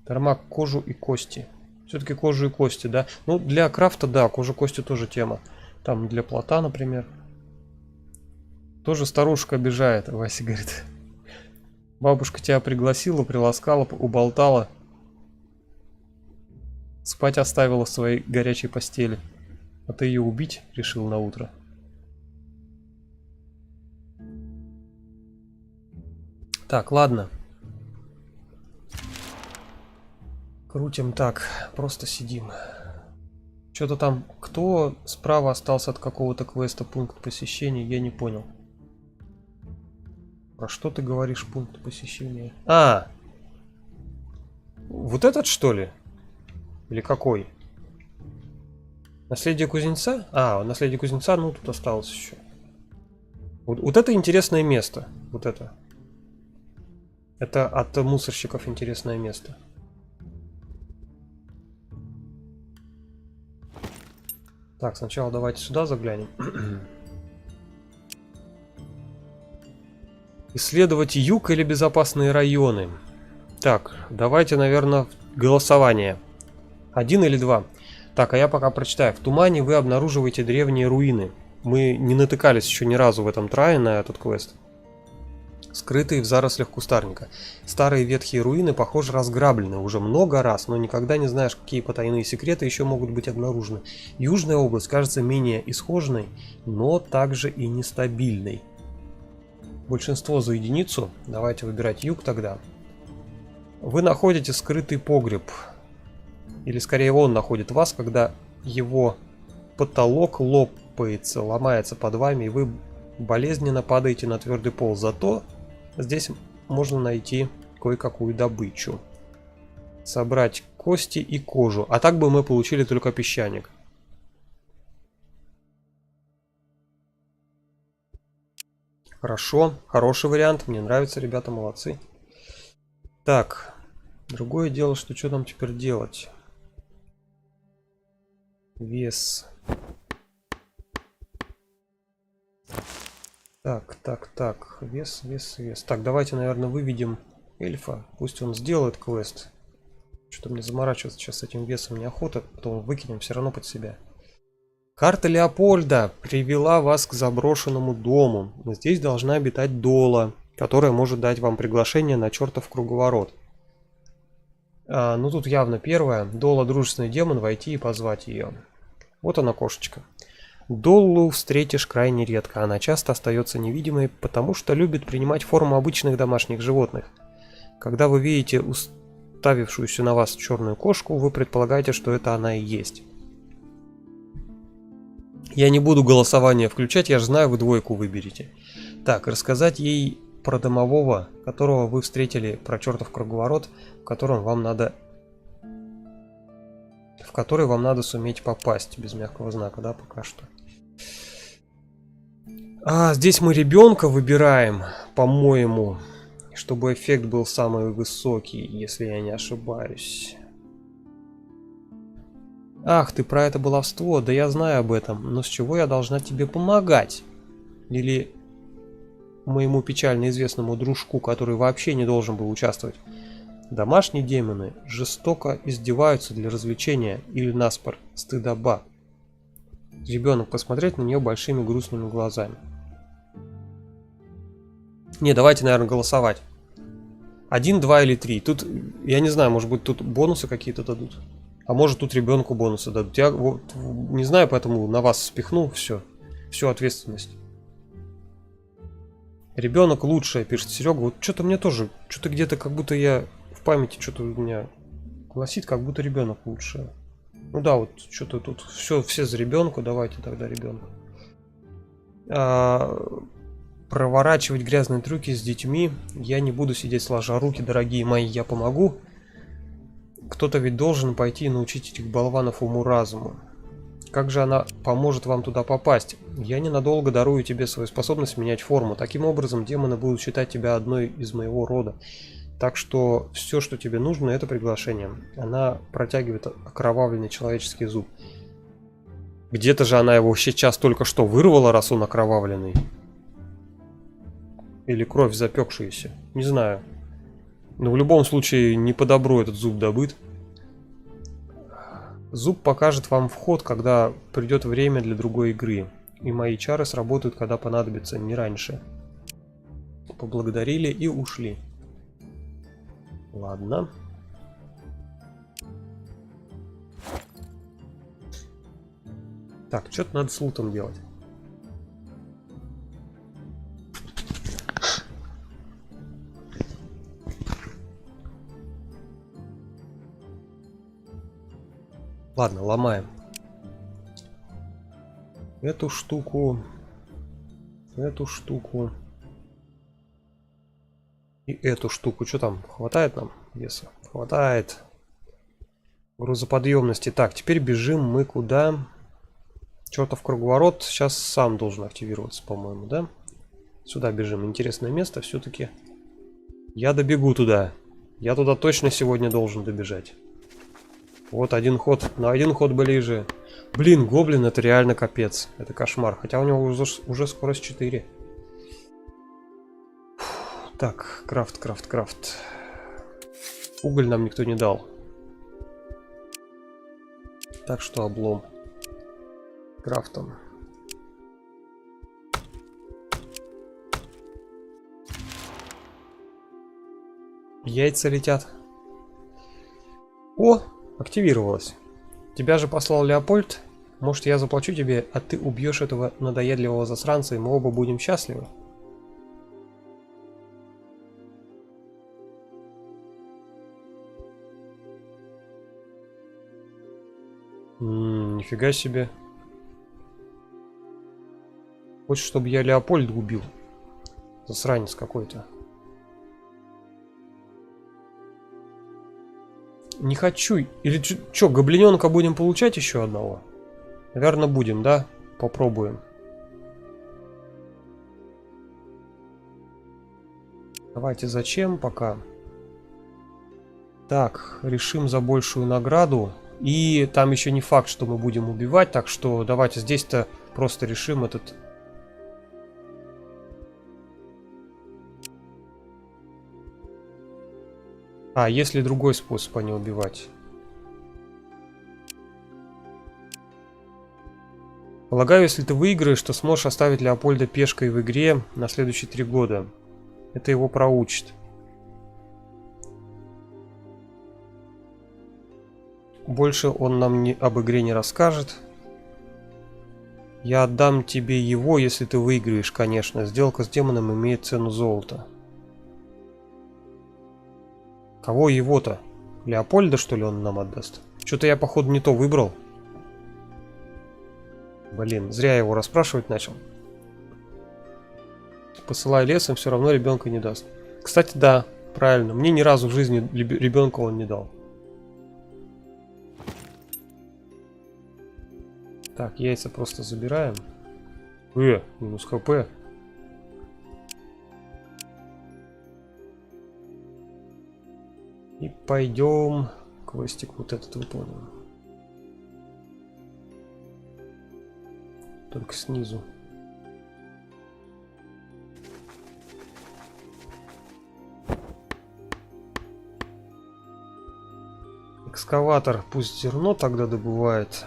Дармак, кожу и кости. Все-таки кожу и кости, да? Ну, для крафта, да, кожу и кости тоже тема. Там для плота, например. Тоже старушка обижает, Вася говорит. Бабушка тебя пригласила, приласкала, уболтала. Спать оставила в своей горячей постели. А ты ее убить решил на утро. Так, ладно. Крутим так, просто сидим. Что-то там, кто справа остался от какого-то квеста, пункт посещения, я не понял. Про что ты говоришь, пункт посещения? Вот этот, что ли? Или какой? Наследие кузнеца? Наследие кузнеца, ну тут осталось еще. Вот это интересное место. Вот это. Это от мусорщиков интересное место. Так, сначала давайте сюда заглянем. Исследовать юг или безопасные районы? Так, давайте, наверное, голосование. 1 или 2? Так, а я пока прочитаю. В тумане вы обнаруживаете древние руины. Мы не натыкались еще ни разу в этом трае на этот квест. Скрытые в зарослях кустарника. Старые ветхие руины, похоже, разграблены уже много раз, но никогда не знаешь, какие потайные секреты еще могут быть обнаружены. Южная область кажется менее исхоженной, но также и нестабильной. Большинство за единицу. Давайте выбирать юг тогда. Вы находите скрытый погреб. Или скорее он находит вас, когда его потолок лопается, ломается под вами, и вы болезненно падаете на твердый пол. Зато здесь можно найти кое-какую добычу. Собрать кости и кожу. А так бы мы получили только песчаник. Хорошо, хороший вариант. Мне нравится, ребята, молодцы. Так, другое дело, что нам теперь делать? Вес. Так. Вес. Так, давайте, наверное, выведем эльфа. Пусть он сделает квест. Что-то мне заморачиваться сейчас с этим весом неохота. Потом выкинем все равно под себя. Карта Леопольда привела вас к заброшенному дому. Здесь должна обитать Дола, которая может дать вам приглашение на чертов круговорот. Ну тут явно первое. Дола — дружественный демон, войти и позвать ее. Вот она, кошечка. Доллу встретишь крайне редко. Она часто остается невидимой, потому что любит принимать форму обычных домашних животных. Когда вы видите уставившуюся на вас черную кошку, вы предполагаете, что это она и есть. Я не буду голосование включать, я же знаю, вы двойку выберете. Так, рассказать ей про домового, которого вы встретили, про чертов круговорот, в который вам надо суметь попасть. Без мягкого знака, да, пока что. Здесь мы ребенка выбираем, по-моему, чтобы эффект был самый высокий, если я не ошибаюсь. Ах, ты про это баловство, да я знаю об этом, но с чего я должна тебе помогать? Или моему печально известному дружку, который вообще не должен был участвовать. Домашние демоны жестоко издеваются для развлечения или наспор, стыдоба. Ребенок посмотреть на нее большими грустными глазами. Не, давайте, наверное, голосовать. 1, 2 или 3. Тут, я не знаю, может быть, тут бонусы какие-то дадут. А может, тут ребенку бонусы дадут. Я вот не знаю, поэтому на вас спихну всю ответственность. Ребенок лучшее, пишет Серега. Вот что-то мне тоже, что-то где-то как будто я в памяти, что-то у меня гласит, как будто ребенок лучшее. Ну да, вот что-то тут все за ребенка, давайте тогда ребенка. Проворачивать грязные трюки с детьми я не буду сидеть сложа руки, дорогие мои, я помогу. Кто-то ведь должен пойти и научить этих болванов уму-разуму. Как же она поможет вам туда попасть? Я ненадолго дарую тебе свою способность менять форму. Таким образом, демоны будут считать тебя одной из моего рода. Так что все, что тебе нужно, это приглашение. Она протягивает окровавленный человеческий зуб. Где-то же она его сейчас только что вырвала, раз он окровавленный. Или кровь запекшаяся. Не знаю. Но в любом случае не по добру этот зуб добыт. Зуб покажет вам вход, когда придет время для другой игры. И мои чары сработают, когда понадобится, не раньше. Поблагодарили и ушли. Ладно. Так, что-то надо с лутом делать. Ладно, ломаем. Эту штуку. Эту штуку. И эту штуку. Что там? Хватает нам веса? Хватает. Грузоподъемности. Так, теперь бежим мы куда? Чертов круговорот сейчас сам должен активироваться, по-моему, да? Сюда бежим. Интересное место все-таки. Я добегу туда. Я туда точно сегодня должен добежать. Вот один ход. На один ход ближе. Блин, гоблин это реально капец. Это кошмар. Хотя у него уже скорость 4. Так, крафт. Уголь нам никто не дал. Так что облом. Крафтом. Яйца летят. О, активировалось. Тебя же послал Леопольд. Может, я заплачу тебе, а ты убьешь этого надоедливого засранца, и мы оба будем счастливы. Нифига себе. Хочешь, чтобы я Леопольда убил? Засранец какой-то. Не хочу. Или что, гоблиненка будем получать еще одного? Наверное, будем, да? Попробуем. Давайте зачем пока. Так, решим за большую награду. И там еще не факт, что мы будем убивать. Так что давайте здесь-то просто решим этот... А, есть ли другой способ, а не убивать? Полагаю, если ты выиграешь, то сможешь оставить Леопольда пешкой в игре на следующие 3 года. Это его проучит. Больше он нам об игре не расскажет. Я отдам тебе его, если ты выиграешь, конечно. Сделка с демоном имеет цену золота. Кого его-то? Леопольда, что ли, он нам отдаст? Что-то я, походу, не то выбрал. Блин, зря я его расспрашивать начал. Посылай лесом, все равно ребенка не даст. Кстати, да, правильно. Мне ни разу в жизни ребенка он не дал. Так, яйца просто забираем. Минус хп. И пойдем квестик вот этот выполним. Только снизу. Экскаватор пусть зерно тогда добывает.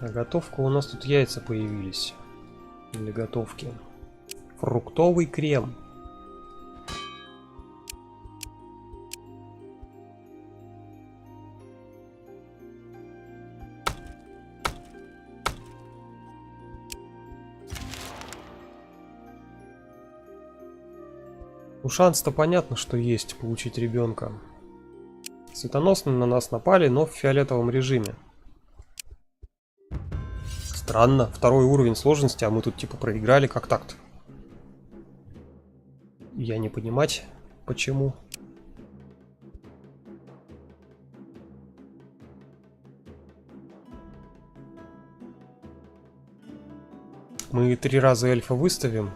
А готовка, у нас тут яйца появились. Для готовки. Фруктовый крем. Ну, шанс-то понятно, что есть получить ребенка. Светоносные на нас напали, но в фиолетовом режиме. Странно, 2-й уровень сложности, а мы тут типа проиграли. Как так-то? Я не понимать, почему. Мы 3 раза эльфа выставим.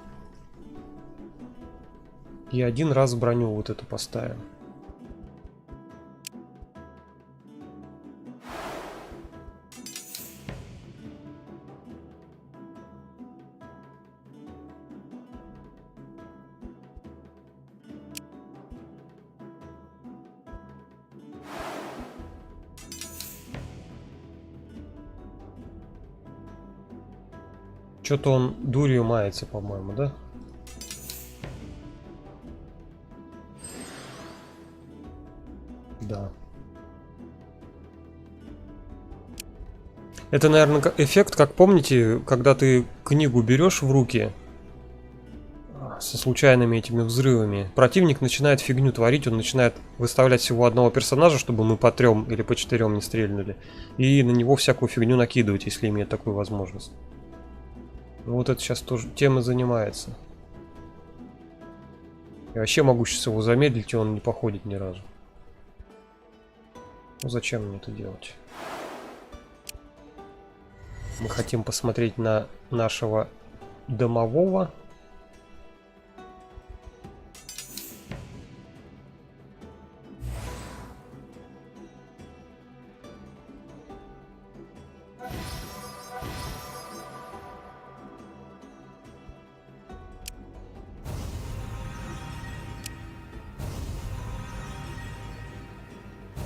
И 1 раз броню вот эту поставим. Что-то он дурью мается, по-моему, да? Да. Это, наверное, эффект, как помните, когда ты книгу берешь в руки со случайными этими взрывами, противник начинает фигню творить, он начинает выставлять всего одного персонажа, чтобы мы по 3 или по 4 не стрельнули, и на него всякую фигню накидывать, если имеет такую возможность. Ну, вот это сейчас тоже тема занимается. Я вообще могу сейчас его замедлить, и он не походит ни разу. Ну зачем мне это делать? Мы хотим посмотреть на нашего домового.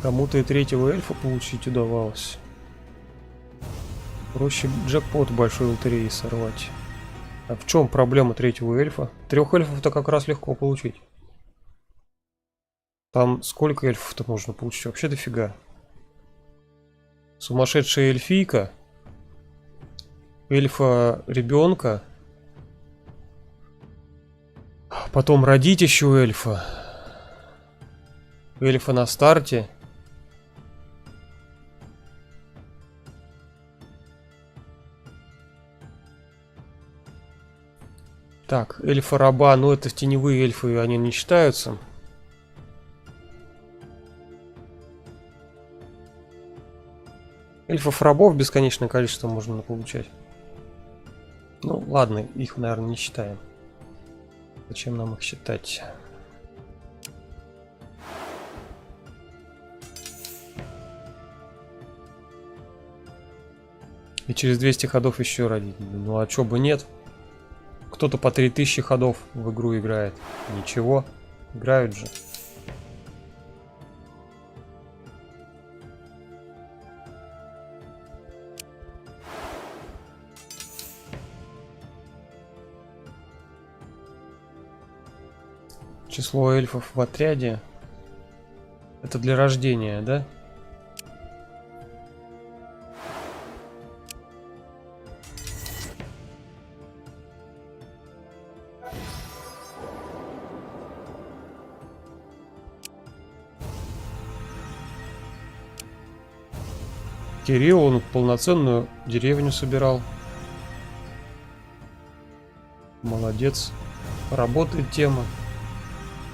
Кому-то и 3-го эльфа получить удавалось. Проще джекпот большой лотереи сорвать. А в чем проблема 3-го эльфа? 3 эльфов-то как раз легко получить. Там сколько эльфов-то можно получить? Вообще дофига. Сумасшедшая эльфийка. Эльфа ребенка. Потом родить еще эльфа. Эльфа на старте. Так, эльфа-раба, ну это теневые эльфы, они не считаются. Эльфов-рабов бесконечное количество можно получать. Ну ладно, их, наверное, не считаем. Зачем нам их считать? И через 200 ходов еще родить. Ну а чё бы нет? Кто-то по 3000 ходов в игру играет. Ничего, играют же. Число эльфов в отряде. Это для рождения, да? Кирилл, он полноценную деревню собирал. Молодец. Работает тема.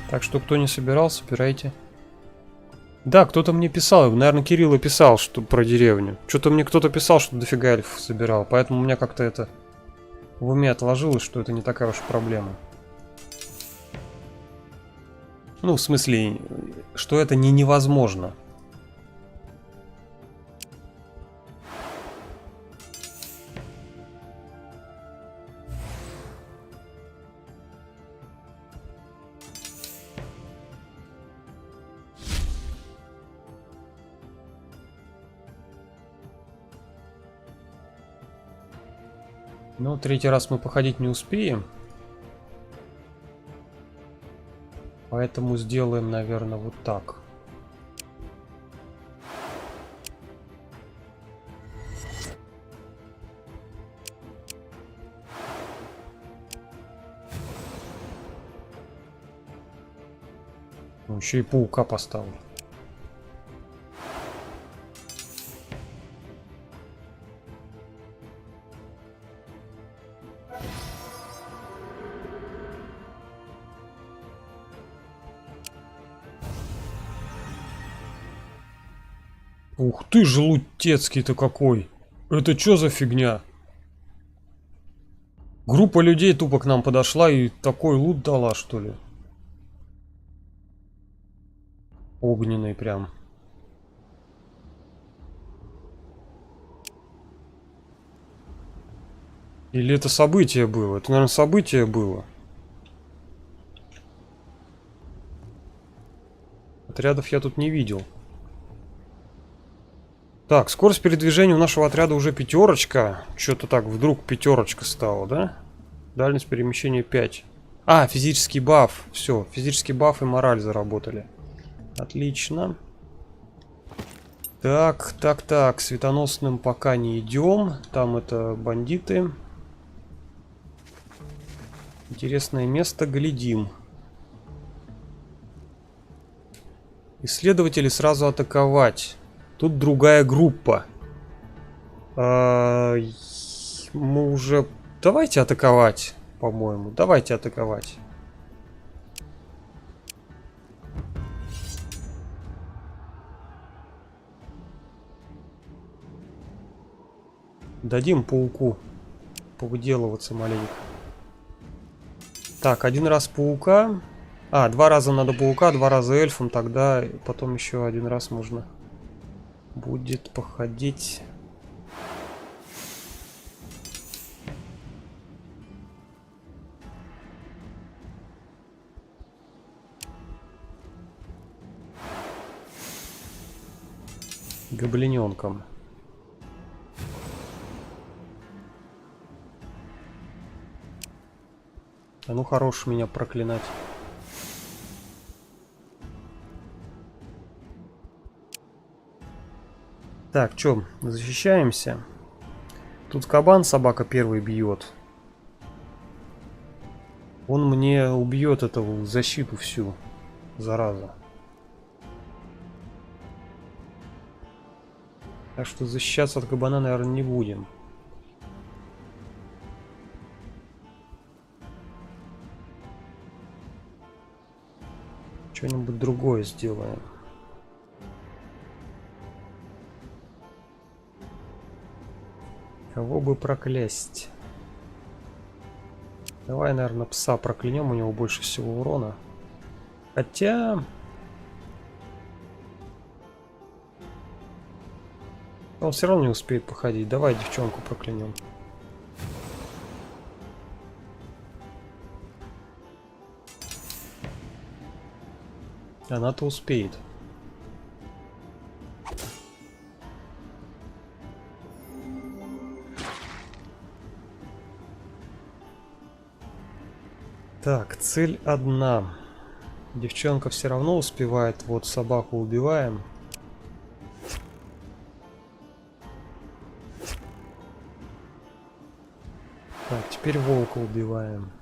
Так что, кто не собирал, собирайте. Да, кто-то мне писал, наверное, Кирилл писал, что про деревню. Что-то мне кто-то писал, что дофига эльфов собирал. Поэтому у меня как-то это в уме отложилось, что это не такая уж проблема. Ну, в смысле, что это не невозможно. Но 3-й раз мы походить не успеем. Поэтому сделаем, наверное, вот так. Ну, еще и паука поставлю. Ух ты, желудецкий-то какой! Это что за фигня? Группа людей тупо к нам подошла и такой лут дала, что ли? Огненный прям. Или это событие было? Это, наверное, событие было. Отрядов я тут не видел. Так, скорость передвижения у нашего отряда уже 5. Что-то так вдруг 5 стало, да? Дальность перемещения 5. А, физический баф. Все, физический баф и мораль заработали. Отлично. Так, так, так. Светоносным пока не идем. Там это бандиты. Интересное место, глядим. Исследователи сразу атаковать. Тут другая группа. Мы уже... Давайте атаковать, по-моему. Давайте атаковать. Дадим пауку повыделываться маленько. Так, 1 раз паука. А, 2 раза надо паука, 2 раза эльфом. Тогда потом еще 1 раз можно будет походить. Гоблиненком. А ну хорош меня проклинать. Так, чё, защищаемся. Тут кабан, собака первый бьет. Он мне убьет эту защиту всю, зараза. Так что защищаться от кабана, наверное, не будем. Что-нибудь другое сделаем. Кого бы проклясть? Давай, наверное, пса проклянем, у него больше всего урона. Хотя... Он все равно не успеет походить. Давай девчонку проклянем. Она-то успеет. Так, цель одна. Девчонка все равно успевает. Вот собаку убиваем. Так, теперь волка убиваем.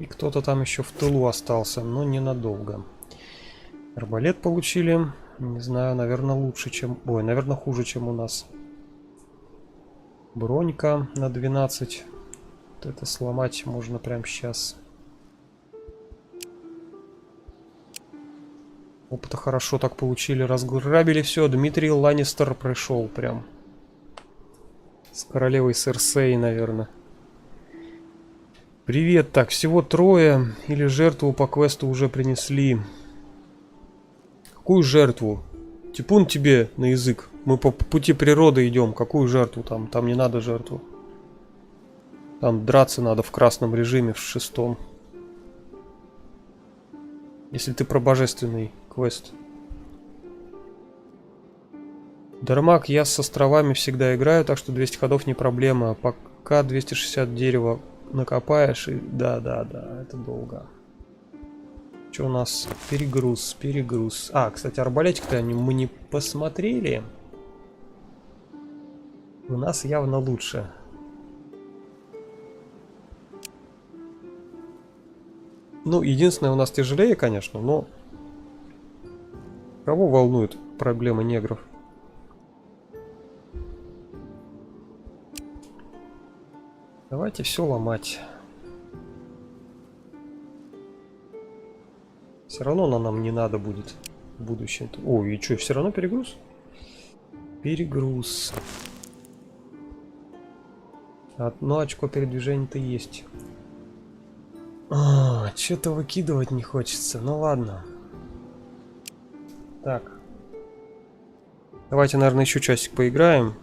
И кто-то там еще в тылу остался, но ненадолго. Арбалет получили. Не знаю, наверное, лучше, чем... Ой, наверное, хуже, чем у нас. Бронька на 12. Вот это сломать можно прямо сейчас. Опыта хорошо так получили. Разграбили все. Дмитрий Ланнистер пришел прям. С королевой Серсей, наверное. Привет. Так, всего 3. Или жертву по квесту уже принесли. Какую жертву? Типун тебе на язык. Мы по пути природы идем. Какую жертву там? Там не надо жертву. Там драться надо в красном режиме, в 6. Если ты про божественный квест. Дармак, я с островами всегда играю, так что 200 ходов не проблема. Пока 260 дерева накопаешь, и да, это долго. Что у нас? Перегруз, перегруз. А, кстати, арбалетик-то мы не посмотрели. У нас явно лучше. Ну, единственное, у нас тяжелее, конечно, но... Кого волнует проблема негров? Давайте все ломать. Все равно нам не надо будет в будущем. О, и что, все равно перегруз? Перегруз. Одно очко передвижения-то есть. Что-то выкидывать не хочется. Ну ладно. Так. Давайте, наверное, еще часик поиграем.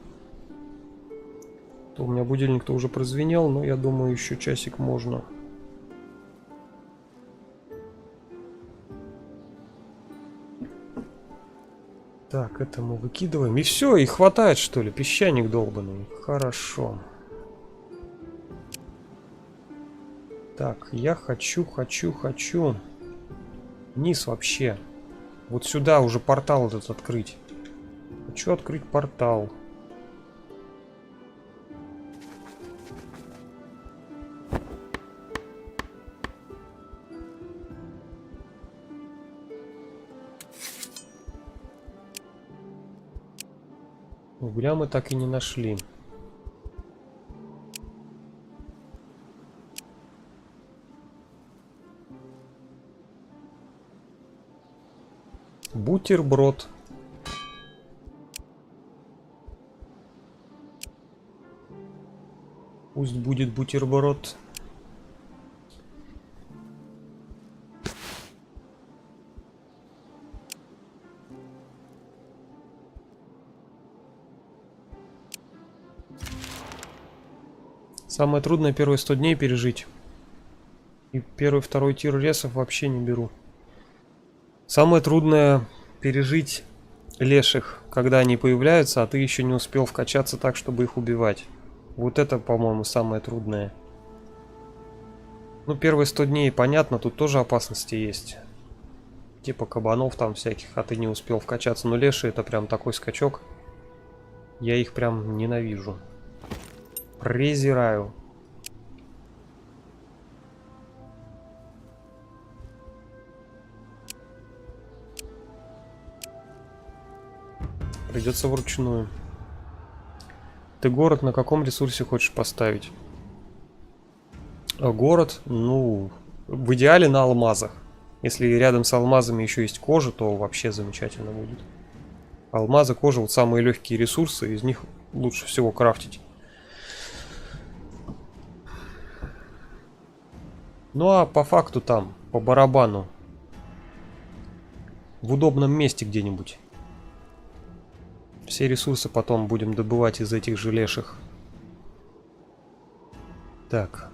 То у меня будильник-то уже прозвенел, но я думаю, еще часик можно. Так, это мы выкидываем. И все, и хватает, что ли? Песчаник долбанный. Хорошо. Так, я хочу. Вниз вообще. Вот сюда уже портал этот открыть. Хочу открыть портал. Угля мы так и не нашли. Бутерброд. Пусть будет бутерброд. Самое трудное первые 100 дней пережить. И первый, второй тир ресов вообще не беру. Самое трудное пережить леших, когда они появляются, а ты еще не успел вкачаться так, чтобы их убивать. Вот это, по-моему, самое трудное. Ну, первые 100 дней, понятно, тут тоже опасности есть. Типа кабанов там всяких, а ты не успел вкачаться. Но леши это прям такой скачок. Я их прям ненавижу. Презираю. Придется вручную. Ты город на каком ресурсе хочешь поставить? А город, ну, в идеале на алмазах. Если рядом с алмазами еще есть кожа, то вообще замечательно будет. Алмазы, кожа, вот самые легкие ресурсы, из них лучше всего крафтить. Ну а по факту там, по барабану. В удобном месте где-нибудь. Все ресурсы потом будем добывать из этих же леших. Так.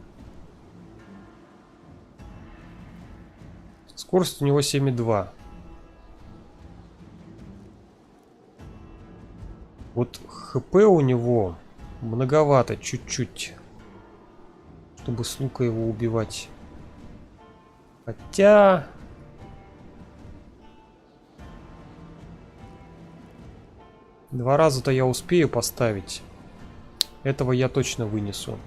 Скорость у него 7,2. Вот хп у него многовато чуть-чуть, чтобы с лука его убивать. Хотя... Два раза-то я успею поставить. Этого я точно вынесу.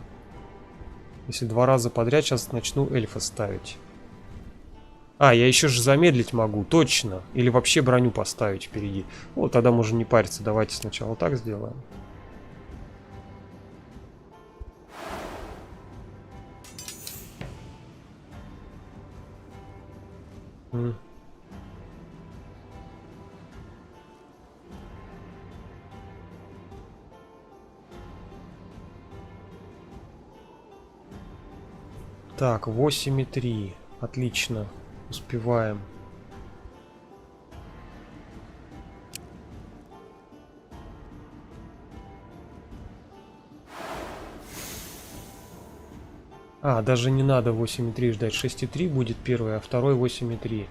Если два раза подряд сейчас начну эльфа ставить. А, я еще же замедлить могу, точно. Или вообще броню поставить впереди. Вот, тогда можно не париться. Давайте сначала так сделаем. Так, 8,3. Отлично. Успеваем. А, даже не надо 8,3 ждать. 6,3 будет первый, а второй 8,3.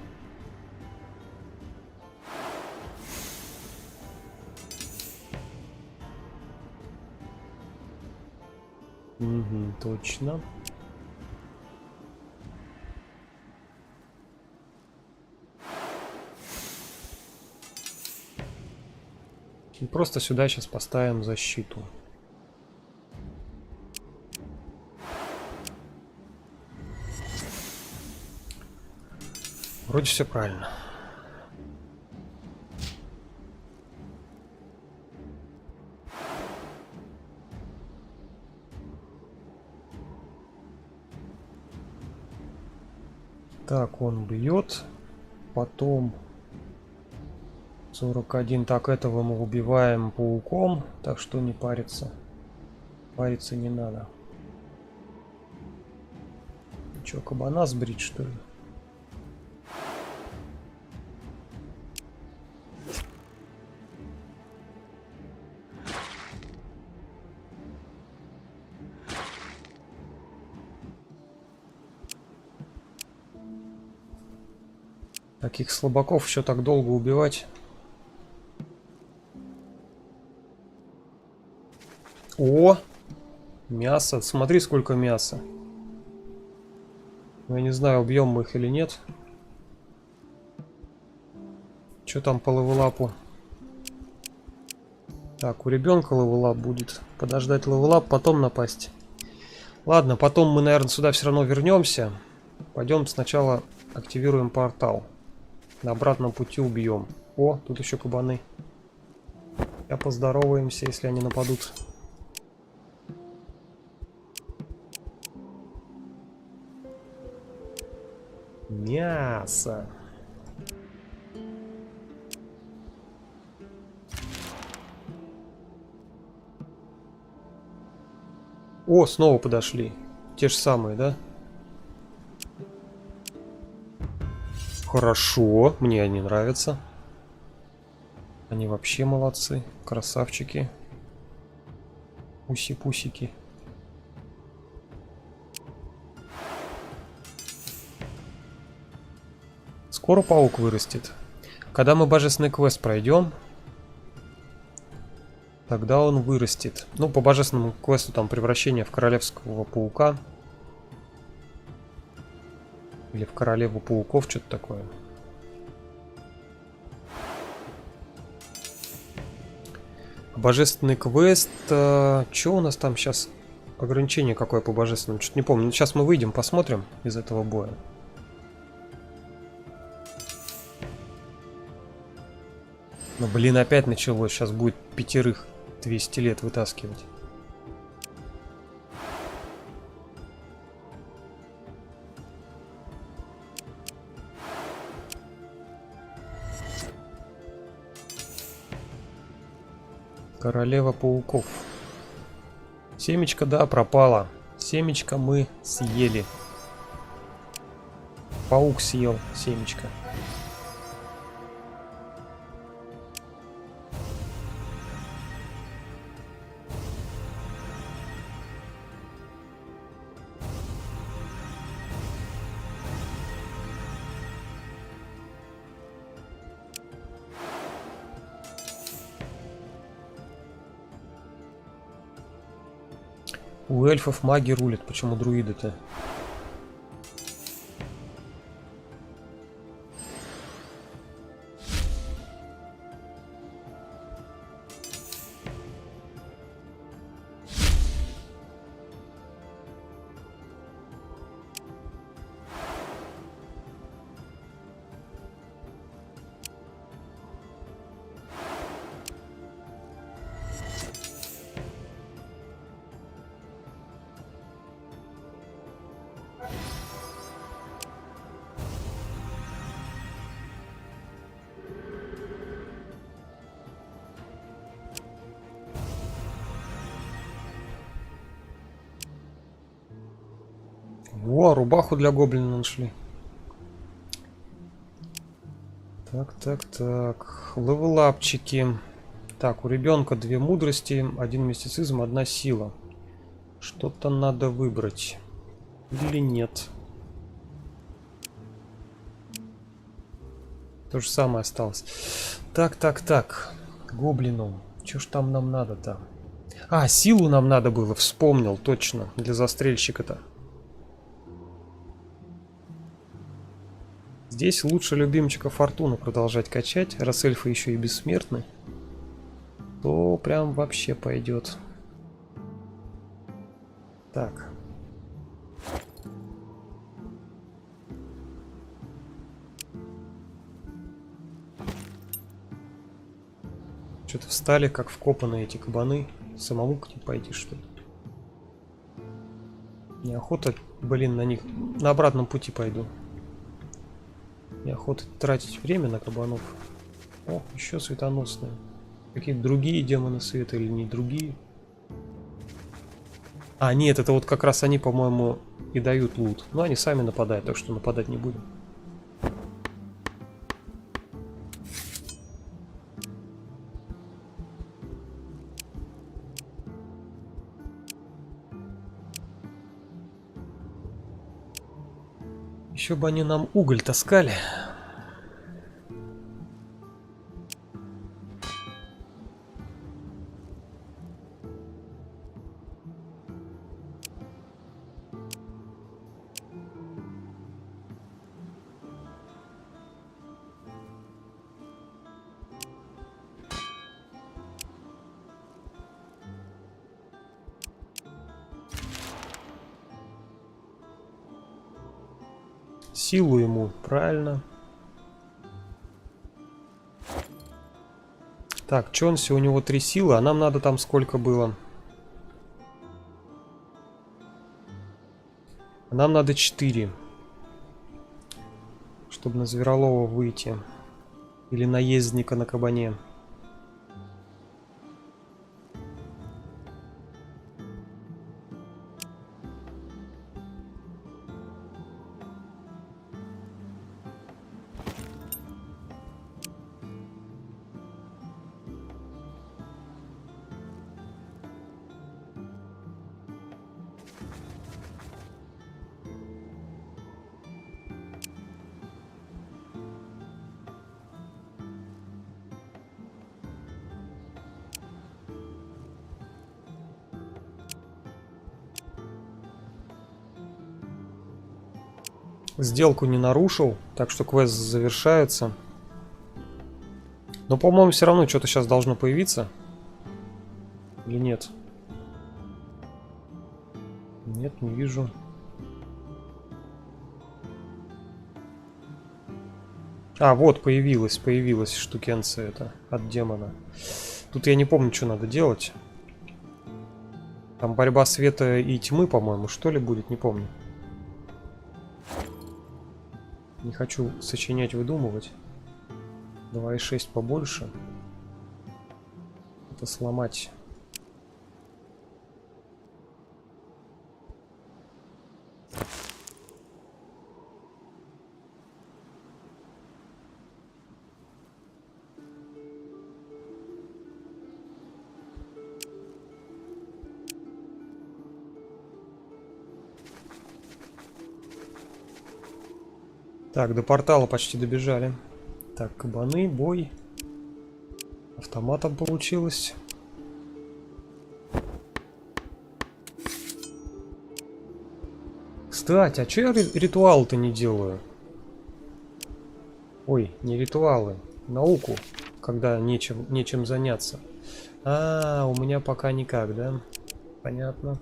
Угу, точно. И просто сюда сейчас поставим защиту. Вроде все правильно. Так, он бьет. Потом 41. Так, этого мы убиваем пауком. Так что не париться. Париться не надо. Че, кабана сбрить, что ли? Таких слабаков еще так долго убивать. О! Мясо. Смотри, сколько мяса. Я не знаю, убьем мы их или нет. Что там по левелапу? Так, у ребенка левелап будет. Подождать левелап, потом напасть. Ладно, потом мы, наверное, сюда все равно вернемся. Пойдем сначала активируем портал. На обратном пути убьем. О, тут еще кабаны. Я поздороваемся, если они нападут. Мясо. О, снова подошли. Те же самые, да? Хорошо, мне они нравятся. Они вообще молодцы. Красавчики. Уси-пусики. Скоро паук вырастет. Когда мы божественный квест пройдем, тогда он вырастет. Ну, по божественному квесту там превращение в королевского паука. Или в королеву пауков, что-то такое. Божественный квест. Что у нас там сейчас? Ограничение какое по божественному? Что-то не помню. Сейчас мы выйдем, посмотрим из этого боя. Ну, блин, опять началось. Сейчас будет 5 200 лет вытаскивать. Королева пауков. Семечко, да, пропала. Семечко мы съели. Паук съел семечко. У эльфов маги рулят, почему друиды-то? О, рубаху для гоблина нашли. Так. Левелапчики. Так, у ребенка 2 мудрости, 1 мистицизм, 1 сила. Что-то надо выбрать. Или нет. То же самое осталось. Так. Гоблину. Что ж там нам надо-то? А, силу нам надо было, вспомнил, точно. Для застрельщика-то. Здесь лучше любимчика Фортуны продолжать качать, раз эльфы еще и бессмертны, то прям вообще пойдет. Так. Что-то встали, как вкопанные эти кабаны. Самому к ним пойти, что ли? Неохота, блин, на них. На обратном пути пойду. Неохота тратить время на кабанов. О, еще светоносные. Какие-то другие демоны света или не другие? А, нет, это вот как раз они, по-моему, и дают лут. Но они сами нападают, так что нападать не будем. Еще бы они нам уголь таскали. Силу ему, правильно. Так, Чонси, у него 3 силы, а нам надо там сколько было? Нам надо 4. Чтобы на Зверолова выйти. Или наездника на кабане. Сделку не нарушил, так что квест завершается. Но, по-моему, все равно что-то сейчас должно появиться. Или нет? Нет, не вижу. А, вот появилась штукенция это от демона. Тут я не помню, что надо делать. Там борьба света и тьмы, по-моему, что ли будет, не помню. Не хочу сочинять, выдумывать. 2,6 побольше. Это сломать. Так, до портала почти добежали. Так, кабаны, бой. Автоматом получилось. Кстати, а че я ритуал-то не делаю? Ой, не ритуалы. Науку, когда нечем заняться. А, у меня пока никак, да? Понятно.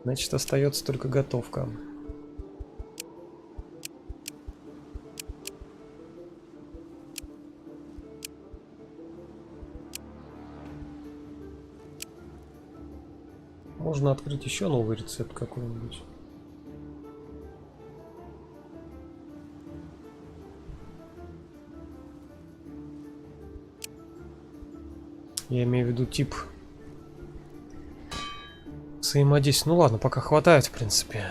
Значит, остается только готовка. Можно открыть еще новый рецепт какой-нибудь. Я имею в виду тип взаимодействия. Ну ладно, пока хватает, в принципе.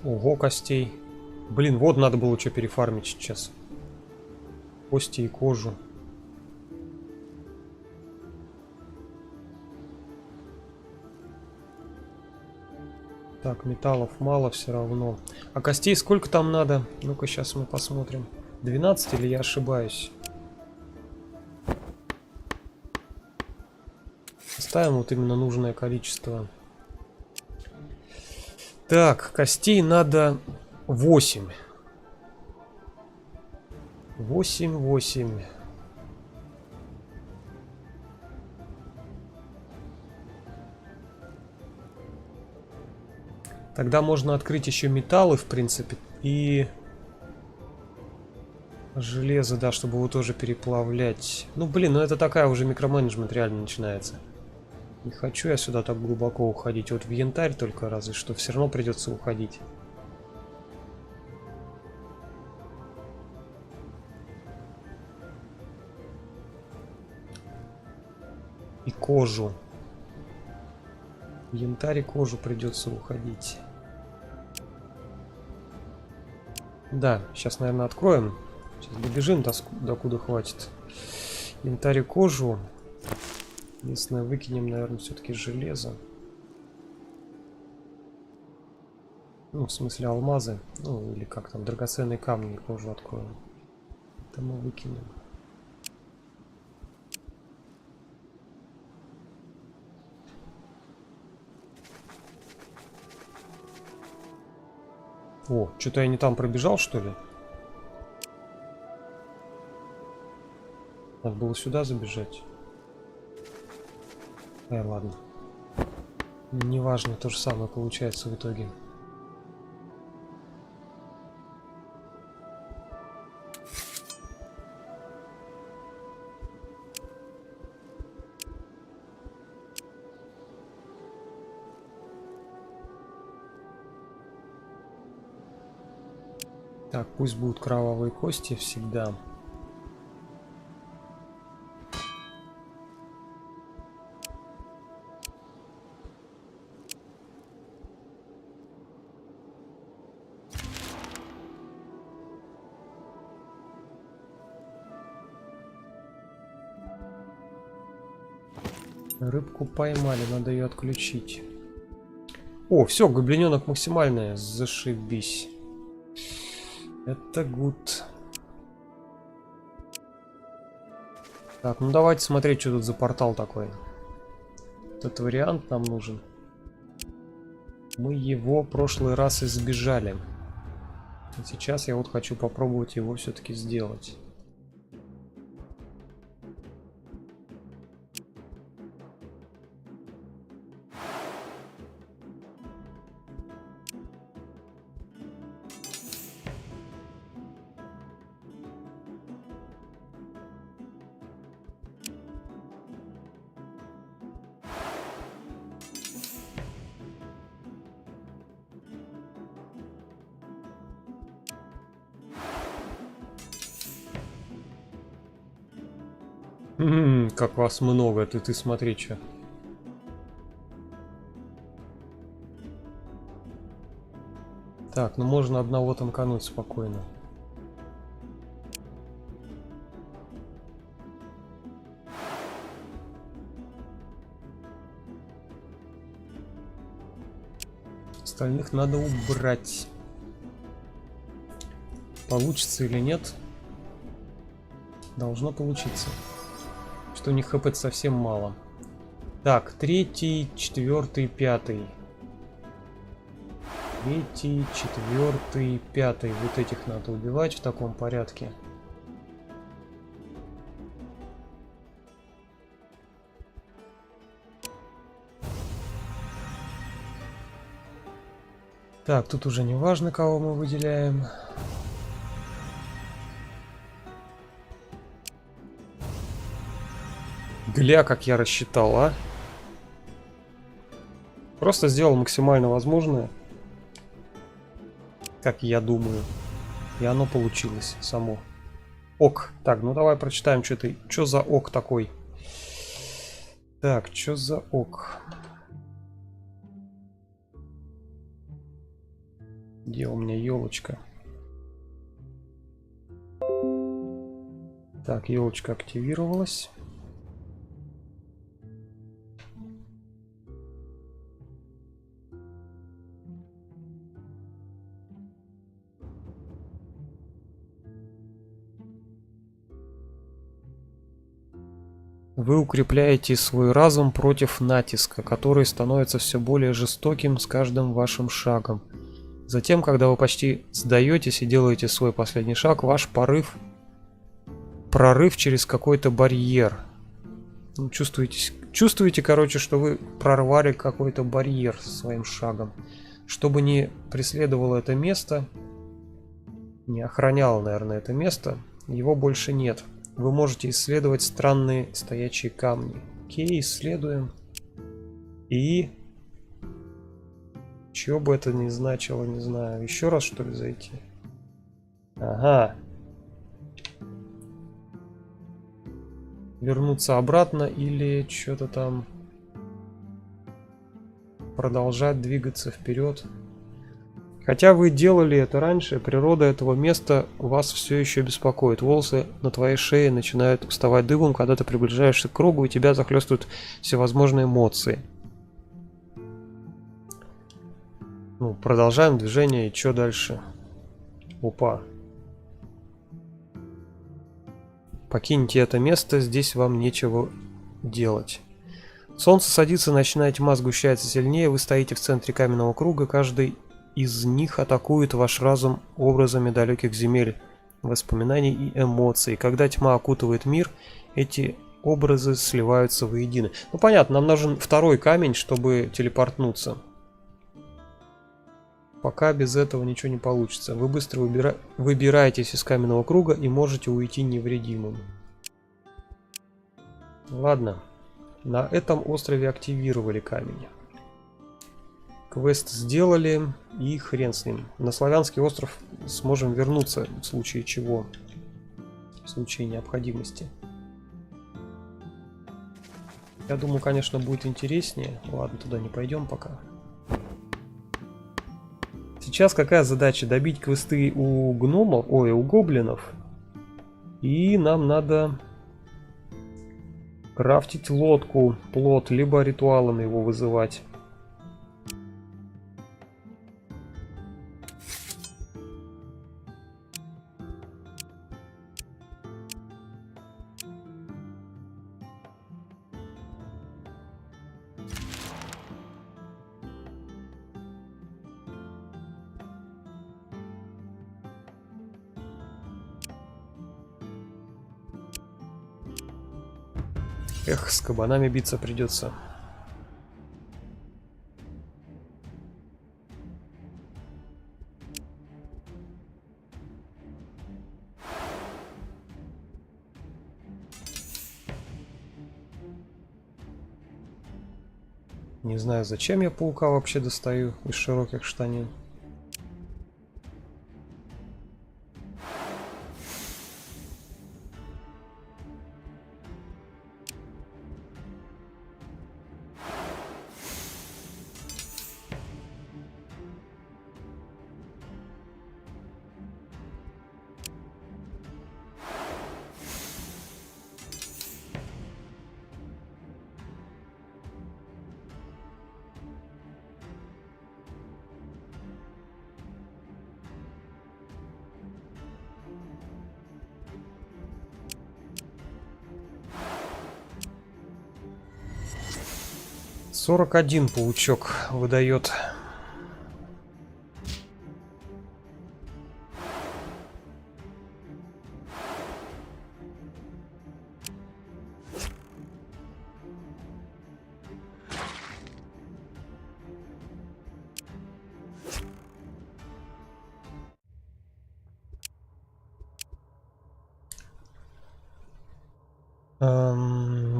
Ого, костей. Блин, вот надо было что перефармить сейчас. Кости и кожу. Так, металлов мало все равно. А костей сколько там надо? Ну-ка, сейчас мы посмотрим. 12 или я ошибаюсь? Ставим вот именно нужное количество. Так, костей надо 8. 8. Тогда можно открыть еще металлы, в принципе, и железо, да, чтобы его тоже переплавлять. Ну, блин, ну это такая уже микроменеджмент реально начинается. Не хочу я сюда так глубоко уходить. Вот в янтарь только разве что. Все равно придется уходить. И кожу. В янтарь и кожу придется уходить. Да, сейчас, наверное, откроем. Сейчас добежим докуда хватит. Янтарь и кожу. Единственное, выкинем, наверное, все-таки железо. Ну, в смысле алмазы. Ну, или как там, драгоценные камни, их тоже откроем. Это мы выкинем. О, что-то я не там пробежал, что ли? Надо было сюда забежать. Ладно. Неважно, то же самое получается в итоге. Так, пусть будут кровавые кости всегда. Рыбку поймали, надо ее отключить. О, все, гоблиненок максимальная, зашибись. Это гуд. Так, ну давайте смотреть, что тут за портал такой. Этот вариант нам нужен. Мы его в прошлый раз избежали. И сейчас я вот хочу попробовать его все-таки сделать. Как вас много, ты смотри, что. Так, ну можно одного танкануть спокойно. Остальных надо убрать. Получится или нет? Должно получиться. Что у них хп совсем мало. Так, 3, 4, 5. 3, 4, 5. Вот этих надо убивать в таком порядке. Так, тут уже не важно, кого мы выделяем. Гля, как я рассчитал, а? Просто сделал максимально возможное. Как я думаю. И оно получилось само. Ок. Так, ну давай прочитаем, что ты. Что за ок такой? Так, что за ок? Где у меня елочка? Так, елочка активировалась. Вы укрепляете свой разум против натиска, который становится все более жестоким с каждым вашим шагом. Затем, когда вы почти сдаетесь и делаете свой последний шаг, ваш прорыв через какой-то барьер. Ну, чувствуете, короче, что вы прорвали какой-то барьер своим шагом. Чтобы не преследовало это место, не охраняло, наверное, это место, его больше нет. Вы можете исследовать странные стоячие камни. Окей, исследуем. И... Чего бы это ни значило, не знаю. Еще раз, что ли, зайти? Ага. Вернуться обратно или что-то там... Продолжать двигаться вперед. Хотя вы делали это раньше, природа этого места вас все еще беспокоит. Волосы на твоей шее начинают вставать дыбом, когда ты приближаешься к кругу, и тебя захлестывают всевозможные эмоции. Ну, продолжаем движение. И что дальше? Опа. Покиньте это место, здесь вам нечего делать. Солнце садится, ночная тьма сгущается сильнее, вы стоите в центре каменного круга, каждый из них атакует ваш разум образами далеких земель, воспоминаний и эмоций. Когда тьма окутывает мир, эти образы сливаются воедино. Ну понятно, нам нужен второй камень, чтобы телепортнуться. Пока без этого ничего не получится. Вы быстро выбираетесь из каменного круга и можете уйти невредимым. Ладно. На этом острове активировали камень. Квест сделали, и хрен с ним. На Славянский остров сможем вернуться в случае чего. В случае необходимости. Я думаю, конечно, будет интереснее. Ладно, туда не пойдем пока. Сейчас какая задача? Добить квесты у гномов, ой, у гоблинов. И нам надо крафтить лодку, плот, либо ритуалами его вызывать. Эх, с кабанами биться придется. Не знаю, зачем я паука вообще достаю из широких штанин. $41 паучок выдает.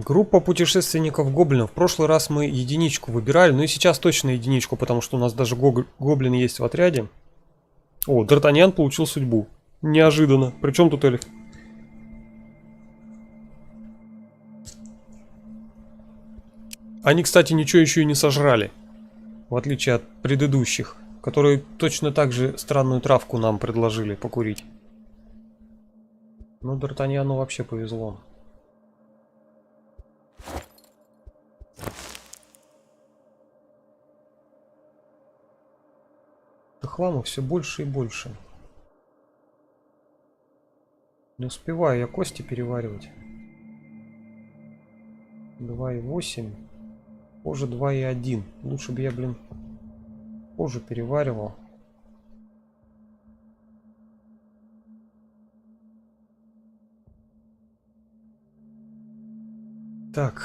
Группа путешественников гоблинов. В прошлый раз мы единичку выбирали, ну и сейчас точно единичку, потому что у нас даже гоблин есть в отряде. О, Д'Артаньян получил судьбу. Неожиданно. Причем тут эльф? Они, кстати, ничего еще и не сожрали. В отличие от предыдущих, которые точно так же странную травку нам предложили покурить. Ну, Д'Артаньяну вообще повезло. Хлама все больше и больше. Не успеваю я кости переваривать. 2,8. Позже 2,1. Лучше бы я, блин, позже переваривал. Так.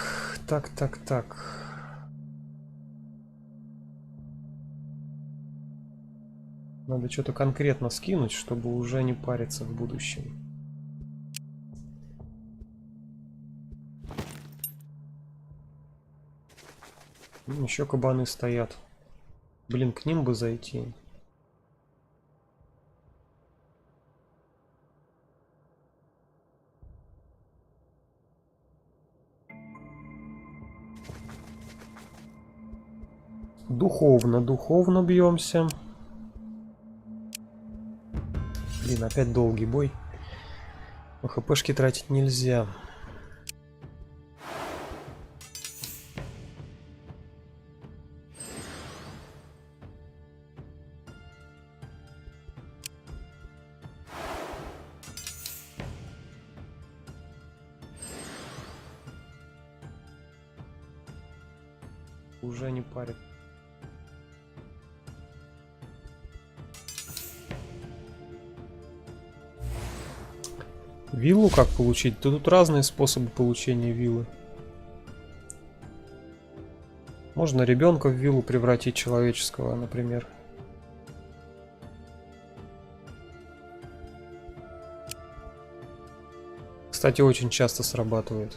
Надо что-то конкретно скинуть, чтобы уже не париться в будущем. Еще кабаны стоят. Блин, к ним бы зайти. Духовно бьемся. Блин, опять долгий бой. Но хпшки тратить нельзя. Уже не парит. Виллу как получить? Тут разные способы получения виллы. Можно ребенка в виллу превратить человеческого, например. Кстати, очень часто срабатывает.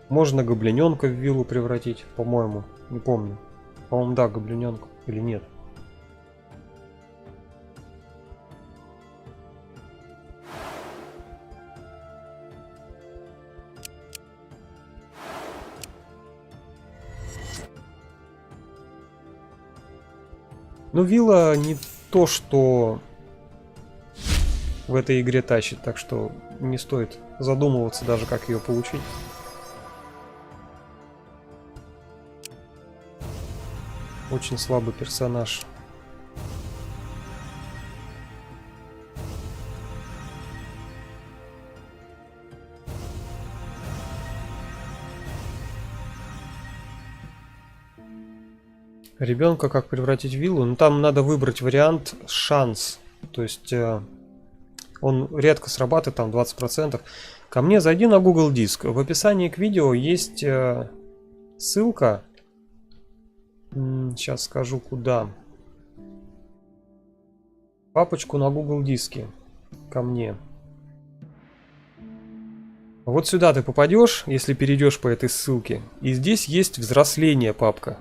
Можно гоблиненка в виллу превратить, по-моему. Не помню. По-моему, да, гоблиненка. Или нет. Но вилла не то, что в этой игре тащит, так что не стоит задумываться даже, как ее получить. Очень слабый персонаж. Ребенка как превратить в виллу? Ну там надо выбрать вариант шанс. То есть он редко срабатывает, там 20%. Ко мне зайди на Google Диск. В описании к видео есть ссылка. Сейчас скажу куда. Папочку на Google Диске. Ко мне. Вот сюда ты попадешь, если перейдешь по этой ссылке. И здесь есть взросление папка.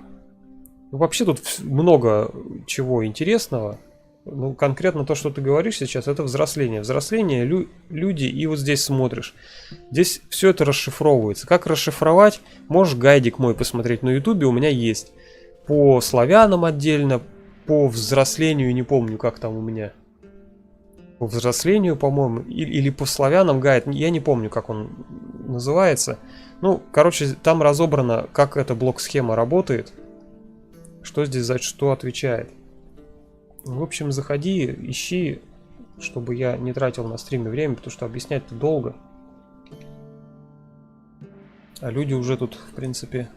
Ну, вообще тут много чего интересного. Ну, конкретно то, что ты говоришь сейчас, это взросление. Взросление, люди, и вот здесь смотришь. Здесь все это расшифровывается. Как расшифровать? Можешь гайдик мой посмотреть на ютубе, у меня есть. По славянам отдельно, по взрослению, не помню, как там у меня. По взрослению, по-моему, или по славянам гайд, я не помню, как он называется. Ну, короче, там разобрано, как эта блок-схема работает. Что здесь за что отвечает. В общем, заходи, ищи, чтобы я не тратил на стриме время, потому что объяснять-то долго. А люди уже тут, в принципе,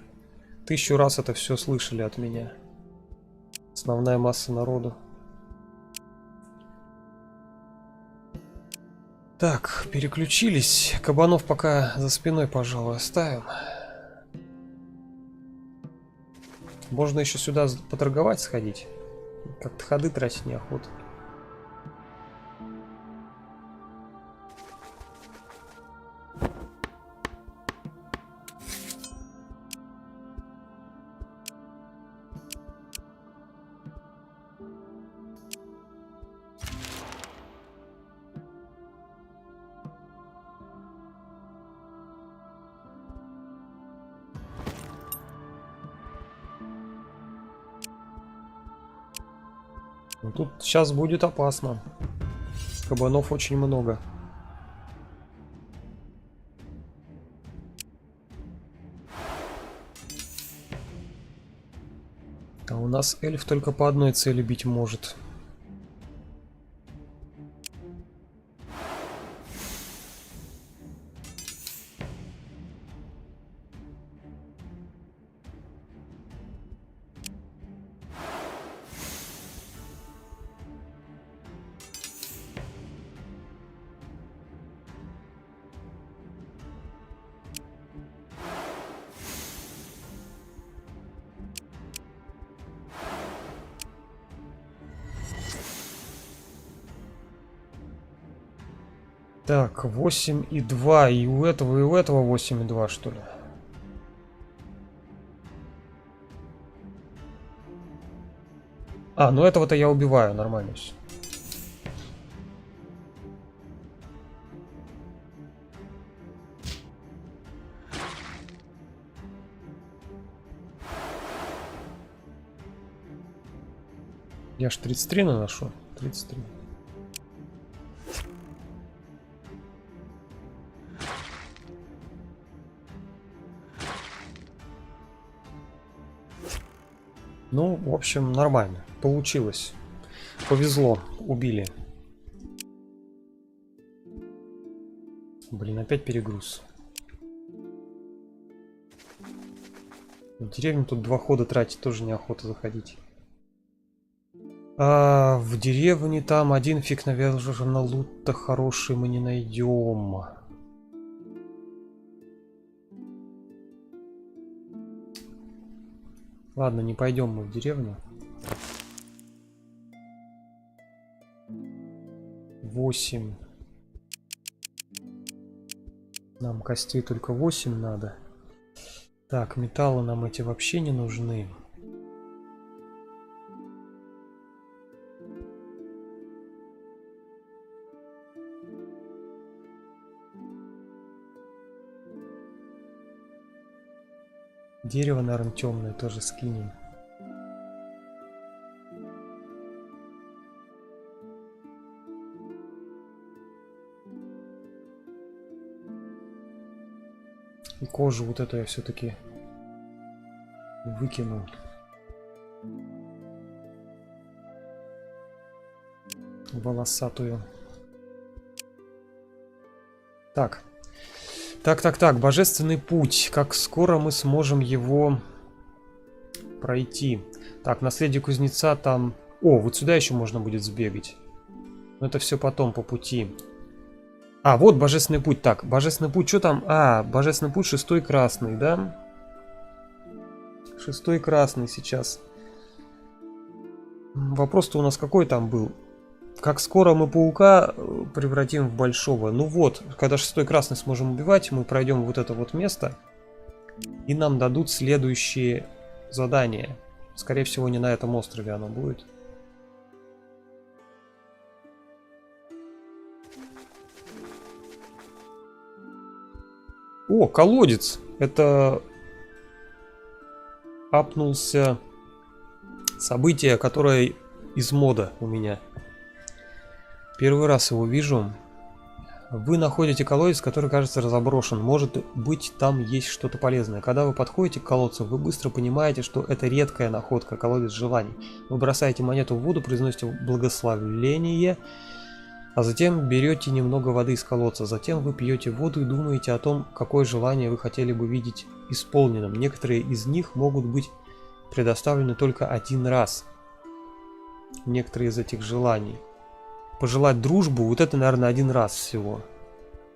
1000 раз это все слышали от меня. Основная масса народу. Так, переключились. Кабанов пока за спиной, пожалуй, оставим. Можно еще сюда поторговать сходить. Как-то ходы тратить неохота. Ну, тут сейчас будет опасно. Кабанов очень много. А у нас эльф только по одной цели бить может. Так, 8,2. И у этого 8,2, что ли? А, ну этого-то я убиваю, нормально все. Я ж 33 наношу. 33. Ну, в общем, нормально. Получилось. Повезло. Убили. Блин, опять перегруз. В деревню тут 2 хода тратить тоже неохота заходить. А в деревне там один фиг, наверное, лут-то хороший мы не найдем. Ладно, не пойдем мы в деревню. 8. Нам костей только 8 надо. Так, металлы нам эти вообще не нужны. Дерево, наверное, темное тоже скинем. И кожу вот эту я все-таки выкину. Волосатую. Так. Так, божественный путь. Как скоро мы сможем его пройти? Так, наследие кузнеца там... О, вот сюда еще можно будет сбегать. Но это все потом по пути. А, вот божественный путь. Так, божественный путь, что там? А, божественный путь 6-й красный, да? 6-й красный сейчас. Вопрос-то у нас какой там был? Как скоро мы паука превратим в большого? Ну вот, когда 6-й красный сможем убивать, мы пройдем вот это вот место. И нам дадут следующие задания. Скорее всего, не на этом острове оно будет. О, колодец! Это апнулся событие, которое из мода у меня. Первый раз его вижу. Вы находите колодец, который кажется разоброшен. Может быть, там есть что-то полезное. Когда вы подходите к колодцу, вы быстро понимаете, что это редкая находка, колодец желаний. Вы бросаете монету в воду, произносите благословление, а затем берете немного воды из колодца. Затем вы пьете воду и думаете о том, какое желание вы хотели бы видеть исполненным. Некоторые из них могут быть предоставлены только один раз. Некоторые из этих желаний. Пожелать дружбу, вот это, наверное, один раз всего.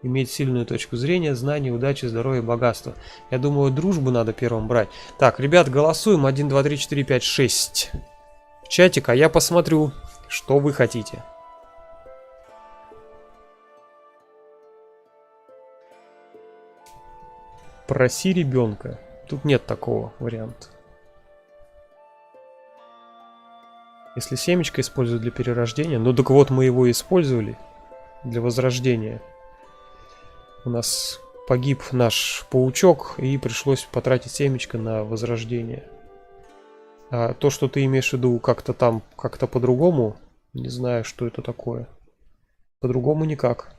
Иметь сильную точку зрения, знания, удачи, здоровья, богатства. Я думаю, дружбу надо первым брать. Так, ребят, голосуем. 1, 2, 3, 4, 5, 6. В чатик, а я посмотрю, что вы хотите. Проси ребенка. Тут нет такого варианта. Если семечко используют для перерождения, ну так вот мы его использовали для возрождения. У нас погиб наш паучок и пришлось потратить семечко на возрождение. А то, что ты имеешь в виду как-то там, как-то по-другому, не знаю, что это такое. По-другому никак.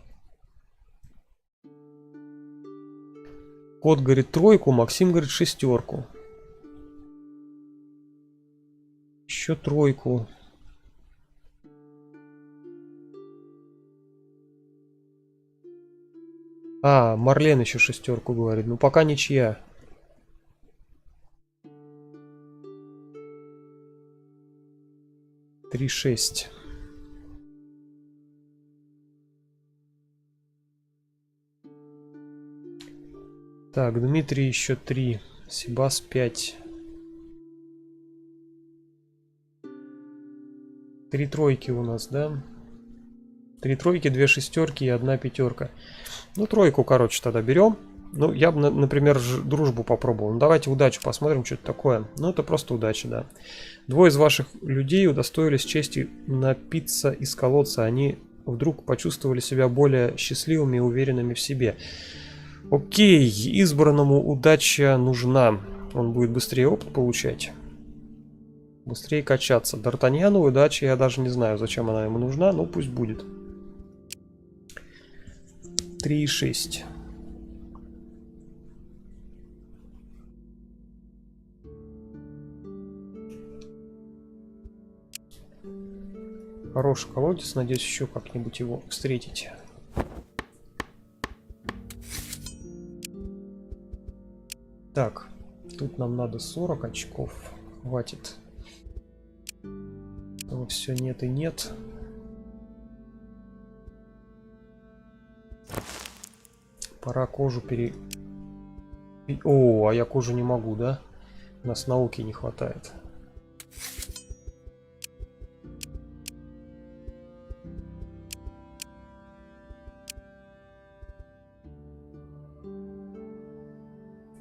Кот говорит 3, Максим говорит 6. Еще 3. А, Марлен еще 6 говорит. Ну пока ничья. Три, 6. Так, Дмитрий еще 3. Себас 5. 3 тройки у нас, да? 3 тройки, 2 шестерки и 1 5. Ну, 3, короче, тогда берем. Ну, я бы, например, дружбу попробовал. Ну, давайте удачу посмотрим, что это такое. Ну, это просто удача, да. 2 из ваших людей удостоились чести напиться из колодца. Они вдруг почувствовали себя более счастливыми и уверенными в себе. Окей, избранному удача нужна. Он будет быстрее опыт получать. Быстрее качаться. Д'Артаньяну удача, я даже не знаю, зачем она ему нужна, но пусть будет. 3 и 6. Хороший колодец, надеюсь, еще как-нибудь его встретить. Так, Тут нам надо 40 очков. Хватит. Все нет и нет. Пора кожу О, а я кожу не могу, да? У нас науки не хватает.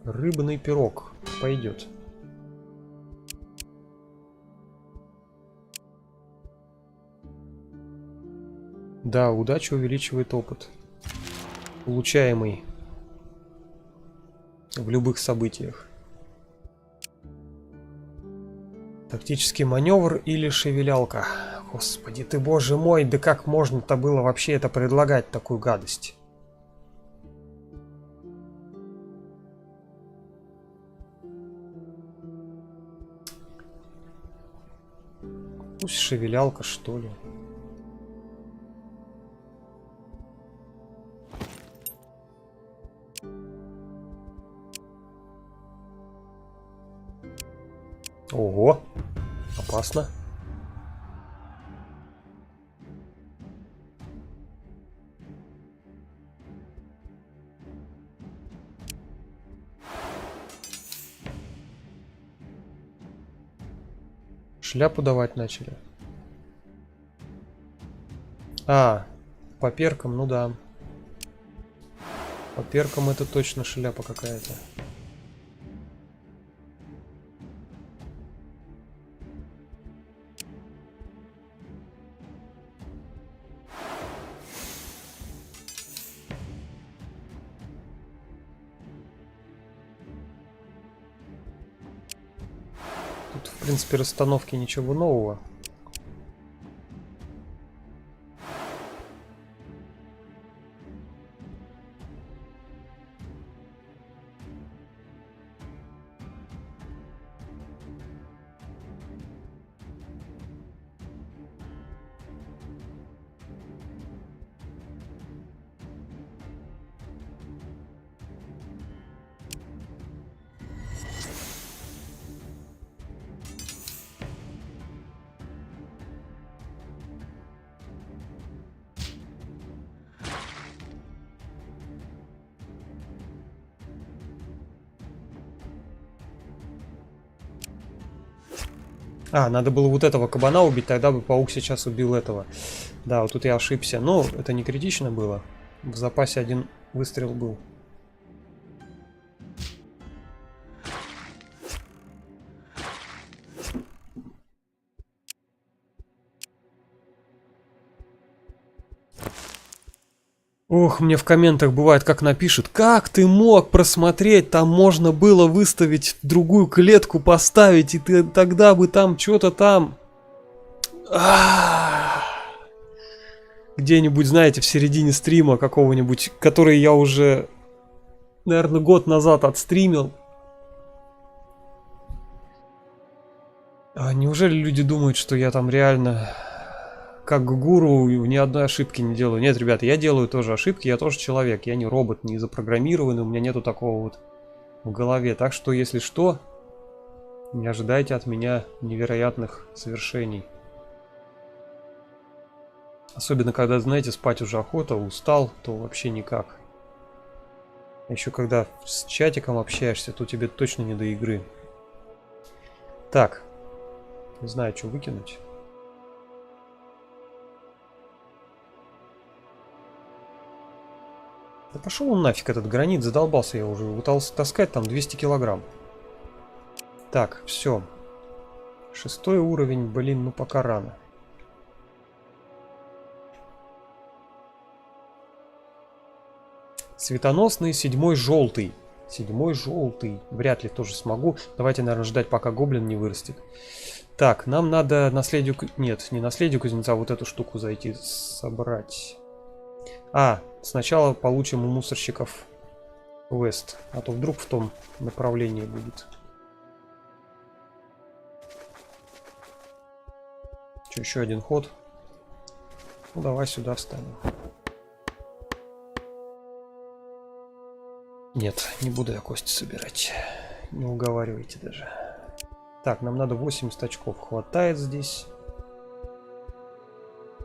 Рыбный пирог пойдет. Да, удача увеличивает опыт, получаемый в любых событиях. Тактический маневр или шевелялка. Господи ты, боже мой, да как можно-то было вообще это предлагать, такую гадость? Пусть шевелялка, что ли. Ого, опасно. Шляпу давать начали. А, по перкам, ну да. По перкам это точно шляпа какая-то. Тут, в принципе, расстановки ничего нового. А, надо было вот этого кабана убить, тогда бы паук сейчас убил этого. Да, вот тут я ошибся. Но это не критично было. В запасе один выстрел был. Ох, мне в комментах бывает, как напишут: как ты мог просмотреть, там можно было выставить другую клетку, поставить, и ты тогда бы там что-то там... Где-нибудь, знаете, в середине стрима какого-нибудь, который я уже, наверное, год назад отстримил. А неужели люди думают, что я там реально... как гуру, ни одной ошибки не делаю? Нет, ребята, я делаю тоже ошибки, я тоже человек, я не робот, не запрограммированный, у меня нету такого вот в голове. Так что, если что, не ожидайте от меня невероятных совершений. Особенно, когда, знаете, спать уже охота, устал, то вообще никак. А еще когда с чатиком общаешься, то тебе точно не до игры. Так, не знаю, что выкинуть. Да пошел он нафиг, этот гранит, задолбался я уже. Пытался таскать там 200 килограмм. Так, все. 6-й уровень, блин, ну пока рано. Светоносный, 7-й желтый. 7-й желтый. Вряд ли тоже смогу. Давайте, наверное, ждать, пока гоблин не вырастет. Так, нам надо наследию... Нет, не наследию кузнеца, а вот эту штуку зайти собрать. А, сначала получим у мусорщиков квест, а то вдруг в том направлении будет. Что, еще один ход? Ну, давай сюда встанем. Нет, не буду я кости собирать. не уговаривайте даже. Так, нам надо 80 очков. Хватает здесь.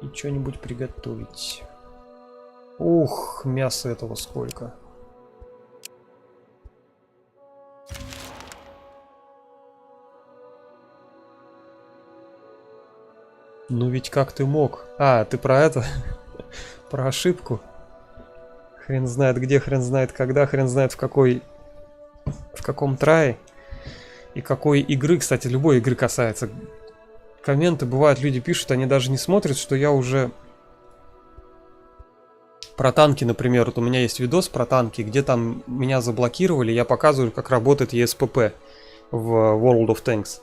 И что-нибудь приготовить. Ух, мяса этого сколько. Ну ведь как ты мог? А, ты про это? Про ошибку? Хрен знает где, хрен знает когда, хрен знает в каком трае. И какой игры, кстати, любой игры касается. Комменты бывают, люди пишут, они даже не смотрят, что я уже... Про танки, например, вот у меня есть видос про танки, где там меня заблокировали, я показываю, как работает ESPP в World of Tanks.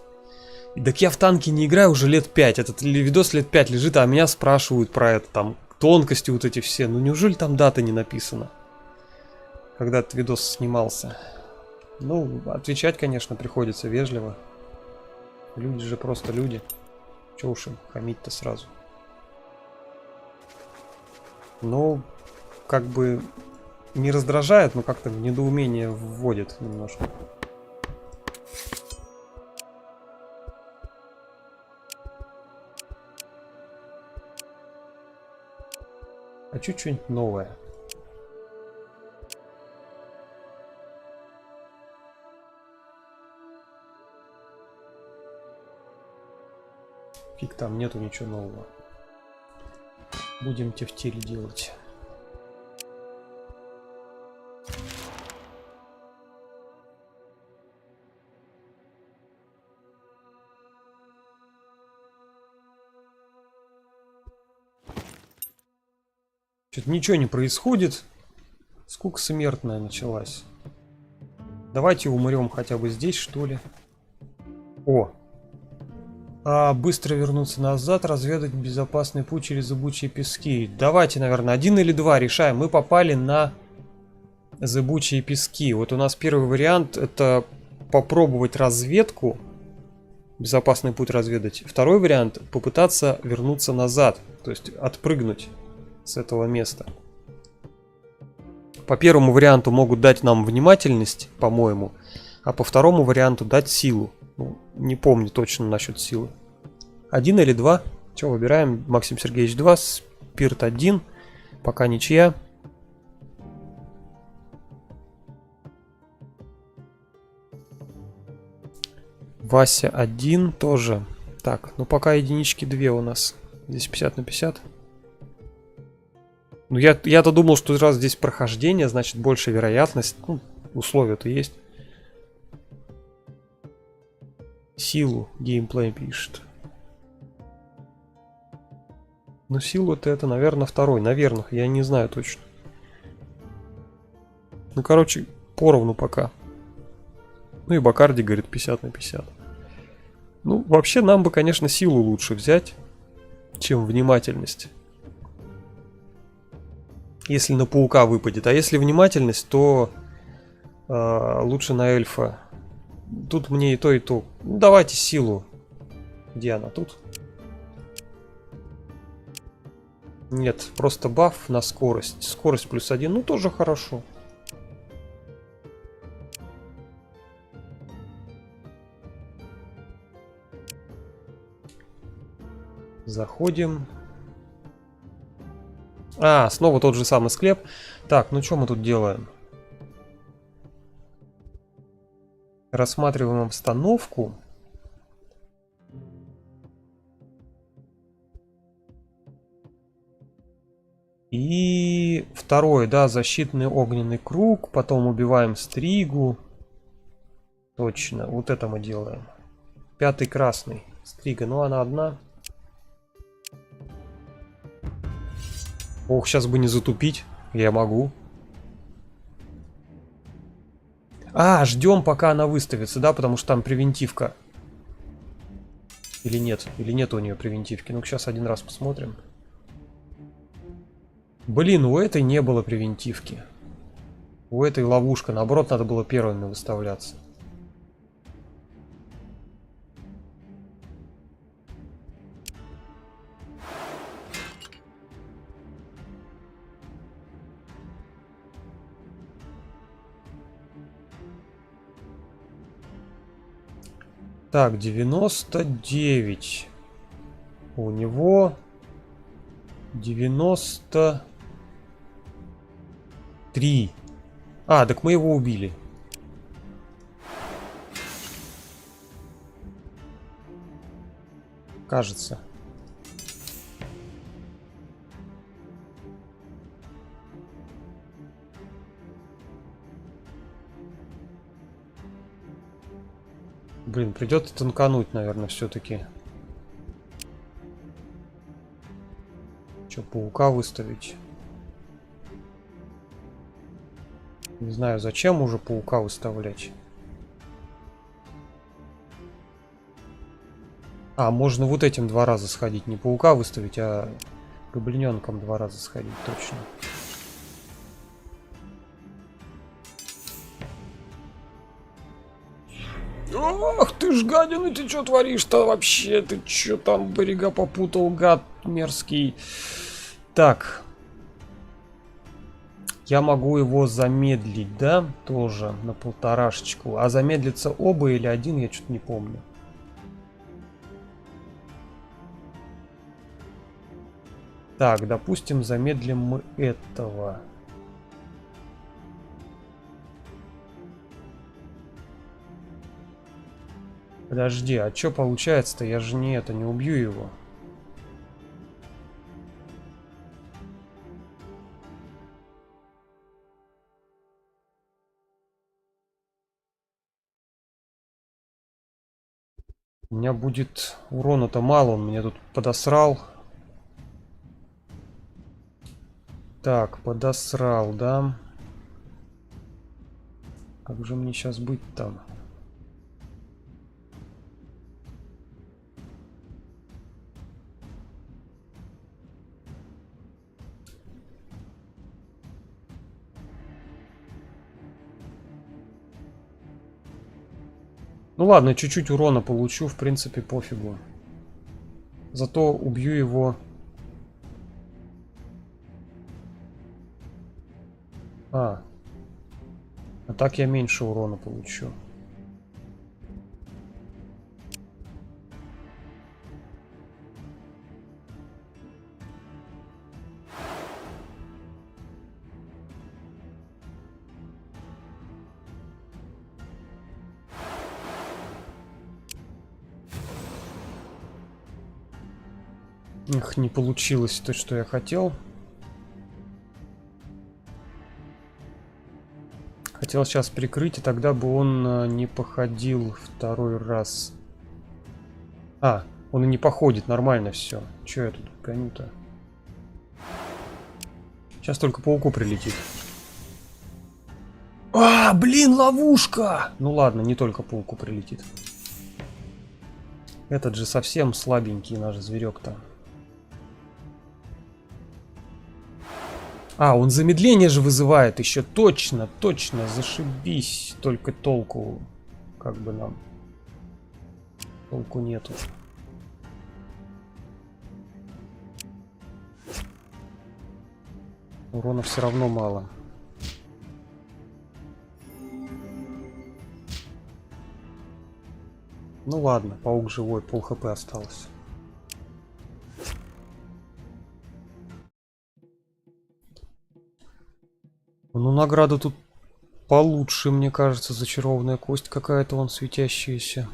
И так я в танки не играю уже лет 5, этот видос лет 5 лежит, а меня спрашивают про это, там, тонкости вот эти все. Ну неужели там дата не написана, когда этот видос снимался? Ну, отвечать, конечно, приходится вежливо. Люди же просто люди. Чё уж им хамить-то сразу. Ну, как бы не раздражает, но как-то в недоумение вводит немножко. А чуть-чуть новое. Фиг там, нету ничего нового. Будем тефтели делать. Что-то ничего не происходит. Скука смертная началась. Давайте умрем хотя бы здесь, что ли. О! Быстро вернуться назад, разведать безопасный путь через зыбучие пески. Давайте, наверное, 1 или 2 решаем. Мы попали на зыбучие пески. Вот у нас первый вариант — это попробовать разведку. Безопасный путь разведать. Второй вариант — попытаться вернуться назад. То есть отпрыгнуть с этого места. По первому варианту могут дать нам внимательность, по-моему. А по второму варианту дать силу. Ну, не помню точно насчет силы. 1 или 2? Что, выбираем? Максим Сергеевич 2, Спирт 1. Пока ничья. Вася 1 тоже. Так, ну пока единички 2 у нас. Здесь 50 на 50. Ну я-то думал, что раз здесь прохождение, значит больше вероятность. Ну, условия-то есть. Силу геймплей пишет. Но силу-то это, наверное, второй. Наверное, я не знаю точно. Ну, короче, поровну пока. Ну и Бакарди говорит 50 на 50. Ну, вообще нам бы, конечно, силу лучше взять, чем внимательность. Если на паука выпадет. А если внимательность, то лучше на эльфа. Тут мне и то, и то. Ну, давайте силу. Где она? Тут? Нет, просто баф на скорость. Скорость +1, ну тоже хорошо. Заходим. Снова тот же самый склеп. Так, ну что мы тут делаем? Рассматриваем обстановку. И второй, да, защитный огненный круг. Потом убиваем стригу. Точно, вот это мы делаем. 5-й красный. Стрига, ну она одна. Ох, сейчас бы не затупить. Я могу. Ждем, пока она выставится, да, потому что там превентивка. Или нет? Или нет у нее превентивки? Ну-ка, сейчас один раз посмотрим. Блин, у этой не было превентивки. У этой ловушка. Наоборот, надо было первыми выставляться. Так, 99. У него 93. А, так мы его убили. Кажется. Блин, придется танкануть, наверное, все-таки. Че, паука выставить? Не знаю, зачем уже паука выставлять. А, можно вот этим 2 раза сходить. Не паука выставить, а гоблиненком 2 раза сходить, точно. Ох ты ж гадина, ты что творишь-то вообще? Ты что там берега попутал, гад мерзкий? Так. Я могу его замедлить, да? Тоже на 1,5. А замедлиться оба или один, я что-то не помню. Так, допустим, замедлим мы этого. Подожди, а что получается-то? Я же не убью его. У меня будет урона-то мало, он меня тут подосрал. Так, подосрал, да? Как же мне сейчас быть там? Ну ладно, чуть-чуть урона получу, в принципе, пофигу. Зато убью его. А так я меньше урона получу. Эх, не получилось то, что я хотел. Хотел сейчас прикрыть, и тогда бы он не походил 2-й раз. А, он и не походит, нормально все. Че я тут гоню-то? Сейчас только пауку прилетит. А, блин, ловушка! Ну ладно, не только пауку прилетит. Этот же совсем слабенький наш зверек-то. А, он замедление же вызывает еще. Точно, точно, зашибись. Только толку, как бы нам. Толку нету. Урона все равно мало. Ну ладно, паук живой, пол хп осталось. Ну, награда тут получше, мне кажется. Зачарованная кость какая-то, вон светящаяся.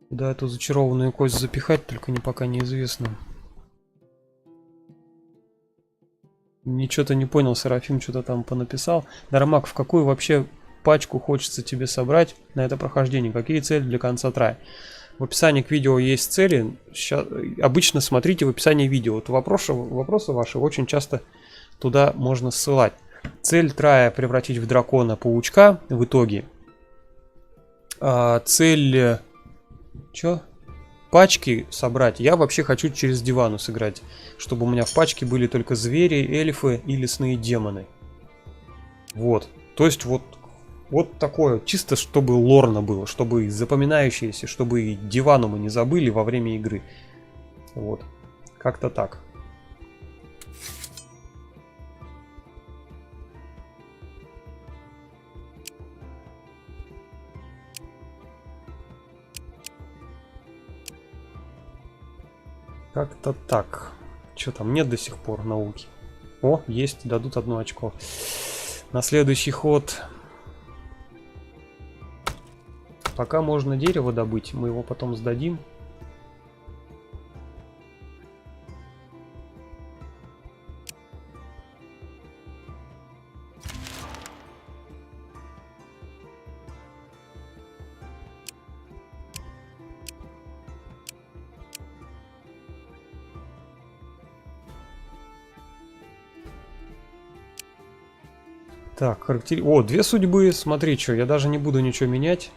Куда эту зачарованную кость запихать, только пока неизвестно. Ничего-то не понял, Серафим что-то там понаписал. Дармак, в какую вообще пачку хочется тебе собрать на это прохождение? Какие цели для конца трая? В описании к видео есть цели. Сейчас, обычно смотрите в описании видео. Вот вопросы ваши очень часто туда можно ссылать. Цель трая превратить в дракона паучка в итоге. Цель... Чё? Пачки собрать. Я вообще хочу через дивану сыграть. Чтобы у меня в пачке были только звери, эльфы и лесные демоны. Вот. То есть вот такое. Чисто чтобы лорно было. Чтобы запоминающееся. Чтобы и дивану мы не забыли во время игры. Вот. Как-то так. Как-то так. Что там, нет до сих пор науки? О, есть, дадут 1 очко. На следующий ход. Пока можно дерево добыть, мы его потом сдадим. Так, О, 2 судьбы. Смотри, что, я даже не буду ничего менять.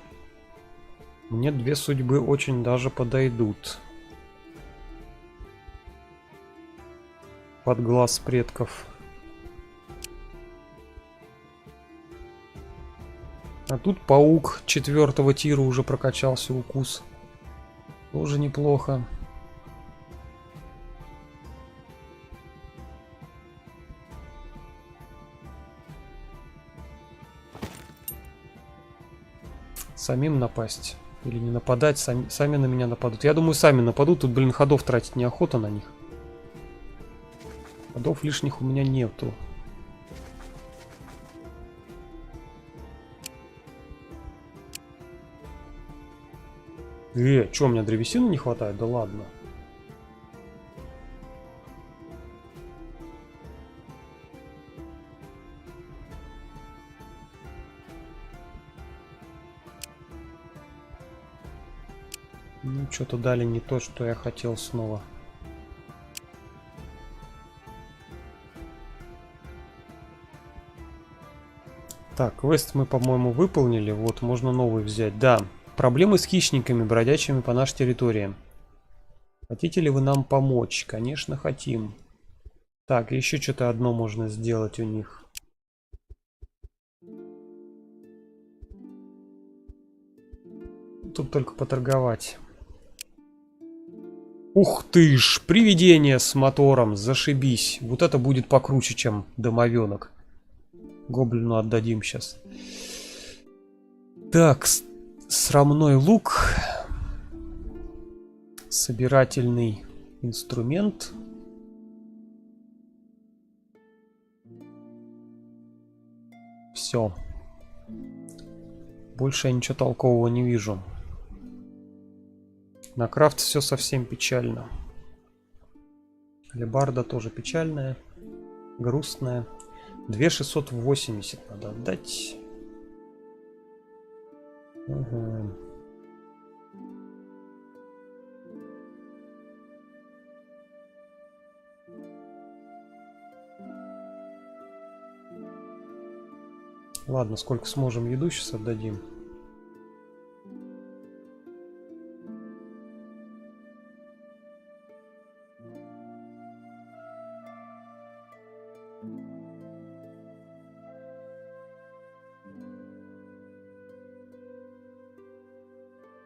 Мне 2 судьбы очень даже подойдут. Под глаз предков. А тут паук 4-го тира уже прокачался, укус. Тоже неплохо. Самим напасть. Или не нападать, сами на меня нападут. Я думаю, сами нападут. Тут, блин, ходов тратить неохота на них. Ходов лишних у меня нету. Чё, у меня древесины не хватает? Да ладно. Ну, что-то дали не то, что я хотел снова. Так, квест мы, по-моему, выполнили. Вот, можно новый взять. Да, проблемы с хищниками, бродячими по нашей территории. Хотите ли вы нам помочь? Конечно, хотим. Так, еще что-то одно можно сделать у них. Тут только поторговать. Ух ты ж, привидение с мотором, зашибись. Вот это будет покруче, чем домовенок. Гоблину отдадим сейчас. Так, срамной лук. Собирательный инструмент. Все. Больше я ничего толкового не вижу. На крафт все совсем печально. Алебарда тоже печальная. Грустная. 2680 надо отдать. Угу. Ладно, сколько сможем еду сейчас отдадим.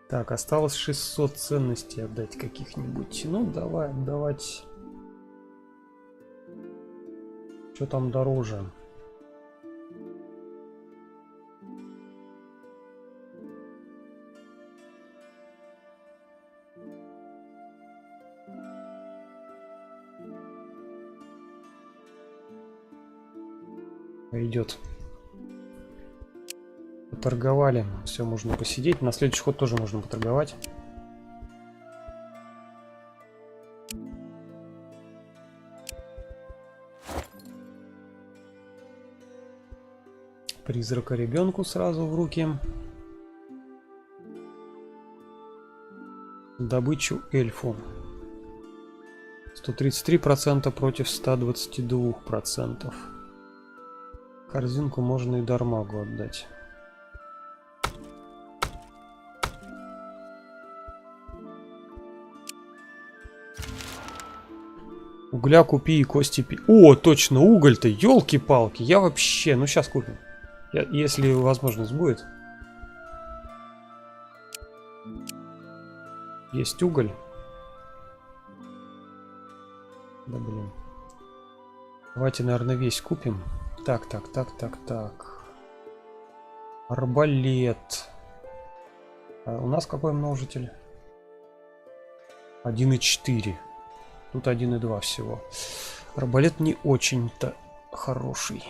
Так, осталось 600 ценностей отдать каких-нибудь. Ну, давай отдавать. Что там дороже? Идет. Поторговали. Все, можно посидеть. На следующий ход тоже можно поторговать. Призрака ребенку сразу в руки. Добычу эльфу. 133% против 122%. Корзинку можно и Дармагу отдать. Угля купи и кости пи. О, точно, уголь-то, елки-палки. Я вообще, ну сейчас купим. Если возможность будет. Есть уголь. Да блин. Давайте, наверное, весь купим. Так. Арбалет. А у нас какой множитель? 1,4. Тут 1,2 всего. Арбалет не очень-то хороший.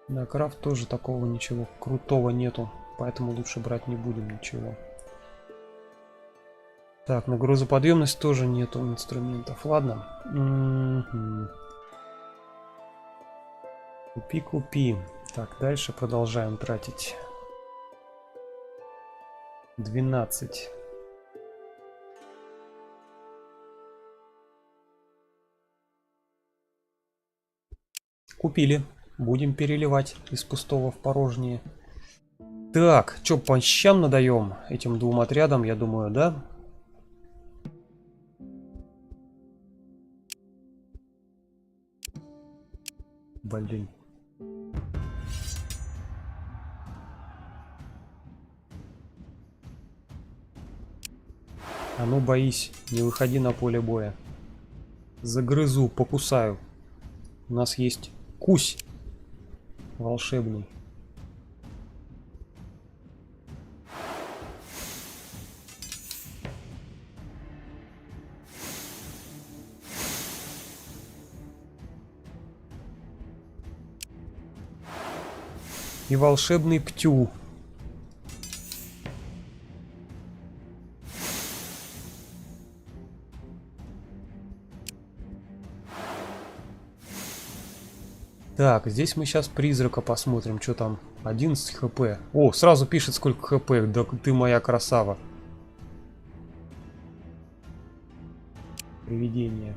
На крафт тоже такого ничего крутого нету. Поэтому лучше брать не будем ничего. Так, на грузоподъемность тоже нету инструментов. Ладно. Купи. Так, дальше продолжаем тратить. 12. Купили. Будем переливать из пустого в порожнее. Так, что, по щам надаем этим двум отрядам, я думаю, да? Блин. А ну, боись, не выходи на поле боя. Загрызу, покусаю. У нас есть кусь волшебный. И волшебный птю. Так, здесь мы сейчас призрака посмотрим, что там. 11 хп. О, сразу пишет, сколько хп. Да ты моя красава. Привидение.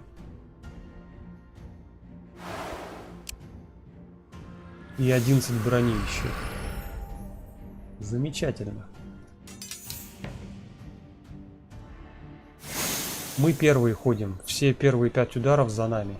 И 11 брони еще. Замечательно. Мы первые ходим. Все первые 5 ударов за нами.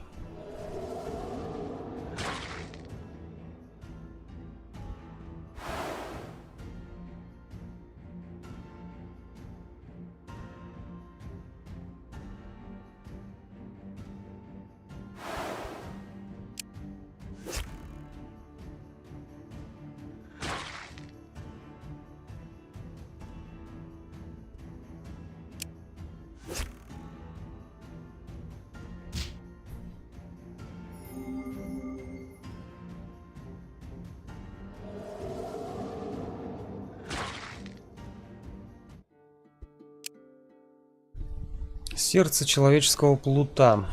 Сердце человеческого плута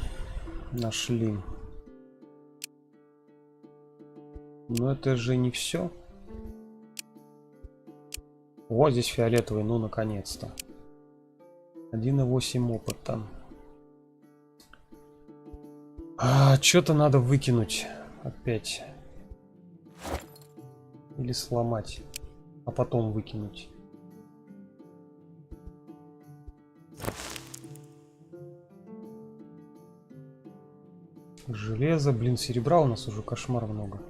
нашли. Но это же не все. Вот здесь фиолетовый, ну наконец-то. 1,8 опыта. Что-то надо выкинуть опять. Или сломать, а потом выкинуть. Железо, блин, серебра у нас уже кошмар много.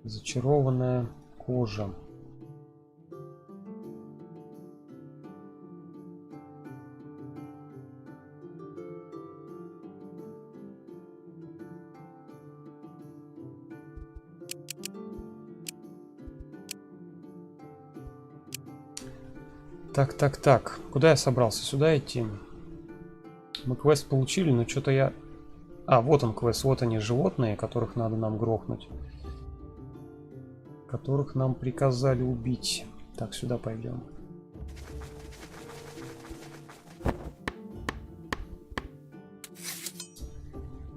Зачарованная кожа. Так. Куда я собрался? Сюда идти? Мы квест получили, но что-то я... вот он квест, вот они животные, которых надо нам грохнуть. Которых нам приказали убить. Так, сюда пойдем.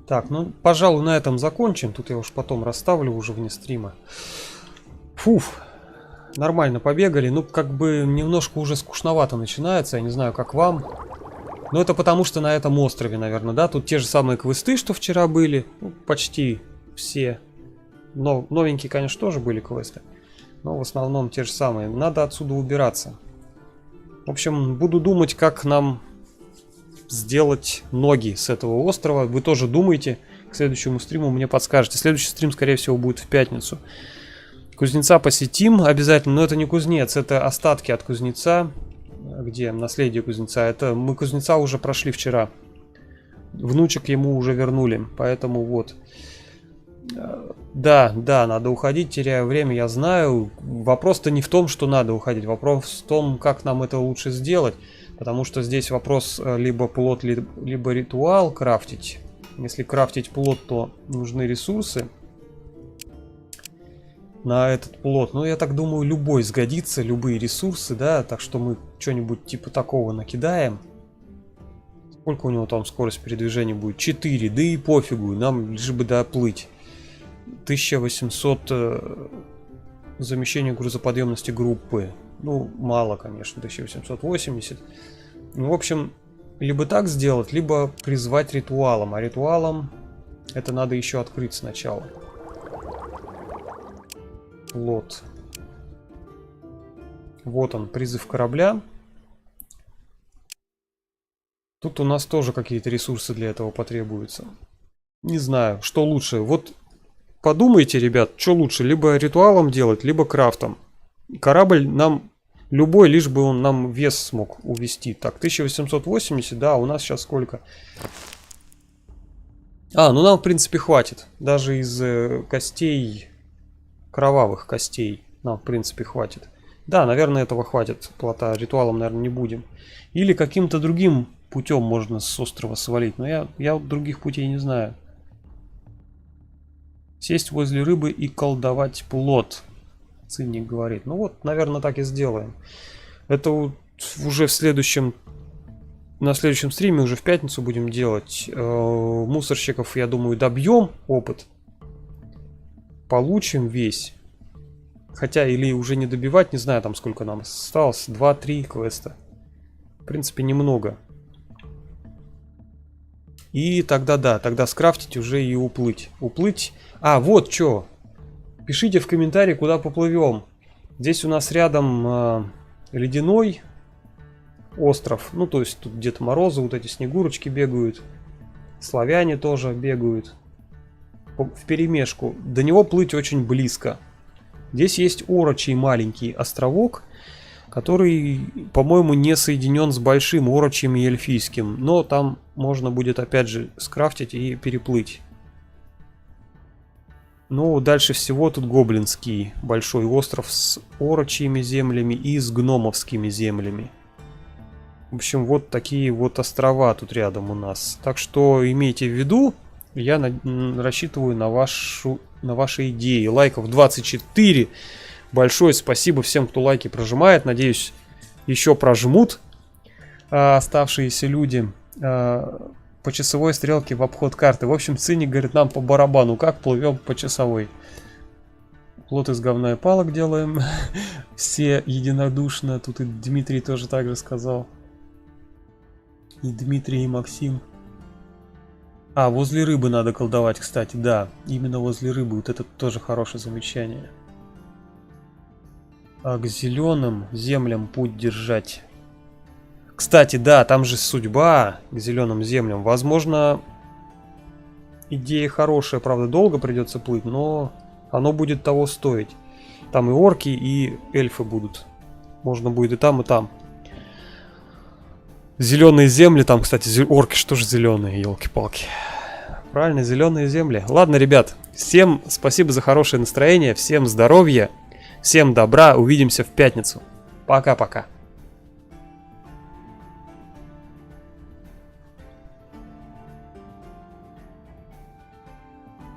Так, ну, пожалуй, на этом закончим. Тут я уж потом расставлю уже вне стрима. Фуф. Нормально побегали. Ну, как бы немножко уже скучновато начинается. Я не знаю, как вам. Но это потому, что на этом острове, наверное, да? Тут те же самые квесты, что вчера были. Ну, почти все. Но новенькие, конечно, тоже были квесты. Но в основном те же самые. Надо отсюда убираться. В общем, буду думать, как нам сделать ноги с этого острова. Вы тоже думаете. К следующему стриму мне подскажете. Следующий стрим, скорее всего, будет в пятницу. Кузнеца посетим обязательно. Но это не кузнец, это остатки от кузнеца. Где? Наследие кузнеца. Это мы кузнеца уже прошли вчера. Внучек ему уже вернули. Поэтому вот. Да, да, надо уходить, теряю время, я знаю. Вопрос-то не в том, что надо уходить, вопрос в том, как нам это лучше сделать. Потому что здесь вопрос либо плот, либо ритуал крафтить. Если крафтить плот, то нужны ресурсы на этот плот. Ну, я так думаю, любой сгодится, любые ресурсы, да. Так что мы что-нибудь типа такого накидаем. Сколько у него там скорость передвижения будет? 4, да и пофигу, нам лишь бы доплыть. 1800 замещение грузоподъемности группы. Ну, мало, конечно, 1880. Ну, в общем, либо так сделать, либо призвать ритуалом. А ритуалом это надо еще открыть сначала. Лот. Вот он, призыв корабля. Тут у нас тоже какие-то ресурсы для этого потребуются. Не знаю, что лучше. Вот подумайте, ребят, что лучше, либо ритуалом делать, либо крафтом. Корабль нам любой, лишь бы он нам вес смог увести. Так, 1880, да, у нас сейчас сколько? Ну нам в принципе хватит. Даже из костей, кровавых костей, нам в принципе хватит. Да, наверное, этого хватит. Плота ритуалом, наверное, не будем. Или каким-то другим путем можно с острова свалить. Но я других путей не знаю. Сесть возле рыбы и колдовать плот. Циник говорит. Ну вот, наверное, так и сделаем. Это уже на следующем стриме, уже в пятницу будем делать. Мусорщиков, я думаю, добьем опыт. Получим весь. Хотя или уже не добивать, не знаю, там сколько нам осталось. 2-3 квеста. В принципе, немного. И тогда, да, тогда скрафтить уже и уплыть. Уплыть. Вот что. Пишите в комментарии, куда поплывем. Здесь у нас рядом ледяной остров. Ну, то есть тут где-то морозы, вот эти снегурочки бегают. Славяне тоже бегают. Вперемешку. До него плыть очень близко. Здесь есть орочий маленький островок, который, по-моему, не соединен с большим орочьим и эльфийским. Но там можно будет опять же скрафтить и переплыть. Ну, дальше всего тут гоблинский большой остров с орочьими землями и с гномовскими землями. В общем, вот такие вот острова тут рядом у нас. Так что имейте в виду, я рассчитываю на ваши идеи. Лайков 24. Большое спасибо всем, кто лайки прожимает. Надеюсь, еще прожмут оставшиеся люди. По часовой стрелке в обход карты. В общем, Циник говорит, нам по барабану. Как плывем по часовой? Плот из говна и палок делаем. Все единодушно. Тут и Дмитрий тоже так же сказал. И Дмитрий, и Максим. Возле рыбы надо колдовать, кстати. Да, именно возле рыбы. Вот это тоже хорошее замечание. К зеленым землям путь держать. Кстати, да, там же судьба к зеленым землям. Возможно, идея хорошая, правда, долго придется плыть, но оно будет того стоить. Там и орки, и эльфы будут. Можно будет и там, и там. Зеленые земли, там, кстати, орки что же зеленые, елки-палки. Правильно, зеленые земли. Ладно, ребят, всем спасибо за хорошее настроение, всем здоровья, всем добра, увидимся в пятницу. Пока-пока.